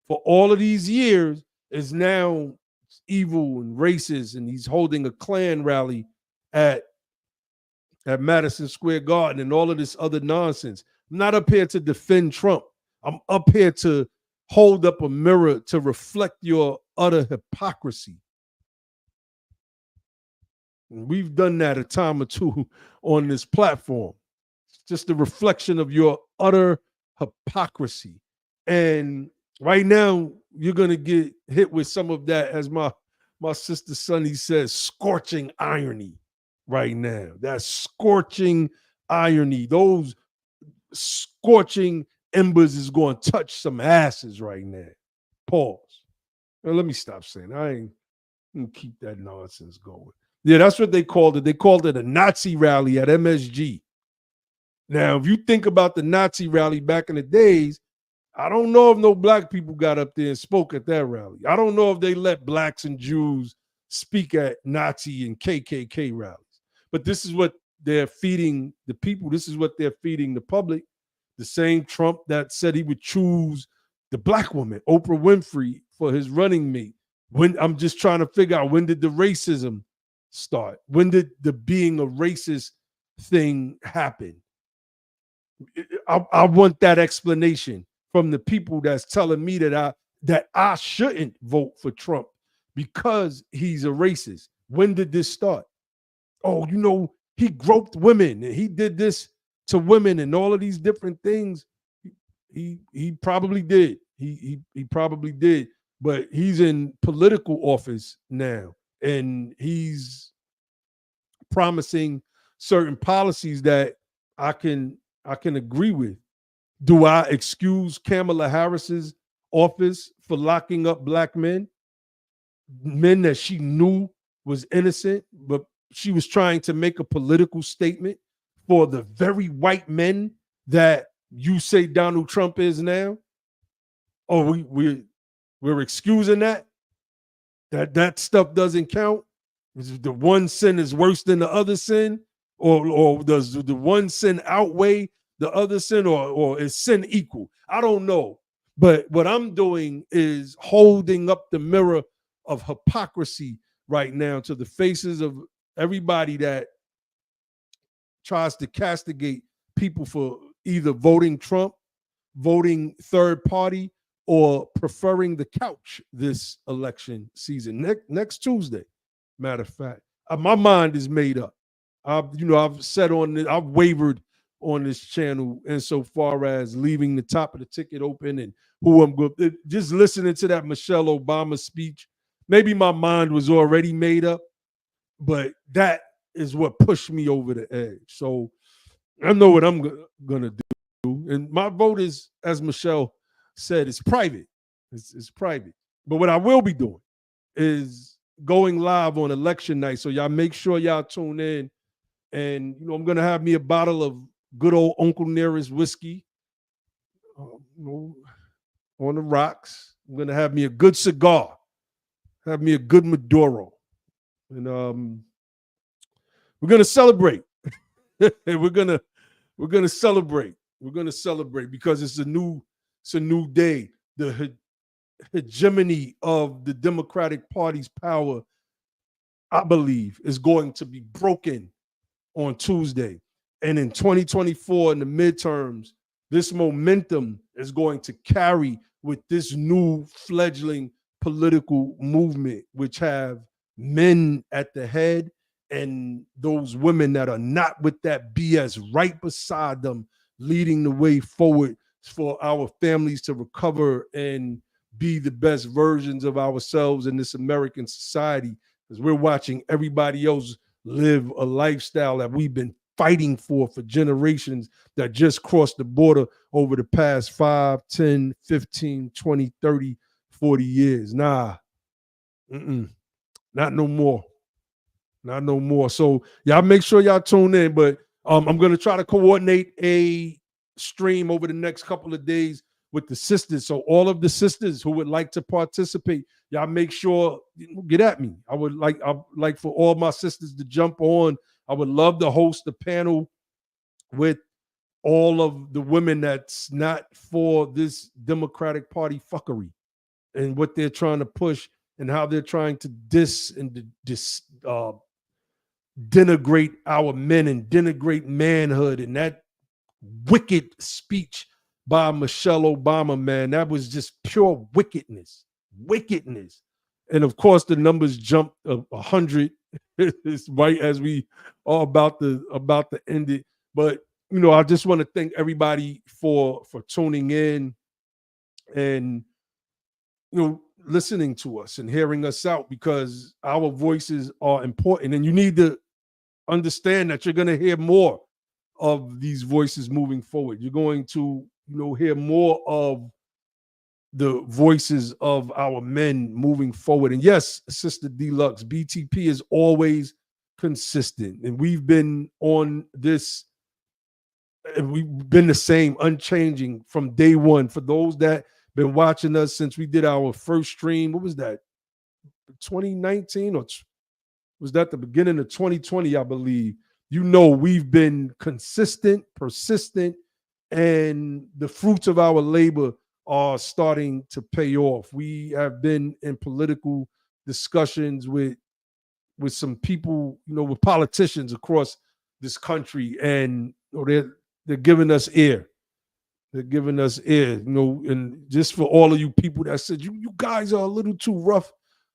for all of these years is now evil and racist, and he's holding a Klan rally at Madison Square Garden and all of this other nonsense. I'm not up here to defend Trump. I'm up here to hold up a mirror to reflect your utter hypocrisy. And we've done that a time or two on this platform. It's just a reflection of your utter hypocrisy. And right now, you're going to get hit with some of that, as my sister Sonny says, scorching irony right now. That scorching irony. Those scorching embers is going to touch some asses right now. Pause. Now, let me stop saying. I ain't gonna keep that nonsense going. Yeah, that's what they called it. They called it a Nazi rally at MSG. Now, if you think about the Nazi rally back in the days, I don't know if no black people got up there and spoke at that rally. I don't know if they let blacks and Jews speak at Nazi and KKK rallies. But this is what they're feeding the people. This is what they're feeding the public. The same Trump that said he would choose the black woman, Oprah Winfrey, for his running mate. When I'm just trying to figure out, when did the racism start? When did the being a racist thing happen? I want that explanation from the people that's telling me that I shouldn't vote for Trump because he's a racist. When did this start? Oh, he groped women and he did this to women and all of these different things. He probably did. He probably did. But he's in political office now, and he's promising certain policies that I can agree with. Do I excuse Kamala Harris's office for locking up black men that she knew was innocent, but she was trying to make a political statement for the very white men that you say Donald Trump is now? Oh, we're excusing that? That stuff doesn't count? The one sin is worse than the other sin? Or does the one sin outweigh the other sin, or is sin equal? I don't know. But what I'm doing is holding up the mirror of hypocrisy right now to the faces of everybody that tries to castigate people for either voting Trump, voting third party, or preferring the couch this election season. Next Tuesday, Matter of fact, my mind is made up. I've said on this, I've wavered on this channel insofar as leaving the top of the ticket open and who I'm going. Just listening to that Michelle Obama speech, maybe my mind was already made up, but that is what pushed me over the edge. So I know what I'm gonna do, and my vote is, as Michelle said, it's private. It's private. But what I will be doing is going live on election night. So y'all make sure y'all tune in. And I'm gonna have me a bottle of good old Uncle Nearest whiskey, on the rocks. I'm gonna have me a good cigar, have me a good Maduro, and we're gonna celebrate. we're gonna celebrate. We're gonna celebrate because it's a new day. The hegemony of the Democratic Party's power, I believe, is going to be broken on Tuesday. And in 2024, in the midterms, this momentum is going to carry with this new fledgling political movement, which have men at the head and those women that are not with that BS right beside them, leading the way forward for our families to recover and be the best versions of ourselves in this American society. Because we're watching everybody else live a lifestyle that we've been fighting for generations, that just crossed the border over the past 5, 10, 15, 20, 30, 40 years. Nah, not no more. Not no more. So y'all make sure y'all tune in. But I'm going to try to coordinate a stream over the next couple of days with the sisters. So all of the sisters who would like to participate, y'all make sure, get at me. I'd like for all my sisters to jump on. I would love to host a panel with all of the women that's not for this Democratic Party fuckery and what they're trying to push and how they're trying to denigrate our men and denigrate manhood. And that wicked speech by Michelle Obama, man, that was just pure wickedness. And of course, the numbers jumped 100 right as we are about to end it. But I just want to thank everybody for tuning in and listening to us and hearing us out, because our voices are important, and you need to understand that you're going to hear more of these voices moving forward. You're going to hear more of the voices of our men moving forward. And yes, Sister Deluxe, BTP is always consistent, and we've been on this, and we've been the same, unchanging from day one. For those that been watching us since we did our first stream, what was that, 2019, or was that the beginning of 2020, I believe? We've been consistent, persistent, and the fruits of our labor are starting to pay off. We have been in political discussions with some people, with politicians across this country, and they're giving us ear. They're giving us ear, and just for all of you people that said you guys are a little too rough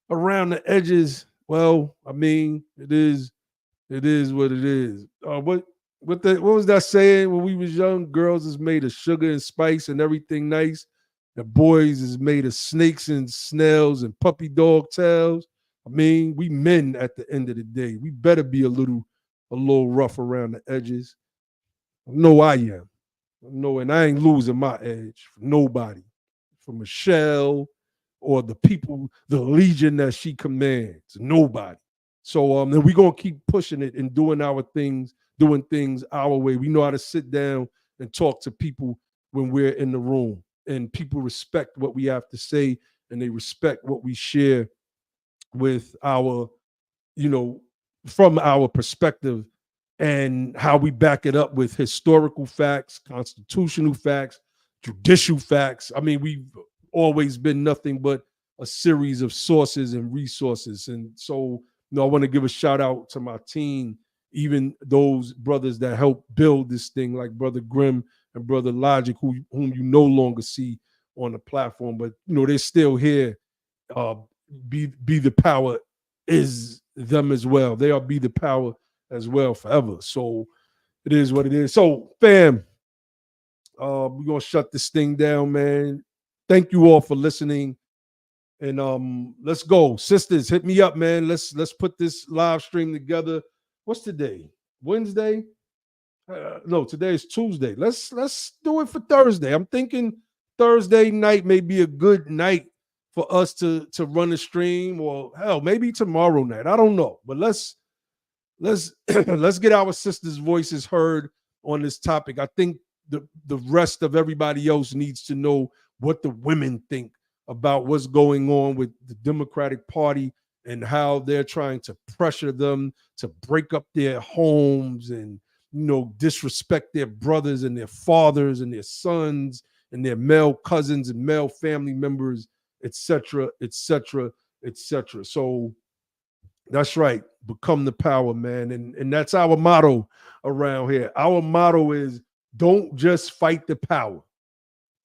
around the edges. Well, I mean, it is what it is. What was that saying when we was young? Girls is made of sugar and spice and everything nice. The boys is made of snakes and snails and puppy dog tails. I mean, we men at the end of the day, we better be a little rough around the edges. I know I am. And I ain't losing my edge for nobody, for Michelle or the people, the legion that she commands. Nobody. So and we're gonna keep pushing it and doing our things, doing things our way. We know how to sit down and talk to people when we're in the room, and people respect what we have to say, and they respect what we share with our, from our perspective, and how we back it up with historical facts, constitutional facts, judicial facts. I mean, we've always been nothing but a series of sources and resources. And so, I want to give a shout out to my team, even those brothers that helped build this thing, like Brother Grimm and Brother Logic, whom you no longer see on the platform, but they're still here. Be the power is them as well. They'll be the power as well forever. So it is what it is. So, fam, we're gonna shut this thing down, man. Thank you all for listening. And let's go. Sisters, hit me up, man. Let's put this live stream together. What's today? Wednesday? No, today is Tuesday. Let's do it for Thursday. I'm thinking Thursday night may be a good night for us to run the stream, or hell, maybe tomorrow night. I don't know. But let's let's get our sisters' voices heard on this topic. I think the rest of everybody else needs to know what the women think about what's going on with the Democratic Party and how they're trying to pressure them to break up their homes and, you know, disrespect their brothers and their fathers and their sons and their male cousins and male family members, etc., etc., etc. So that's right. Become the power, man. And that's our motto around here. Our motto is don't just fight the power.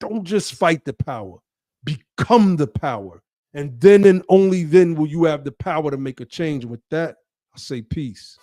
Don't just fight the power. Become the power. And then and only then will you have the power to make a change. With that, I say peace.